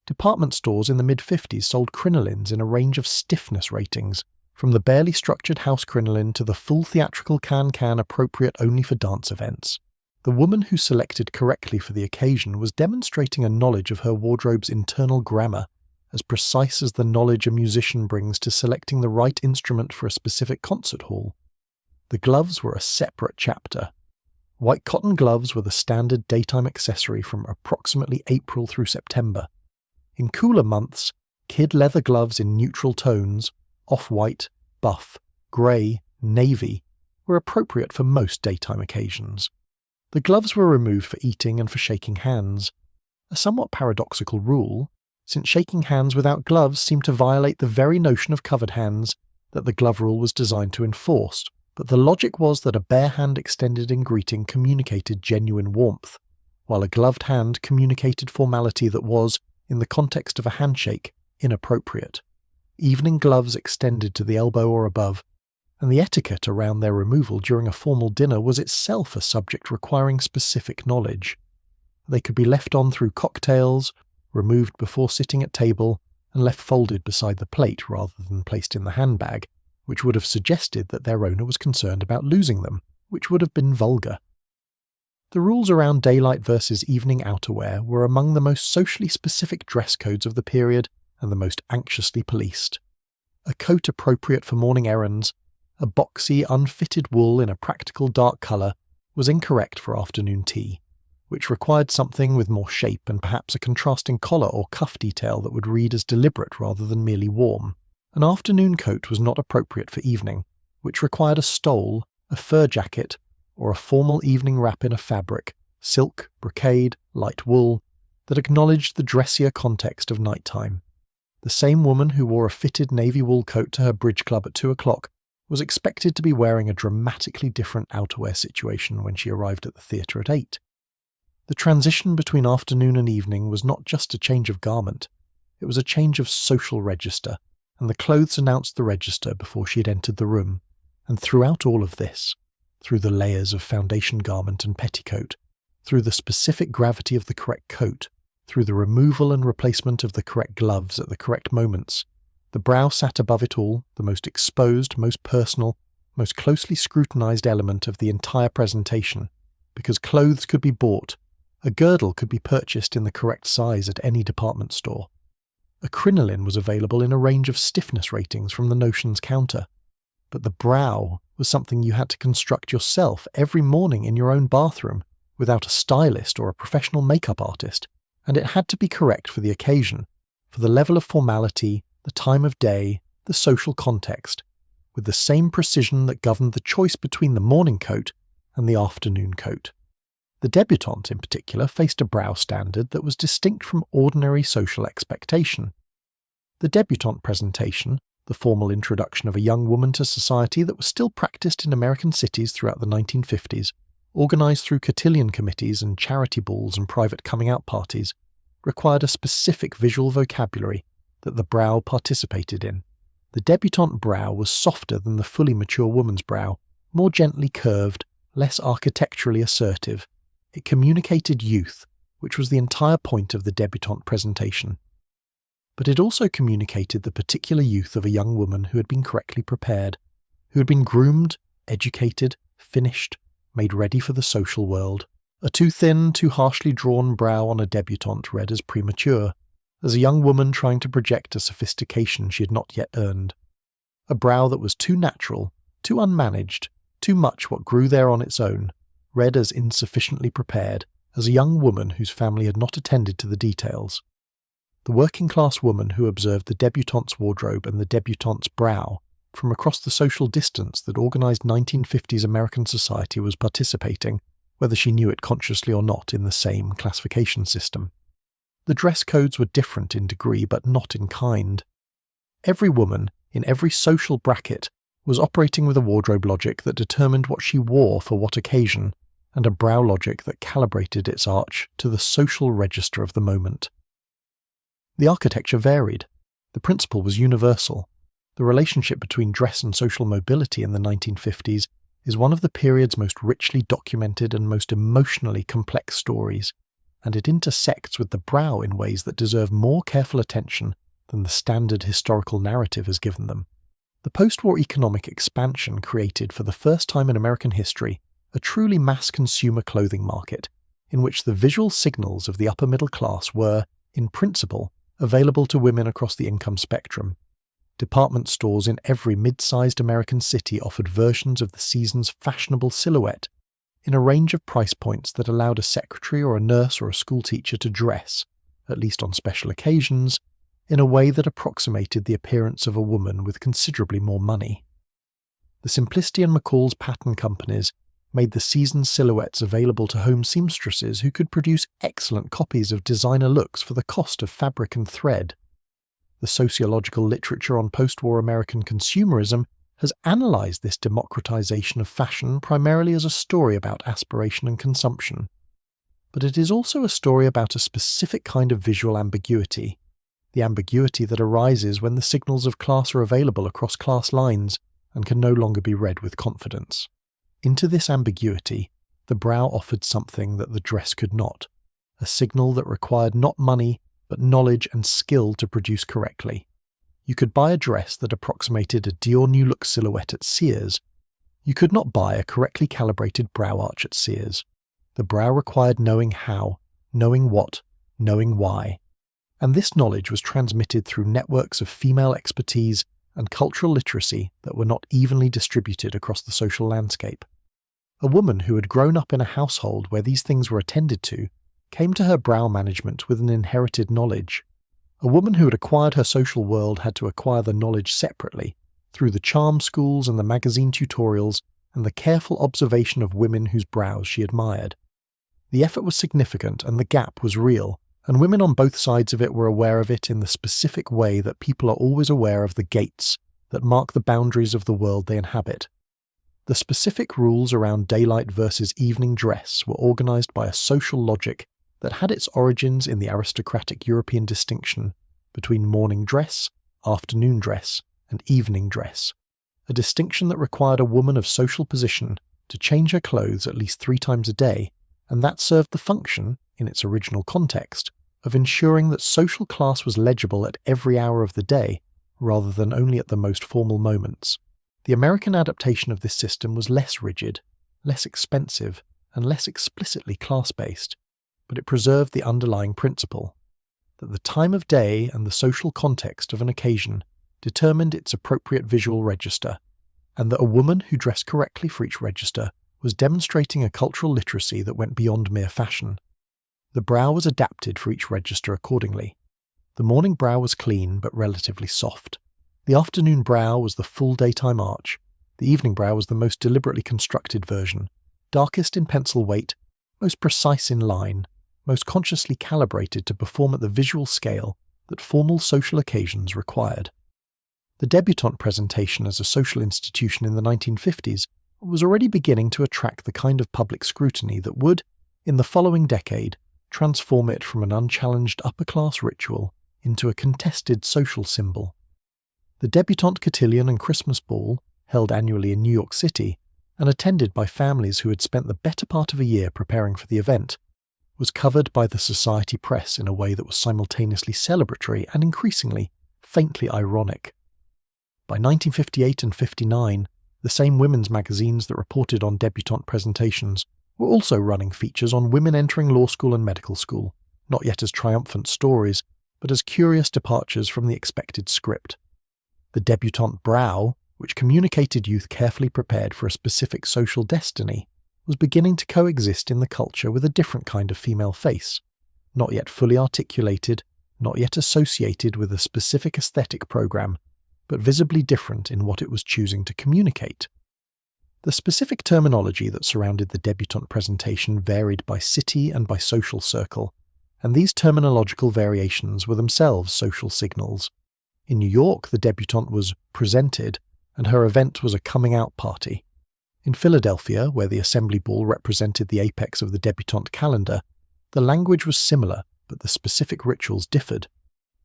Department stores in the mid-50s sold crinolines in a range of stiffness ratings, from the barely structured house crinoline to the full theatrical can-can appropriate only for dance events. The woman who selected correctly for the occasion was demonstrating a knowledge of her wardrobe's internal grammar, as precise as the knowledge a musician brings to selecting the right instrument for a specific concert hall. The gloves were a separate chapter. White cotton gloves were the standard daytime accessory from approximately April through September. In cooler months, kid leather gloves in neutral tones, off-white, buff, grey, navy, were appropriate for most daytime occasions. The gloves were removed for eating and for shaking hands, a somewhat paradoxical rule, since shaking hands without gloves seemed to violate the very notion of covered hands that the glove rule was designed to enforce. But the logic was that a bare hand extended in greeting communicated genuine warmth, while a gloved hand communicated formality that was, in the context of a handshake, inappropriate. Evening gloves extended to the elbow or above, and the etiquette around their removal during a formal dinner was itself a subject requiring specific knowledge. They could be left on through cocktails, removed before sitting at table, and left folded beside the plate rather than placed in the handbag, which would have suggested that their owner was concerned about losing them, which would have been vulgar. The rules around daylight versus evening outerwear were among the most socially specific dress codes of the period and the most anxiously policed. A coat appropriate for morning errands, a boxy, unfitted wool in a practical dark colour, was incorrect for afternoon tea, which required something with more shape and perhaps a contrasting collar or cuff detail that would read as deliberate rather than merely warm. An afternoon coat was not appropriate for evening, which required a stole, a fur jacket, or a formal evening wrap in a fabric, silk, brocade, light wool, that acknowledged the dressier context of nighttime. The same woman who wore a fitted navy wool coat to her bridge club at 2 o'clock was expected to be wearing a dramatically different outerwear situation when she arrived at the theatre at 8. The transition between afternoon and evening was not just a change of garment, it was a change of social register, and the clothes announced the register before she had entered the room, and throughout all of this, through the layers of foundation garment and petticoat, through the specific gravity of the correct coat, through the removal and replacement of the correct gloves at the correct moments, the brow sat above it all, the most exposed, most personal, most closely scrutinized element of the entire presentation, because clothes could be bought, a girdle could be purchased in the correct size at any department store. A crinoline was available in a range of stiffness ratings from the notions counter, but the brow was something you had to construct yourself every morning in your own bathroom, without a stylist or a professional makeup artist, and it had to be correct for the occasion, for the level of formality, the time of day, the social context, with the same precision that governed the choice between the morning coat and the afternoon coat. The debutante, in particular, faced a brow standard that was distinct from ordinary social expectation. The debutante presentation, the formal introduction of a young woman to society that was still practiced in American cities throughout the 1950s, organised through cotillion committees and charity balls and private coming-out parties, required a specific visual vocabulary that the brow participated in. The debutante brow was softer than the fully mature woman's brow, more gently curved, less architecturally assertive. It communicated youth, which was the entire point of the debutante presentation. But it also communicated the particular youth of a young woman who had been correctly prepared, who had been groomed, educated, finished, made ready for the social world. A too thin, too harshly drawn brow on a debutante read as premature, as a young woman trying to project a sophistication she had not yet earned. A brow that was too natural, too unmanaged, too much what grew there on its own, read as insufficiently prepared, as a young woman whose family had not attended to the details. The working-class woman who observed the debutante's wardrobe and the debutante's brow from across the social distance that organised 1950s American society was participating, whether she knew it consciously or not, in the same classification system. The dress codes were different in degree but not in kind. Every woman, in every social bracket, was operating with a wardrobe logic that determined what she wore for what occasion, and a brow logic that calibrated its arch to the social register of the moment. The architecture varied. The principle was universal. The relationship between dress and social mobility in the 1950s is one of the period's most richly documented and most emotionally complex stories, and it intersects with the brow in ways that deserve more careful attention than the standard historical narrative has given them. The post-war economic expansion created for the first time in American history a truly mass consumer clothing market, in which the visual signals of the upper middle class were, in principle, available to women across the income spectrum. Department stores in every mid-sized American city offered versions of the season's fashionable silhouette in a range of price points that allowed a secretary or a nurse or a schoolteacher to dress, at least on special occasions, in a way that approximated the appearance of a woman with considerably more money. The Simplicity and McCall's pattern companies made the season's silhouettes available to home seamstresses who could produce excellent copies of designer looks for the cost of fabric and thread. The sociological literature on post-war American consumerism has analysed this democratization of fashion primarily as a story about aspiration and consumption. But it is also a story about a specific kind of visual ambiguity, the ambiguity that arises when the signals of class are available across class lines and can no longer be read with confidence. Into this ambiguity, the brow offered something that the dress could not, a signal that required not money, but knowledge and skill to produce correctly. You could buy a dress that approximated a Dior New Look silhouette at Sears. You could not buy a correctly calibrated brow arch at Sears. The brow required knowing how, knowing what, knowing why. And this knowledge was transmitted through networks of female expertise and cultural literacy that were not evenly distributed across the social landscape. A woman who had grown up in a household where these things were attended to came to her brow management with an inherited knowledge. A woman who had acquired her social world had to acquire the knowledge separately, through the charm schools and the magazine tutorials and the careful observation of women whose brows she admired. The effort was significant and the gap was real, and women on both sides of it were aware of it in the specific way that people are always aware of the gates that mark the boundaries of the world they inhabit. The specific rules around daylight versus evening dress were organized by a social logic that had its origins in the aristocratic European distinction between morning dress, afternoon dress, and evening dress, a distinction that required a woman of social position to change her clothes at least 3 times a day, and that served the function, in its original context, of ensuring that social class was legible at every hour of the day, rather than only at the most formal moments. The American adaptation of this system was less rigid, less expensive, and less explicitly class-based, but it preserved the underlying principle, that the time of day and the social context of an occasion determined its appropriate visual register, and that a woman who dressed correctly for each register was demonstrating a cultural literacy that went beyond mere fashion. The brow was adapted for each register accordingly. The morning brow was clean but relatively soft. The afternoon brow was the full daytime arch. The evening brow was the most deliberately constructed version, darkest in pencil weight, most precise in line, most consciously calibrated to perform at the visual scale that formal social occasions required. The debutante presentation as a social institution in the 1950s was already beginning to attract the kind of public scrutiny that would, in the following decade, transform it from an unchallenged upper-class ritual into a contested social symbol. The debutante cotillion and Christmas ball, held annually in New York City, and attended by families who had spent the better part of a year preparing for the event, was covered by the society press in a way that was simultaneously celebratory and increasingly, faintly ironic. By 1958 and 59, the same women's magazines that reported on debutante presentations were also running features on women entering law school and medical school, not yet as triumphant stories, but as curious departures from the expected script. The debutante brow, which communicated youth carefully prepared for a specific social destiny, was beginning to coexist in the culture with a different kind of female face, not yet fully articulated, not yet associated with a specific aesthetic program, but visibly different in what it was choosing to communicate. The specific terminology that surrounded the debutante presentation varied by city and by social circle, and these terminological variations were themselves social signals. In New York, the debutante was presented, and her event was a coming-out party. In Philadelphia, where the assembly ball represented the apex of the debutante calendar, the language was similar, but the specific rituals differed.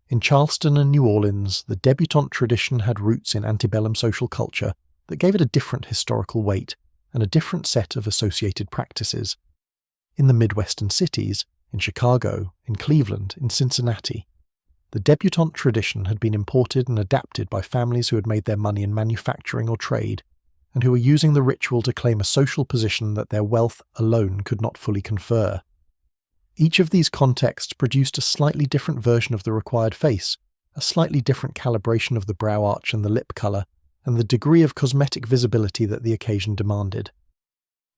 In Charleston and New Orleans, the debutante tradition had roots in antebellum social culture that gave it a different historical weight and a different set of associated practices. In the Midwestern cities, in Chicago, in Cleveland, in Cincinnati, the debutante tradition had been imported and adapted by families who had made their money in manufacturing or trade, and who were using the ritual to claim a social position that their wealth alone could not fully confer. Each of these contexts produced a slightly different version of the required face, a slightly different calibration of the brow arch and the lip colour, and the degree of cosmetic visibility that the occasion demanded.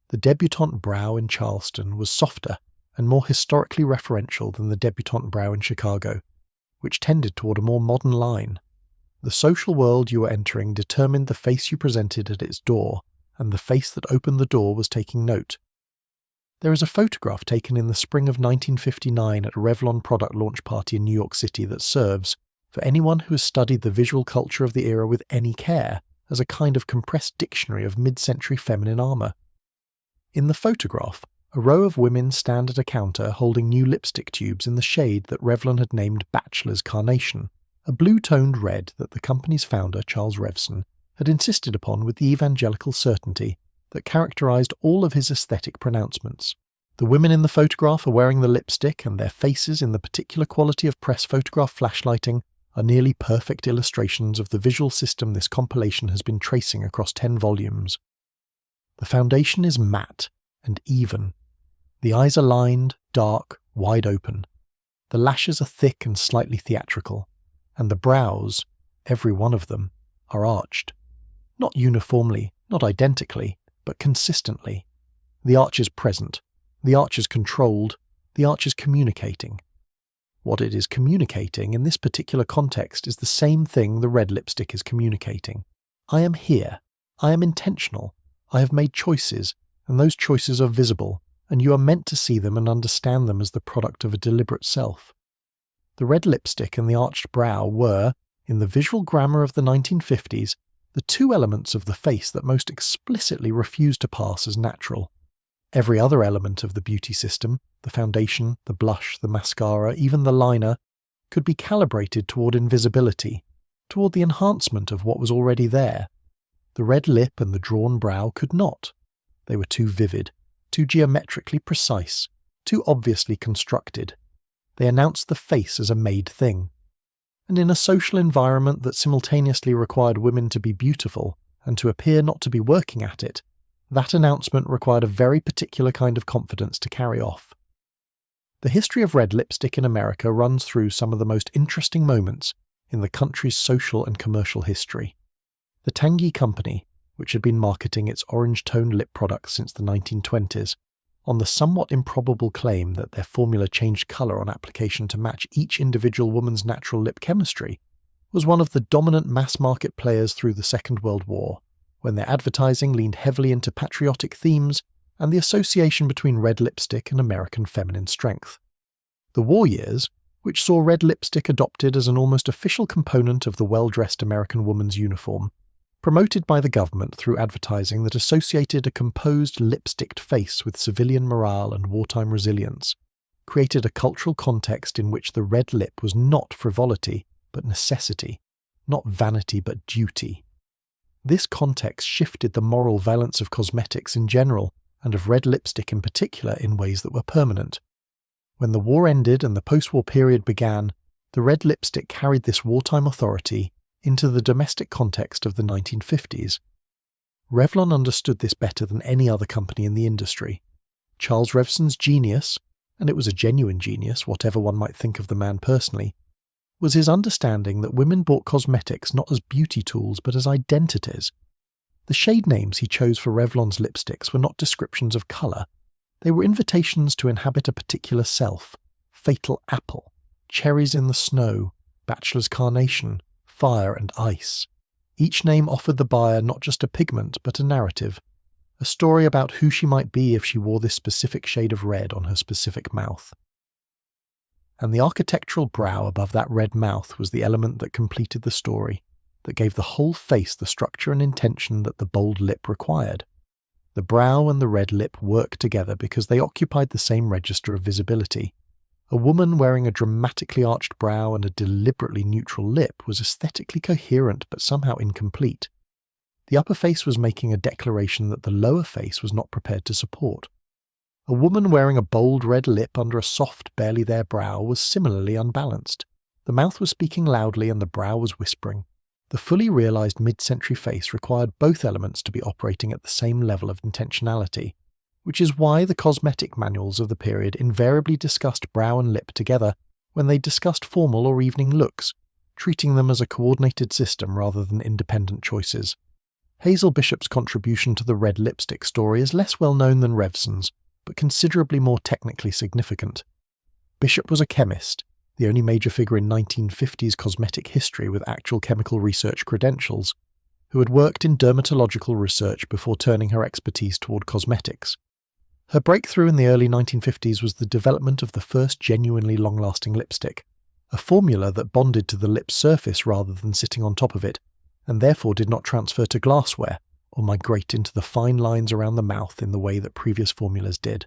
The debutante brow in Charleston was softer and more historically referential than the debutante brow in Chicago, which tended toward a more modern line. The social world you were entering determined the face you presented at its door, and the face that opened the door was taking note. There is a photograph taken in the spring of 1959 at a Revlon product launch party in New York City that serves, for anyone who has studied the visual culture of the era with any care, as a kind of compressed dictionary of mid-century feminine armour. In the photograph, a row of women stand at a counter holding new lipstick tubes in the shade that Revlon had named Bachelor's Carnation, a blue-toned red that the company's founder, Charles Revson, had insisted upon with the evangelical certainty that characterized all of his aesthetic pronouncements. The women in the photograph are wearing the lipstick, and their faces, in the particular quality of press photograph flashlighting, are nearly perfect illustrations of the visual system this compilation has been tracing across 10 volumes. The foundation is matte and even. The eyes are lined, dark, wide open. The lashes are thick and slightly theatrical, and the brows, every one of them, are arched. Not uniformly, not identically, but consistently. The arch is present, the arch is controlled, the arch is communicating. What it is communicating in this particular context is the same thing the red lipstick is communicating. I am here, I am intentional, I have made choices, and those choices are visible, and you are meant to see them and understand them as the product of a deliberate self. The red lipstick and the arched brow were, in the visual grammar of the 1950s, the two elements of the face that most explicitly refused to pass as natural. Every other element of the beauty system, the foundation, the blush, the mascara, even the liner, could be calibrated toward invisibility, toward the enhancement of what was already there. The red lip and the drawn brow could not. They were too vivid, too geometrically precise, too obviously constructed. They announced the face as a made thing. And in a social environment that simultaneously required women to be beautiful and to appear not to be working at it, that announcement required a very particular kind of confidence to carry off. The history of red lipstick in America runs through some of the most interesting moments in the country's social and commercial history. The Tanguy Company, which had been marketing its orange-toned lip products since the 1920s, on the somewhat improbable claim that their formula changed colour on application to match each individual woman's natural lip chemistry, was one of the dominant mass-market players through the Second World War, when their advertising leaned heavily into patriotic themes and the association between red lipstick and American feminine strength. The war years, which saw red lipstick adopted as an almost official component of the well-dressed American woman's uniform, promoted by the government through advertising that associated a composed lipsticked face with civilian morale and wartime resilience, created a cultural context in which the red lip was not frivolity, but necessity, not vanity, but duty. This context shifted the moral valence of cosmetics in general, and of red lipstick in particular, in ways that were permanent. When the war ended and the post-war period began, the red lipstick carried this wartime authority into the domestic context of the 1950s. Revlon understood this better than any other company in the industry. Charles Revson's genius, and it was a genuine genius, whatever one might think of the man personally, was his understanding that women bought cosmetics not as beauty tools but as identities. The shade names he chose for Revlon's lipsticks were not descriptions of colour. They were invitations to inhabit a particular self: Fatal Apple, Cherries in the Snow, Bachelor's Carnation, Fire and Ice. Each name offered the buyer not just a pigment but a narrative, a story about who she might be if she wore this specific shade of red on her specific mouth. And the architectural brow above that red mouth was the element that completed the story, that gave the whole face the structure and intention that the bold lip required. The brow and the red lip worked together because they occupied the same register of visibility. A woman wearing a dramatically arched brow and a deliberately neutral lip was aesthetically coherent but somehow incomplete. The upper face was making a declaration that the lower face was not prepared to support. A woman wearing a bold red lip under a soft, barely there brow was similarly unbalanced. The mouth was speaking loudly and the brow was whispering. The fully realized mid-century face required both elements to be operating at the same level of intentionality, which is why the cosmetic manuals of the period invariably discussed brow and lip together when they discussed formal or evening looks, treating them as a coordinated system rather than independent choices. Hazel Bishop's contribution to the red lipstick story is less well known than Revson's, but considerably more technically significant. Bishop was a chemist, the only major figure in 1950s cosmetic history with actual chemical research credentials, who had worked in dermatological research before turning her expertise toward cosmetics. Her breakthrough in the early 1950s was the development of the first genuinely long-lasting lipstick, a formula that bonded to the lip's surface rather than sitting on top of it, and therefore did not transfer to glassware or migrate into the fine lines around the mouth in the way that previous formulas did.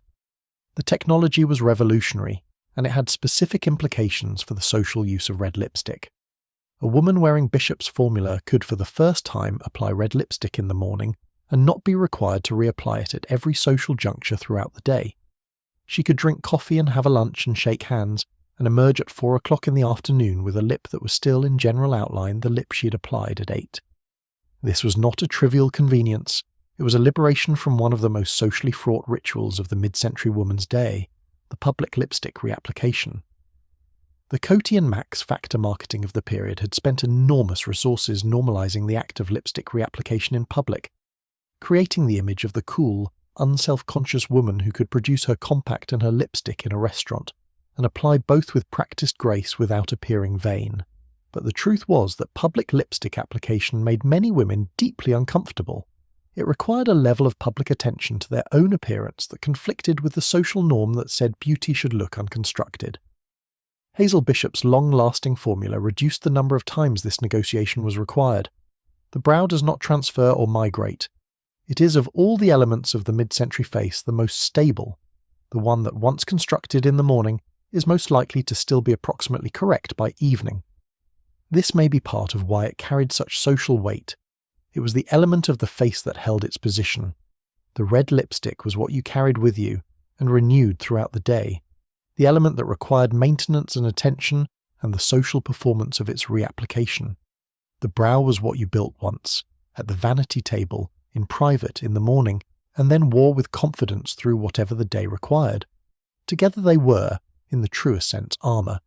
The technology was revolutionary, and it had specific implications for the social use of red lipstick. A woman wearing Bishop's formula could for the first time apply red lipstick in the morning and not be required to reapply it at every social juncture throughout the day. She could drink coffee and have a lunch and shake hands, and emerge at 4 o'clock in the afternoon with a lip that was still in general outline the lip she had applied at 8. This was not a trivial convenience. It was a liberation from one of the most socially fraught rituals of the mid-century woman's day, the public lipstick reapplication. The Coty and Max factor marketing of the period had spent enormous resources normalizing the act of lipstick reapplication in public, creating the image of the cool, unself-conscious woman who could produce her compact and her lipstick in a restaurant, and apply both with practiced grace without appearing vain. But the truth was that public lipstick application made many women deeply uncomfortable. It required a level of public attention to their own appearance that conflicted with the social norm that said beauty should look unconstructed. Hazel Bishop's long-lasting formula reduced the number of times this negotiation was required. The brow does not transfer or migrate. It is of all the elements of the mid-century face the most stable, the one that once constructed in the morning is most likely to still be approximately correct by evening. This may be part of why it carried such social weight. It was the element of the face that held its position. The red lipstick was what you carried with you and renewed throughout the day, the element that required maintenance and attention and the social performance of its reapplication. The brow was what you built once, at the vanity table, in private in the morning, and then wore with confidence through whatever the day required. Together they were, in the truest sense, armour,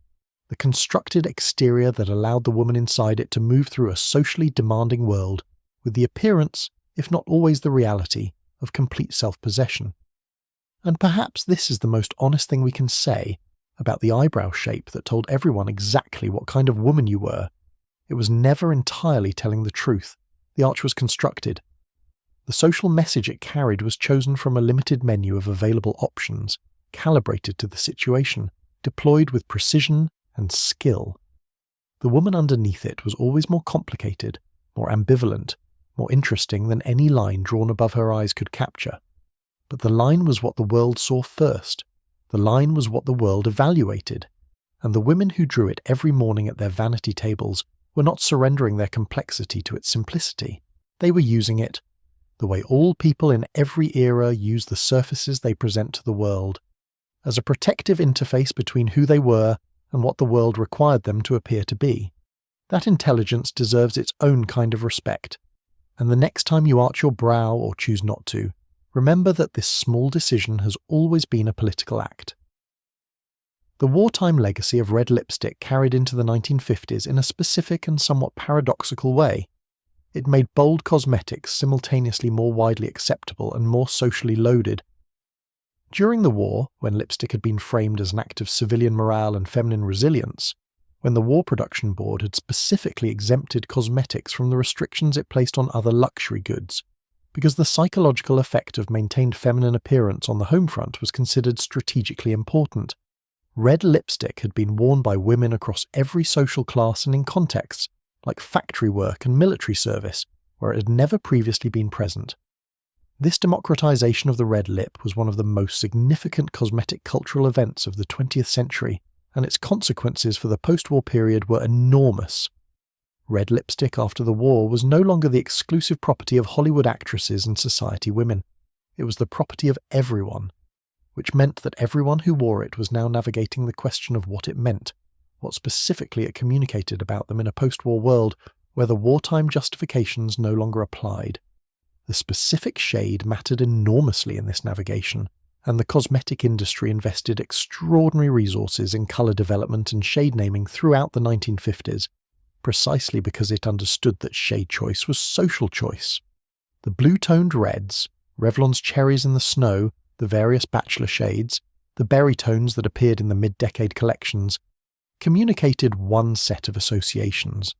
the constructed exterior that allowed the woman inside it to move through a socially demanding world with the appearance, if not always the reality, of complete self-possession. And perhaps this is the most honest thing we can say about the eyebrow shape that told everyone exactly what kind of woman you were. It was never entirely telling the truth. The arch was constructed. The social message it carried was chosen from a limited menu of available options, calibrated to the situation, deployed with precision and skill. The woman underneath it was always more complicated, more ambivalent, more interesting than any line drawn above her eyes could capture. But the line was what the world saw first. The line was what the world evaluated. And the women who drew it every morning at their vanity tables were not surrendering their complexity to its simplicity. They were using it, the way all people in every era use the surfaces they present to the world, as a protective interface between who they were and what the world required them to appear to be. That intelligence deserves its own kind of respect, and the next time you arch your brow or choose not to, remember that this small decision has always been a political act. The wartime legacy of red lipstick carried into the 1950s in a specific and somewhat paradoxical way. It made bold cosmetics simultaneously more widely acceptable and more socially loaded. During the war, when lipstick had been framed as an act of civilian morale and feminine resilience, when the War Production Board had specifically exempted cosmetics from the restrictions it placed on other luxury goods, because the psychological effect of maintained feminine appearance on the home front was considered strategically important, red lipstick had been worn by women across every social class and in contexts, like factory work and military service, where it had never previously been present. This democratization of the red lip was one of the most significant cosmetic cultural events of the 20th century, and its consequences for the post-war period were enormous. Red lipstick after the war was no longer the exclusive property of Hollywood actresses and society women. It was the property of everyone, which meant that everyone who wore it was now navigating the question of what it meant, what specifically it communicated about them in a post-war world where the wartime justifications no longer applied. The specific shade mattered enormously in this navigation, and the cosmetic industry invested extraordinary resources in colour development and shade naming throughout the 1950s, precisely because it understood that shade choice was social choice. The blue-toned reds, Revlon's cherries in the snow, the various bachelor shades, the berry tones that appeared in the mid-decade collections, communicated one set of associations.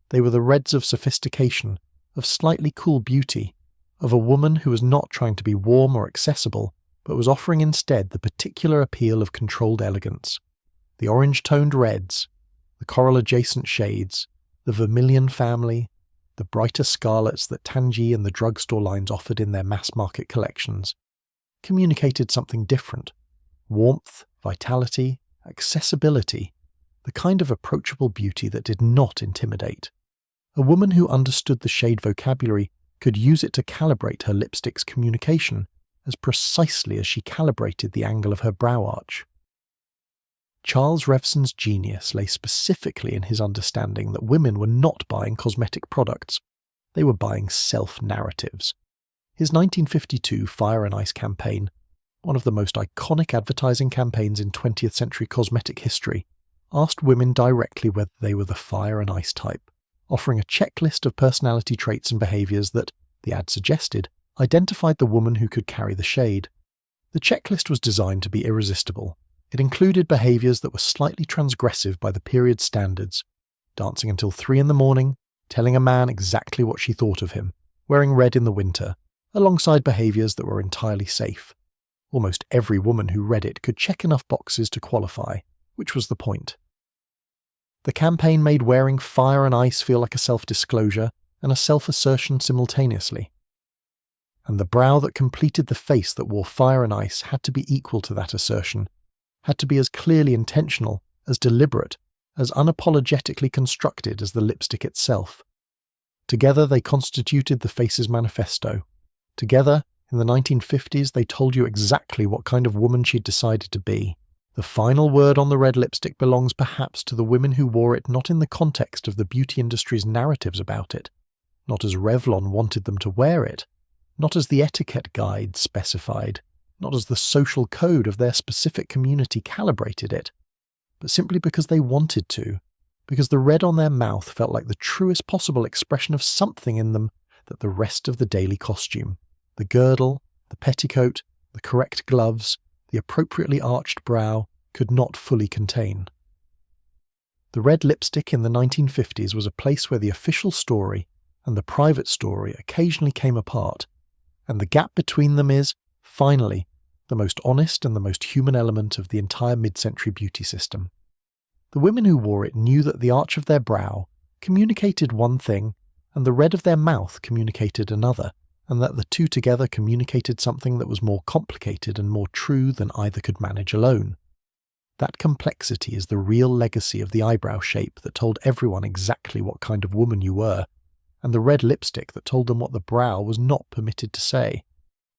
They were the reds of sophistication, of slightly cool beauty, of a woman who was not trying to be warm or accessible, but was offering instead the particular appeal of controlled elegance. The orange-toned reds, the coral-adjacent shades, the vermilion family, the brighter scarlets that Tangy and the drugstore lines offered in their mass-market collections, communicated something different. Warmth, vitality, accessibility, the kind of approachable beauty that did not intimidate. A woman who understood the shade vocabulary could use it to calibrate her lipstick's communication as precisely as she calibrated the angle of her brow arch. Charles Revson's genius lay specifically in his understanding that women were not buying cosmetic products, they were buying self-narratives. His 1952 Fire and Ice campaign, one of the most iconic advertising campaigns in 20th century cosmetic history, asked women directly whether they were the fire and ice type, offering a checklist of personality traits and behaviours that, the ad suggested, identified the woman who could carry the shade. The checklist was designed to be irresistible. It included behaviours that were slightly transgressive by the period's standards, dancing until 3 a.m, telling a man exactly what she thought of him, wearing red in the winter, alongside behaviours that were entirely safe. Almost every woman who read it could check enough boxes to qualify, which was the point. The campaign made wearing fire and ice feel like a self-disclosure and a self-assertion simultaneously. And the brow that completed the face that wore fire and ice had to be equal to that assertion, had to be as clearly intentional, as deliberate, as unapologetically constructed as the lipstick itself. Together they constituted the face's manifesto. Together, in the 1950s, they told you exactly what kind of woman she'd decided to be. The final word on the red lipstick belongs perhaps to the women who wore it not in the context of the beauty industry's narratives about it, not as Revlon wanted them to wear it, not as the etiquette guide specified, not as the social code of their specific community calibrated it, but simply because they wanted to, because the red on their mouth felt like the truest possible expression of something in them that the rest of the daily costume, the girdle, the petticoat, the correct gloves, the appropriately arched brow, could not fully contain. The red lipstick in the 1950s was a place where the official story and the private story occasionally came apart, and the gap between them is, finally, the most honest and the most human element of the entire mid-century beauty system. The women who wore it knew that the arch of their brow communicated one thing, and the red of their mouth communicated another, and that the two together communicated something that was more complicated and more true than either could manage alone. That complexity is the real legacy of the eyebrow shape that told everyone exactly what kind of woman you were, and the red lipstick that told them what the brow was not permitted to say.